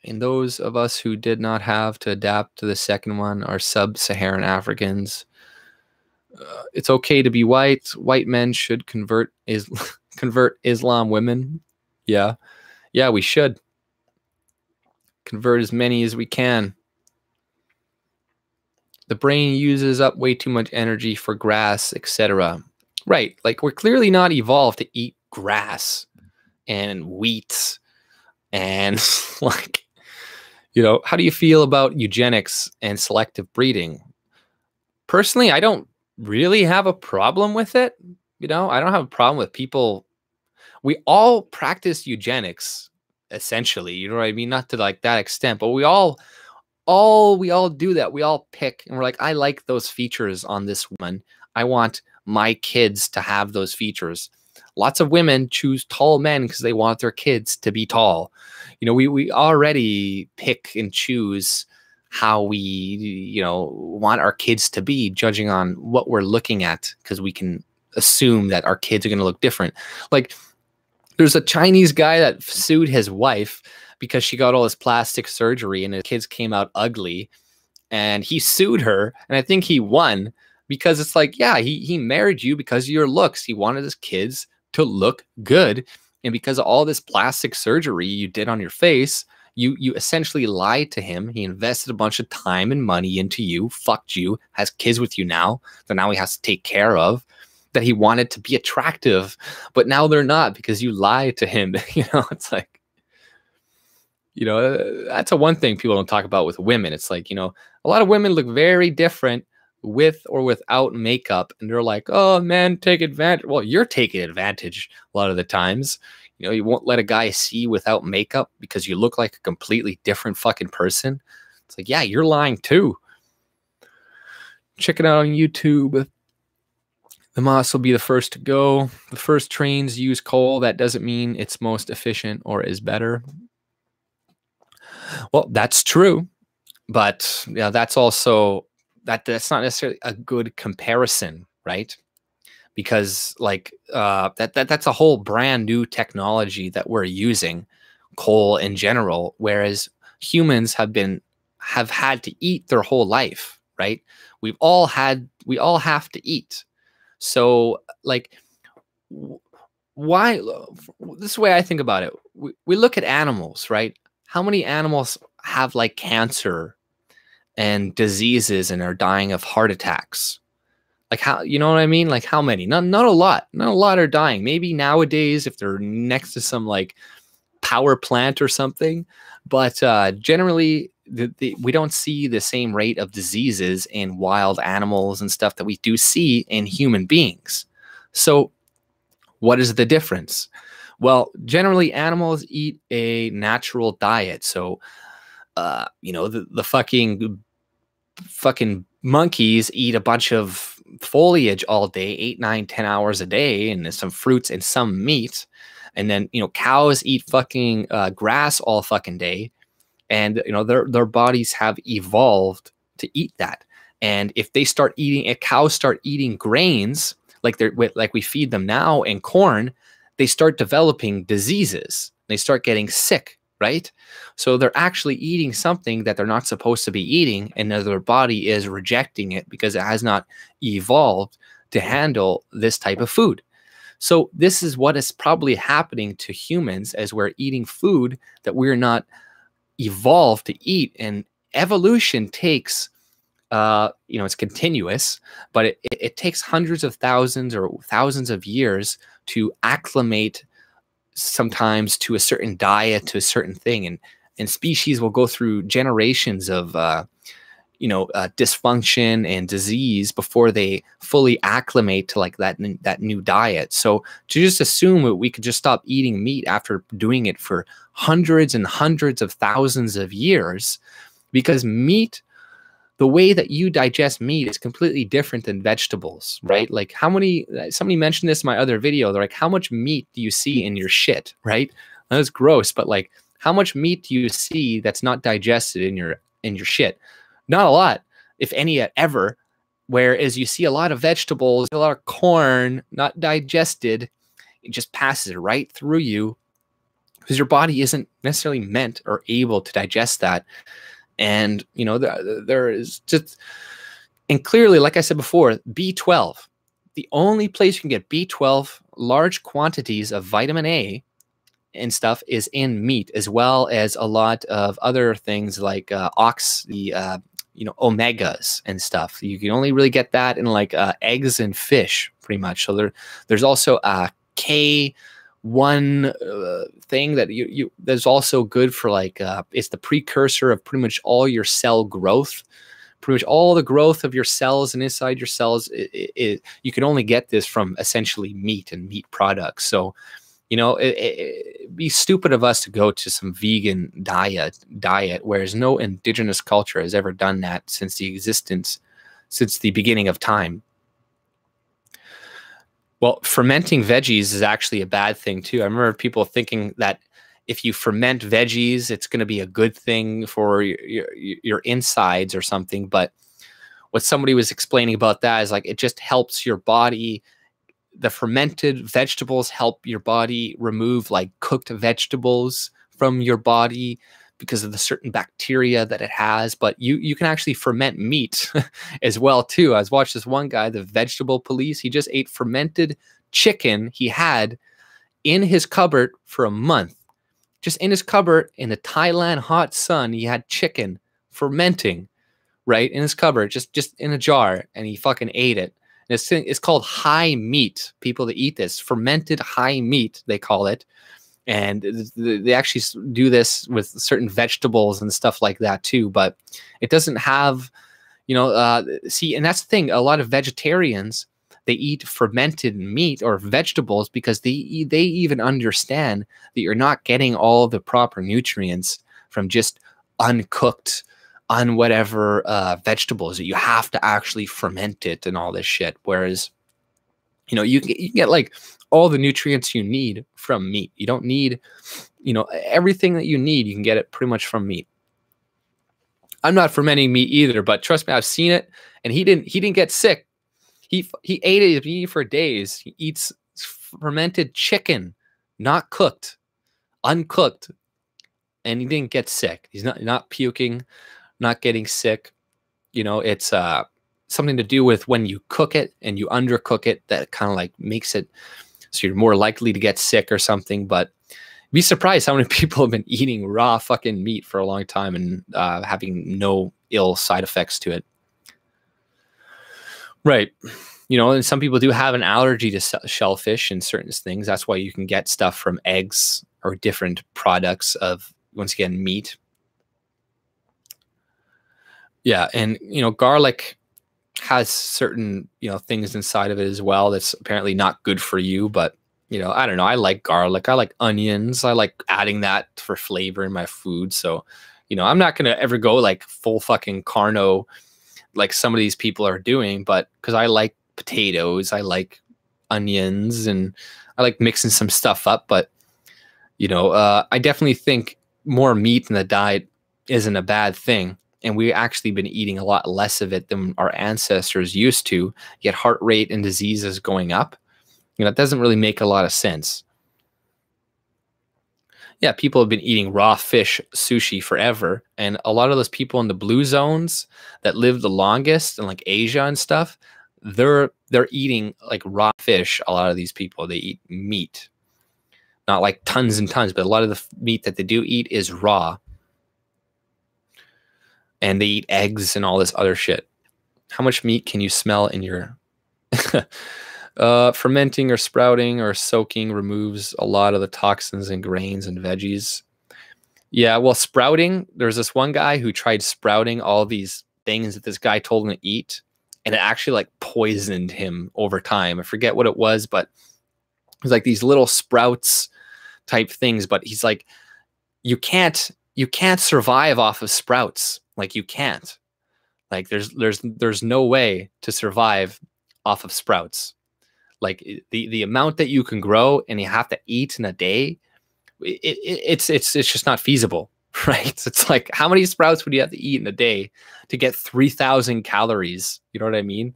And those of us who did not have to adapt to the second one are sub-Saharan Africans. It's okay to be white. White men should convert Islam women. Yeah. Yeah, we should. Convert as many as we can. The brain uses up way too much energy for grass, etc. Right. Like, we're clearly not evolved to eat grass and wheat and like, you know, how do you feel about eugenics and selective breeding? Personally, I don't really have a problem with it. You know, I don't have a problem with people. We all practice eugenics, essentially. You know what I mean? Not to like that extent, but we all do that. We all pick and we're like, I like those features on this woman. I want my kids to have those features. Lots of women choose tall men because they want their kids to be tall. You know, we already pick and choose how we, you know, want our kids to be, judging on what we're looking at, because we can assume that our kids are going to look different. Like, there's a Chinese guy that sued his wife because she got all this plastic surgery and his kids came out ugly, and he sued her, and I think he won, because it's like, yeah, he married you because of your looks. He wanted his kids to look good, and because of all this plastic surgery you did on your face, you essentially lied to him. He invested a bunch of time and money into you, fucked you, has kids with you now that now he has to take care of, that he wanted to be attractive, but now they're not because you lied to him. You know, it's like, you know, that's a one thing people don't talk about with women. It's like, you know, a lot of women look very different with or without makeup, and they're like, oh, men take advantage. Well, you're taking advantage a lot of the times. You know, you won't let a guy see you without makeup because you look like a completely different fucking person. It's like, yeah, you're lying too. Check it out on YouTube. The Moss will be the first to go. The first trains use coal. That doesn't mean it's most efficient or is better. Well, that's true, but yeah, that's also that's not necessarily a good comparison, right? Because like that's a whole brand new technology that we're using, coal in general, whereas humans have had to eat their whole life, right? We all have to eat. So like, why? This is the way I think about it. We look at animals, right? How many animals have like cancer and diseases and are dying of heart attacks? Like, how, you know what I mean? Like, how many? Not a lot. Not a lot are dying. Maybe nowadays if they're next to some like power plant or something, but generally we don't see the same rate of diseases in wild animals and stuff that we do see in human beings. So what is the difference? Well, generally animals eat a natural diet. So, you know, the fucking monkeys eat a bunch of foliage all day, 8, 9, 10 hours a day, and some fruits and some meat. And then, you know, cows eat fucking grass all fucking day. And, you know, their bodies have evolved to eat that. And if they start eating, if cows start eating grains, like we feed them now, and corn, they start developing diseases. They start getting sick, right? So they're actually eating something that they're not supposed to be eating, and their body is rejecting it because it has not evolved to handle this type of food. So this is what is probably happening to humans as we're eating food that we're not evolved to eat. And evolution takes it's continuous, but it takes hundreds of thousands or thousands of years to acclimate sometimes to a certain diet, to a certain thing. And species will go through generations of, dysfunction and disease before they fully acclimate to like that new diet. So to just assume that we could just stop eating meat after doing it for hundreds and hundreds of thousands of years, because meat, the way that you digest meat is completely different than vegetables, right? Like somebody mentioned this in my other video. They're like, how much meat do you see in your shit, right? That's gross, but like, how much meat do you see that's not digested in your shit? Not a lot, if any ever. Whereas you see a lot of vegetables, a lot of corn, not digested. It just passes right through you because your body isn't necessarily meant or able to digest that. And, there is just, and clearly, like I said before, B12, the only place you can get B12, large quantities of vitamin A and stuff is in meat, as well as a lot of other things like omegas and stuff. You can only really get that in like eggs and fish, pretty much. So there's also a K1 thing that there's also good for like it's the precursor of pretty much all your cell growth. Pretty much all the growth of your cells and inside your cells, you can only get this from essentially meat and meat products. So, it'd be stupid of us to go to some vegan diet, whereas no indigenous culture has ever done that since the beginning of time. Well, fermenting veggies is actually a bad thing too. I remember people thinking that if you ferment veggies, it's going to be a good thing for your insides or something. But what somebody was explaining about that is like, it just helps your body. The fermented vegetables help your body remove like cooked vegetables from your body because of the certain bacteria that it has. But you can actually ferment meat as well too. I was watching this one guy, the vegetable police. He just ate fermented chicken he had in his cupboard for a month. Just in his cupboard in the Thailand hot sun, he had chicken fermenting right in his cupboard, just in a jar, and he fucking ate it. It's called high meat. People that eat this, fermented high meat, they call it. And they actually do this with certain vegetables and stuff like that too. But it doesn't have, see, and that's the thing. A lot of vegetarians, they eat fermented meat or vegetables because they even understand that you're not getting all the proper nutrients from just uncooked on whatever vegetables, that you have to actually ferment it and all this shit. Whereas, you can get like all the nutrients you need from meat. You don't need, everything that you need, you can get it pretty much from meat. I'm not fermenting meat either, but trust me, I've seen it, and he didn't get sick. He ate it for days. He eats fermented chicken, not cooked, uncooked, and he didn't get sick. He's not puking, not getting sick. It's something to do with when you cook it and you undercook it, that kind of like makes it so you're more likely to get sick or something. But be surprised how many people have been eating raw fucking meat for a long time and having no ill side effects to it. Right. And some people do have an allergy to shellfish and certain things. That's why you can get stuff from eggs or different products of, once again, meat. Yeah, and garlic has certain things inside of it as well that's apparently not good for you. But I don't know. I like garlic. I like onions. I like adding that for flavor in my food. So I'm not gonna ever go like full fucking carno like some of these people are doing. But because I like potatoes, I like onions, and I like mixing some stuff up. But I definitely think more meat in the diet isn't a bad thing. And we've actually been eating a lot less of it than our ancestors used to, yet heart rate and disease is going up. It doesn't really make a lot of sense. Yeah, people have been eating raw fish sushi forever. And a lot of those people in the blue zones that live the longest in like Asia and stuff, they're eating like raw fish. A lot of these people, they eat meat. Not like tons and tons, but a lot of the meat that they do eat is raw. And they eat eggs and all this other shit. How much meat can you smell in your fermenting or sprouting or soaking removes a lot of the toxins in grains and veggies. Yeah, well, sprouting, there's this one guy who tried sprouting all these things that this guy told him to eat, and it actually like poisoned him over time. I forget what it was, but it was like these little sprouts type things, but he's like, you can't survive off of sprouts. Like you can't. Like there's no way to survive off of sprouts. Like the amount that you can grow and you have to eat in a day, it's just not feasible, right? It's like, how many sprouts would you have to eat in a day to get 3,000 calories? You know what I mean?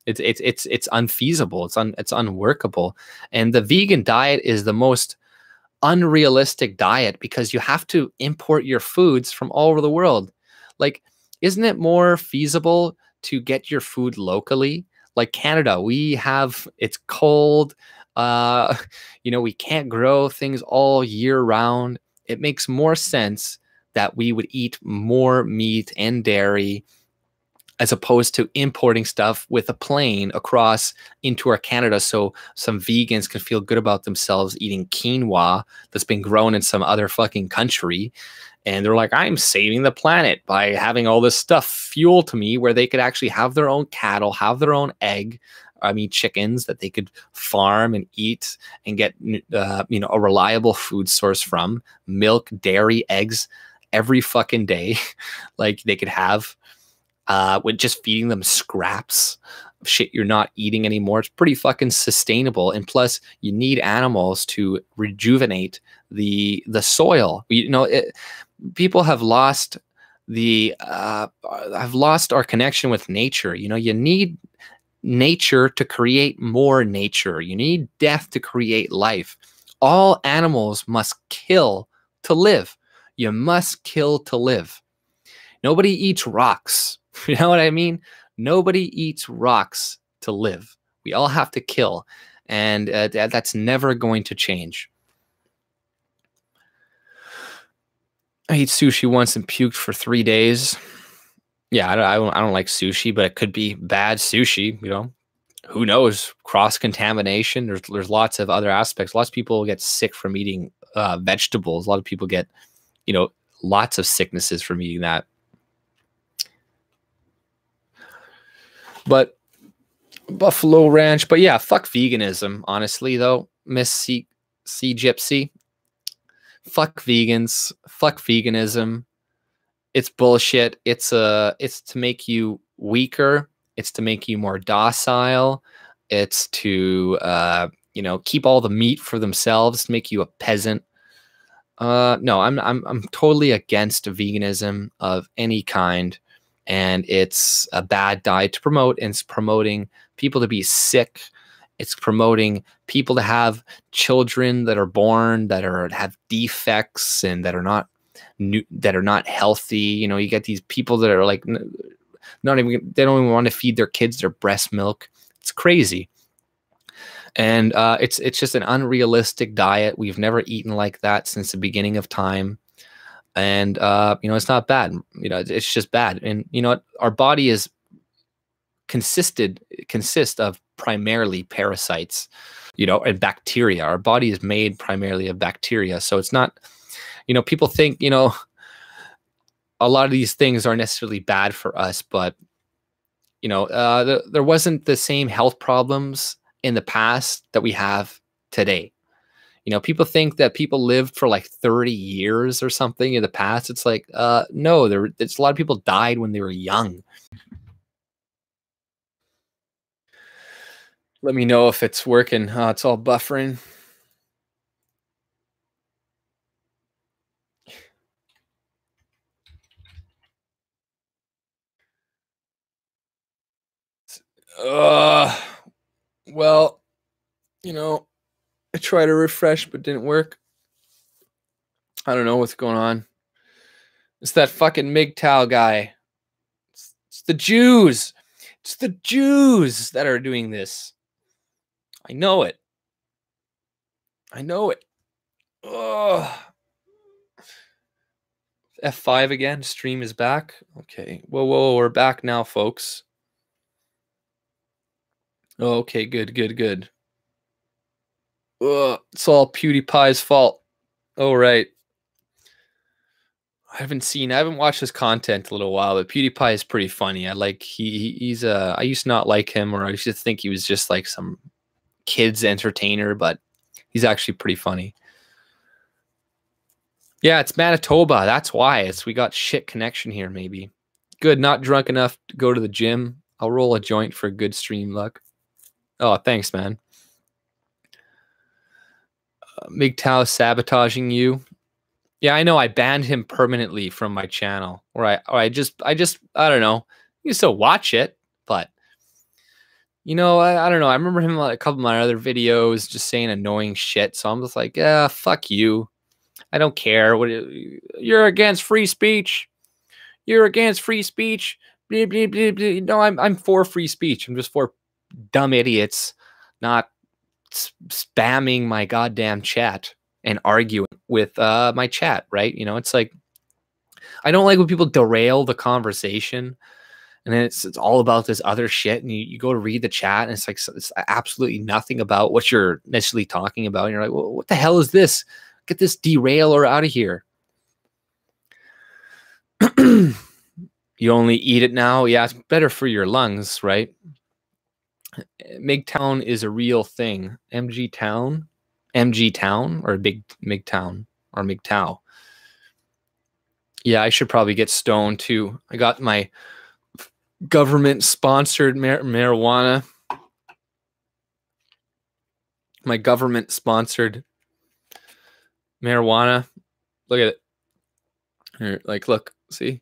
It's unfeasible. It's unworkable. And the vegan diet is the most unrealistic diet because you have to import your foods from all over the world. Like, isn't it more feasible to get your food locally? Like Canada, it's cold. We can't grow things all year round. It makes more sense that we would eat more meat and dairy as opposed to importing stuff with a plane across into our Canada so some vegans can feel good about themselves eating quinoa that's been grown in some other fucking country. And they're like, I'm saving the planet by having all this stuff fuel to me where they could actually have their own cattle, have their own chickens that they could farm and eat and get, a reliable food source from, milk, dairy, eggs every fucking day. Like they could have, with just feeding them scraps of shit you're not eating anymore. It's pretty fucking sustainable. And plus you need animals to rejuvenate the soil. People have lost I've lost our connection with nature. You need nature to create more nature. You need death to create life. All animals must kill to live. You must kill to live. Nobody eats rocks. You know what I mean? Nobody eats rocks to live. We all have to kill. And that's never going to change. I ate sushi once and puked for 3 days. Yeah, I don't like sushi, but it could be bad sushi. Who knows? Cross contamination. There's lots of other aspects. Lots of people get sick from eating vegetables. A lot of people get lots of sicknesses from eating that. But Buffalo Ranch. But yeah, fuck veganism. Honestly, though, Miss C Gypsy. Fuck vegans. Fuck veganism. It's bullshit. It's to make you weaker. It's to make you more docile. It's to keep all the meat for themselves, to make you a peasant. No, I'm totally against veganism of any kind, and it's a bad diet to promote. And it's promoting people to be sick. It's promoting people to have children that are born that have defects and that are not healthy. You get these people that are like they don't even want to feed their kids their breast milk. It's crazy. And it's just an unrealistic diet. We've never eaten like that since the beginning of time. And it's not bad. It's just bad. And our body consists of primarily parasites, and bacteria. Our body is made primarily of bacteria. So it's not, people think, a lot of these things aren't necessarily bad for us, but there wasn't the same health problems in the past that we have today. People think that people lived for like 30 years or something in the past. It's like, no, it's a lot of people died when they were young. Let me know if it's working. It's all buffering. Well, I tried to refresh, but didn't work. I don't know what's going on. It's that fucking MGTOW guy. It's the Jews. It's the Jews that are doing this. I know it. I know it. Ugh. F5 again. Stream is back. Okay. Whoa, we're back now, folks. Oh, okay, good, good, good. Ugh, it's all PewDiePie's fault. Oh, right. I haven't watched his content in a little while, but PewDiePie is pretty funny. I like he's I used to not like him, or I used to think he was just like some kids entertainer, but he's actually pretty funny. Yeah, it's Manitoba. That's why we got shit connection here. Maybe good. Not drunk enough to go to the gym. I'll roll a joint for good stream luck. Oh, thanks, man. MGTOW sabotaging you. Yeah, I know. I banned him permanently from my channel, or I just I don't know. You can still watch it, but you know, I don't know. I remember him like a couple of my other videos just saying annoying shit. So I'm just like, yeah, fuck you. I don't care. You're against free speech. You're against free speech. Blah, blah, blah, blah. No, I'm for free speech. I'm just for dumb idiots not spamming my goddamn chat and arguing with my chat, right? You know, it's like I don't like when people derail the conversation and then it's all about this other shit, and you go to read the chat and it's like it's absolutely nothing about what you're initially talking about, and you're like, well, what the hell is this? Get this derailer out of here. You only eat it now? Yeah, it's better for your lungs, right? MGTOwn is a real thing. MGTOwn, or Big MGTOwn, or MGTOW. Yeah, I should probably get stoned too. I got my government-sponsored marijuana. My government-sponsored marijuana. Look at it. Here, like, look, see?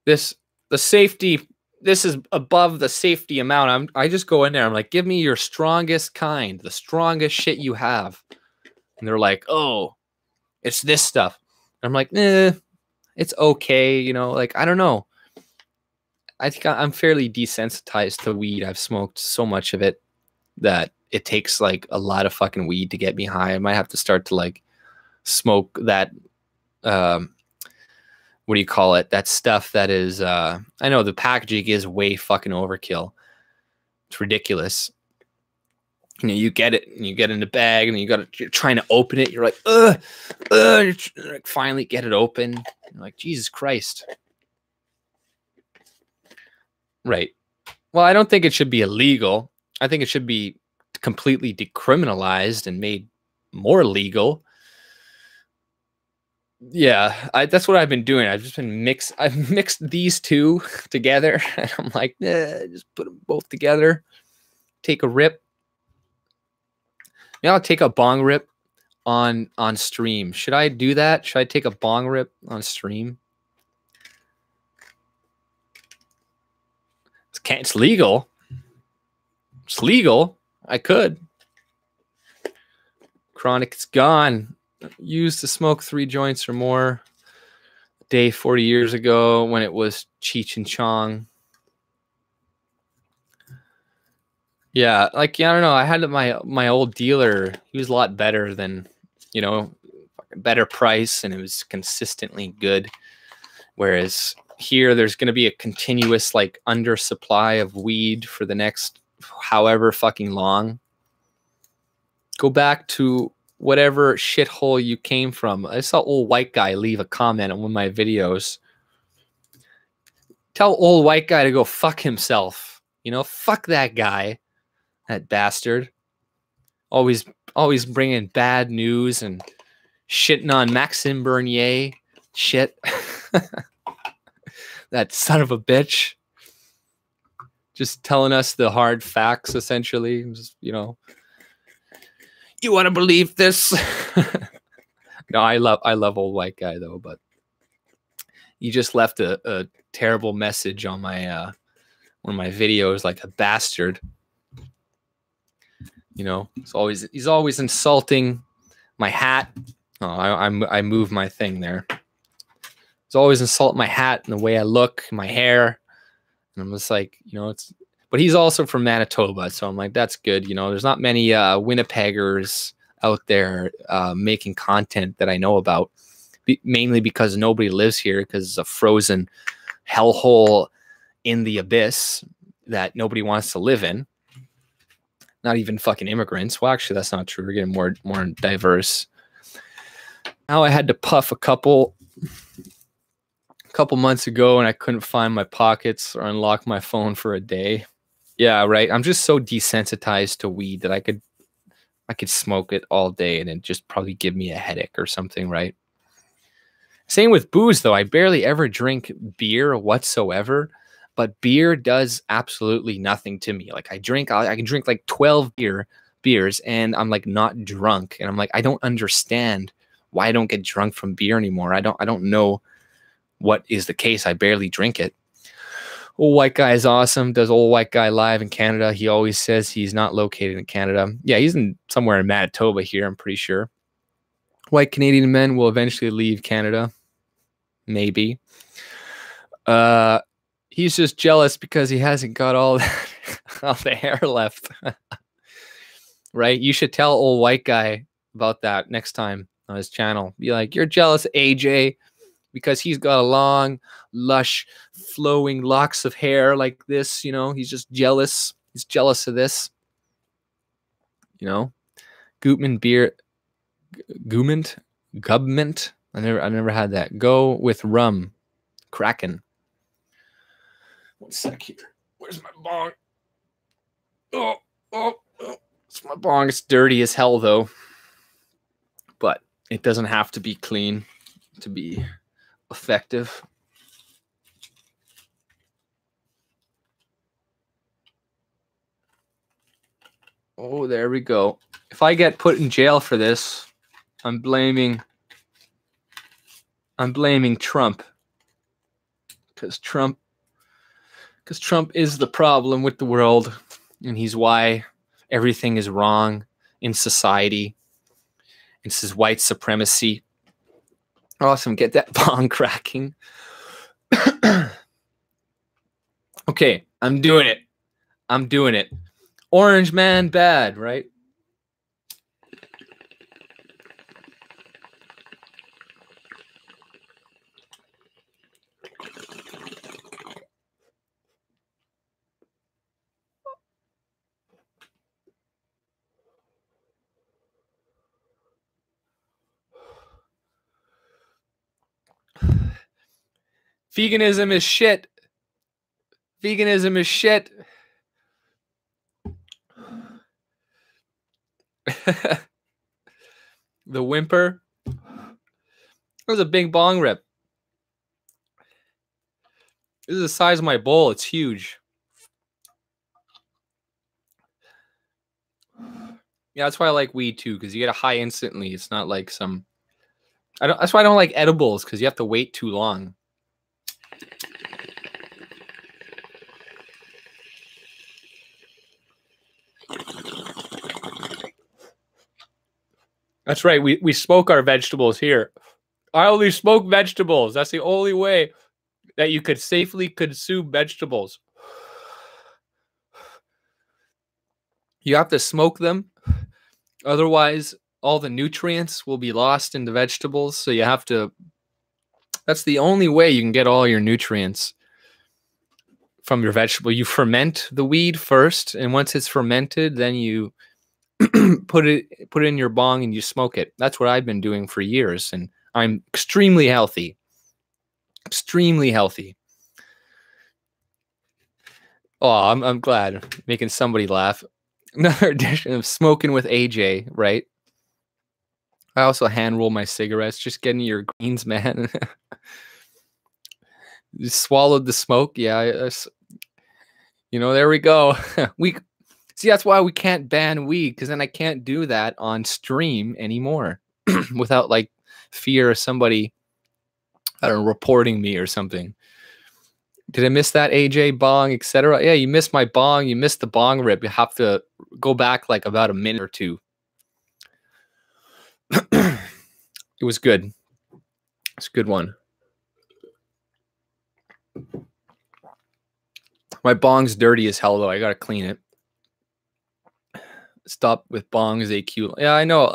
The safety, this is above the safety amount. I just go in there. I'm like, give me your strongest kind, the strongest shit you have. And they're like, oh, it's this stuff. I'm like, it's okay. You know, like, I don't know. I think I'm fairly desensitized to weed. I've smoked so much of it that it takes like a lot of fucking weed to get me high. I might have to start to like smoke that, what do you call it? That stuff that is, I know the packaging is way fucking overkill. It's ridiculous. You know, you get it and you get in the bag and you're trying to open it. You're like, you're like, finally get it open. You're like, Jesus Christ. Right. Well, I don't think it should be illegal. I think it should be completely decriminalized and made more legal. Yeah, that's what I've been doing. I've mixed these two together, and I'm like, just put them both together. Take a rip. Yeah, I'll take a bong rip on stream. Should I do that? Should I take a bong rip on stream? It's legal. It's legal. I could. Chronic, it's gone. Used to smoke 3 joints or more a day 40 years ago when it was Cheech and Chong. Yeah, like, yeah, I don't know. I had my old dealer. He was a lot better than, you know, better price, and it was consistently good. Whereas here, there's going to be a continuous like undersupply of weed for the next however fucking long. Go back to whatever shithole you came from. I saw old white guy leave a comment on one of my videos. Tell old white guy to go fuck himself. You know, fuck that guy, that bastard. Always bringing bad news and shitting on Maxime Bernier. Shit. That son of a bitch. Just telling us the hard facts, essentially. Just, you know, you want to believe this? No, I love old white guy though, but he just left a terrible message on my one of my videos, like a bastard. You know, he's always insulting my hat. Oh, I moved my thing there. He's always insulting my hat and the way I look, my hair, and I'm just like, you know, but he's also from Manitoba, so I'm like, that's good. You know, there's not many Winnipeggers out there making content that I know about, mainly because nobody lives here because it's a frozen hellhole in the abyss that nobody wants to live in. Not even fucking immigrants. Well, actually, that's not true. We're getting more diverse. Now I had to puff a couple months ago, and I couldn't find my pockets or unlock my phone for a day. Yeah, right. I'm just so desensitized to weed that I could smoke it all day and it just probably give me a headache or something, right? Same with booze, though. I barely ever drink beer whatsoever, but beer does absolutely nothing to me. Like I can drink like 12 beers and I'm like not drunk. And I'm like, I don't understand why I don't get drunk from beer anymore. I don't know what is the case. I barely drink it. Old White Guy is awesome. Does Old White Guy live in Canada. He always says he's not located in Canada. Yeah, he's somewhere in Manitoba here, I'm pretty sure. White Canadian men will eventually leave Canada. Maybe. He's just jealous because he hasn't got all the hair left. Right? You should tell Old White Guy about that next time on his channel. Be like, you're jealous, AJ, because he's got a long, lush, flowing locks of hair like this. You know, he's just jealous. He's jealous of this. You know, Gutman beer, Gubment. I never had that. Go with rum, Kraken. One sec here. Where's my bong? Oh, it's my bong. It's dirty as hell though, but it doesn't have to be clean to be effective. Oh, there we go. If I get put in jail for this, I'm blaming Trump. Because Trump is the problem with the world, and he's why everything is wrong in society. It's his white supremacy. Awesome, get that bong cracking. Okay, I'm doing it. Orange man bad, right? Veganism is shit. Veganism is shit. The whimper. It was a big bong rip. This is the size of my bowl. It's huge. Yeah, that's why I like weed too, because you get a high instantly. It's not like some. That's why I don't like edibles, because you have to wait too long. That's right. We smoke our vegetables here. I only smoke vegetables. That's the only way that you could safely consume vegetables. You have to smoke them. Otherwise, all the nutrients will be lost in the vegetables. So you have to... That's the only way you can get all your nutrients from your vegetable. You ferment the weed first, and once it's fermented, then you put it in your bong and you smoke it. That's what I've been doing for years, and I'm extremely healthy. Extremely healthy. Oh, I'm glad making somebody laugh. Another edition of Smoking with AJ, right? I also hand roll my cigarettes, just getting your greens, man. Just swallowed the smoke. Yeah, you know, there we go. See, that's why we can't ban weed, because then I can't do that on stream anymore without like fear of somebody, I don't know, reporting me or something. Did I miss that, AJ? Bong, etc.? Yeah, you missed my bong. You missed the bong rip. You have to go back like about a minute or two. It was good. It's a good one. My bong's dirty as hell, though. I gotta clean it. Stop with bongs, AQ. Yeah, I know.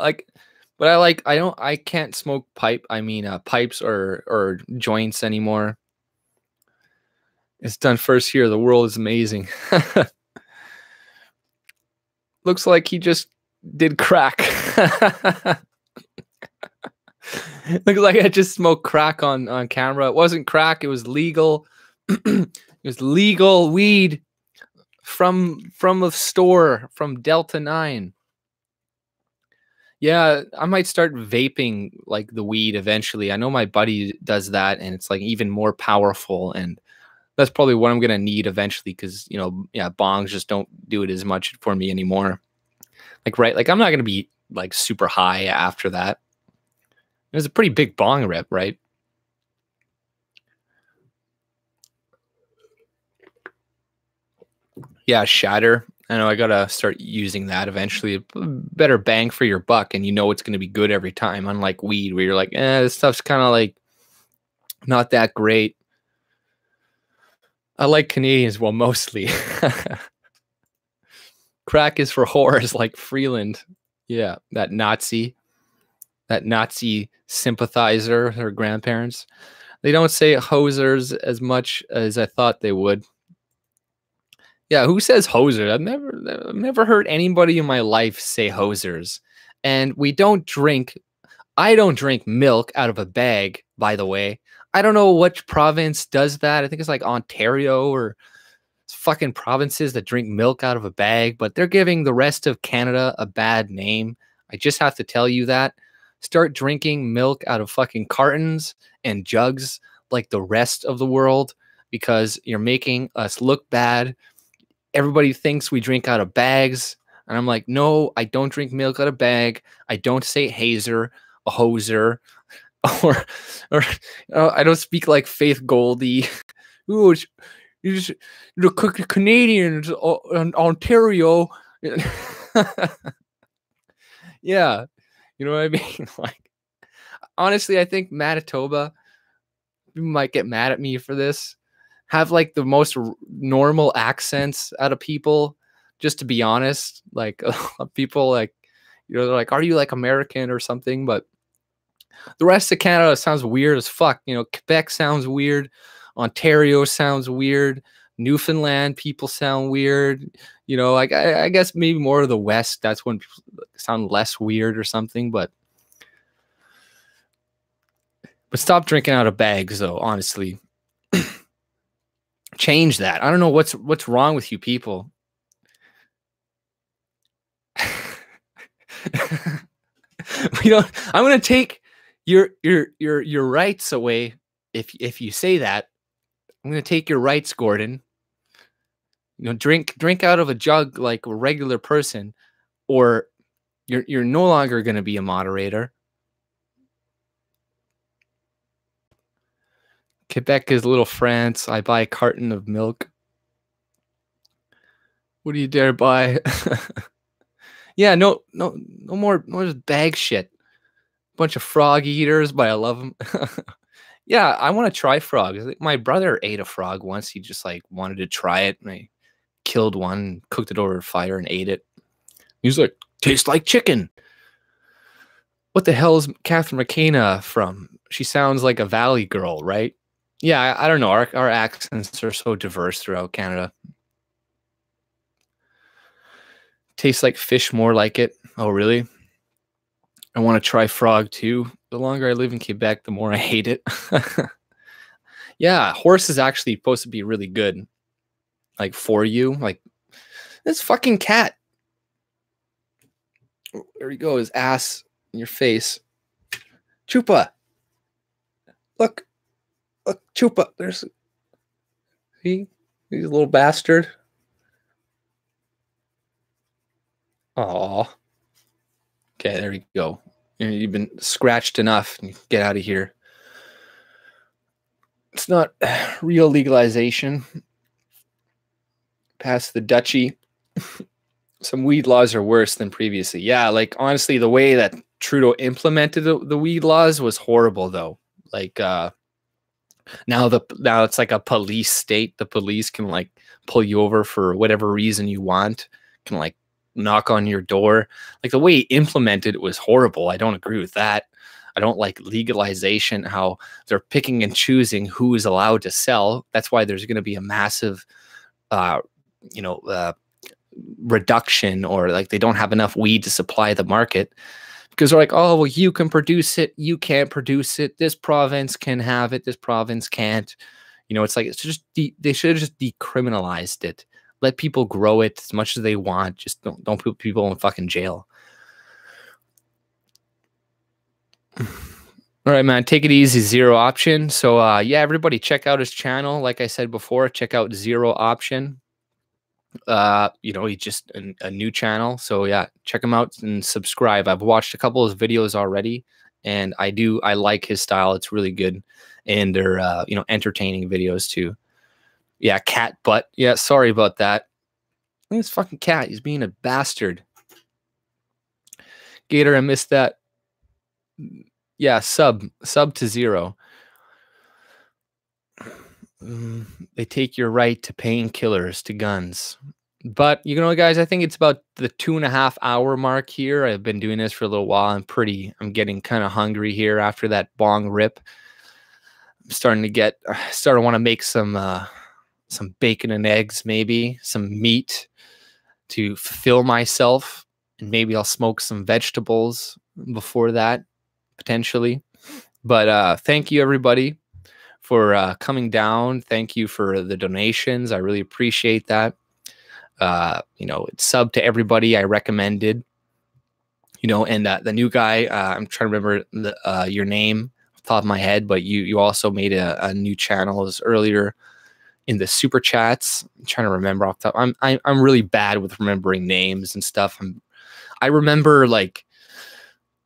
But I can't smoke pipes or joints anymore. It's done first here. The world is amazing. Looks like he just did crack. Looks like I just smoked crack on camera. It wasn't crack. It was legal. It was legal weed from a store from Delta 9. Yeah, I might start vaping like the weed eventually. I know my buddy does that, and it's like even more powerful, and that's probably what I'm gonna need eventually because yeah, bongs just don't do it as much for me anymore. Like, right, like I'm not gonna be like super high after that. It was a pretty big bong rip, right? Yeah, shatter. I know I gotta start using that eventually. Better bang for your buck, and it's gonna be good every time. Unlike weed, where you're like, this stuff's kind of like not that great. I like Canadians, well, mostly. Crack is for whores like Freeland. Yeah, that Nazi sympathizer, her grandparents. They don't say hosers as much as I thought they would. Yeah, who says hosers? I've never heard anybody in my life say hosers. And I don't drink milk out of a bag, by the way. I don't know which province does that. I think it's like Ontario or fucking provinces that drink milk out of a bag, but they're giving the rest of Canada a bad name. I just have to tell you that. Start drinking milk out of fucking cartons and jugs like the rest of the world because you're making us look bad. Everybody thinks we drink out of bags. And I'm like, no, I don't drink milk out of bag. I don't say hazer, a hoser, or I don't speak like Faith Goldie. Ooh, the Canadians in Ontario. Yeah, you know what I mean? Like, honestly, I think Manitoba, you might get mad at me for this, have like the most normal accents out of people, just to be honest. Like people like, they're like, are you like American or something? But the rest of Canada sounds weird as fuck. Quebec sounds weird. Ontario sounds weird. Newfoundland people sound weird. Like I guess maybe more of the West, that's when people sound less weird or something. But stop drinking out of bags, though, honestly. Change that. I don't know what's wrong with you people. I'm gonna take your rights away if you say that. I'm gonna take your rights, Gordon. Drink out of a jug like a regular person, or you're no longer gonna be a moderator. Quebec is little France. I buy a carton of milk. What do you dare buy? Yeah, no more bag shit. Bunch of frog eaters, but I love them. Yeah, I want to try frogs. My brother ate a frog once. He just like wanted to try it, and I killed one, cooked it over a fire, and ate it. He's like, tastes like chicken. What the hell is Catherine McKenna from? She sounds like a Valley girl, right? Yeah, I don't know. Our accents are so diverse throughout Canada. Tastes like fish, more like it. Oh, really? I want to try frog too. The longer I live in Quebec, the more I hate it. Yeah, horse is actually supposed to be really good. Like for you. Like this fucking cat. There you go, his ass in your face. Chupa. Look, Chupa. There's he's a little bastard. Aw. Okay, there you go. You've been scratched enough. Get out of here. It's not real legalization. Past the duchy. Some weed laws are worse than previously. Yeah, like honestly, the way that Trudeau implemented the weed laws was horrible, though. Like now it's like a police state. The police can like pull you over for whatever reason you want. Can like knock on your door. Like the way he implemented it was horrible. I don't agree with that. I don't like legalization, how they're picking and choosing who is allowed to sell. That's why there's going to be a massive reduction, or like they don't have enough weed to supply the market, because they're like, oh, well, you can produce it, you can't produce it, this province can have it, this province can't. You know, it's like, it's just they should have just decriminalized it. Let people grow it as much as they want. Just don't put people in fucking jail. All right, man, take it easy, Zero Option. So yeah, everybody check out his channel. Like I said before, check out Zero Option. You know, he's just a new channel. So yeah, check him out and subscribe. I've watched a couple of his videos already, and I like his style. It's really good. And they're you know, entertaining videos too. Yeah, cat butt. Yeah, sorry about that. Look at this fucking cat. He's being a bastard. Gator, I missed that. Yeah, sub to Zero. They take your right to painkillers, to guns. But, you know, guys, I think it's about the 2.5 hour mark here. I've been doing this for a little while. I'm getting kind of hungry here after that bong rip. I'm starting to want to make some bacon and eggs, maybe some meat to fulfill myself. And maybe I'll smoke some vegetables before that, potentially. But thank you, everybody, for coming down. Thank you for the donations. I really appreciate that. You know, sub to everybody I recommended, you know, and the new guy, I'm trying to remember your name off the top of my head, but you also made a new channel earlier in the super chats. I'm trying to remember off the top. I'm really bad with remembering names and stuff. I remember like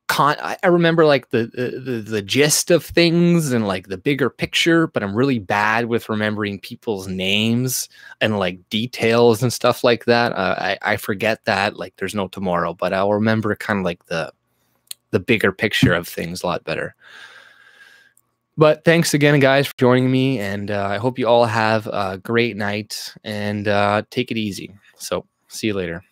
I remember like the gist of things and like the bigger picture, but I'm really bad with remembering people's names and like details and stuff like that. I forget that like there's no tomorrow, but I'll remember kind of like the bigger picture of things a lot better. But thanks again, guys, for joining me, and I hope you all have a great night, and take it easy. So see you later.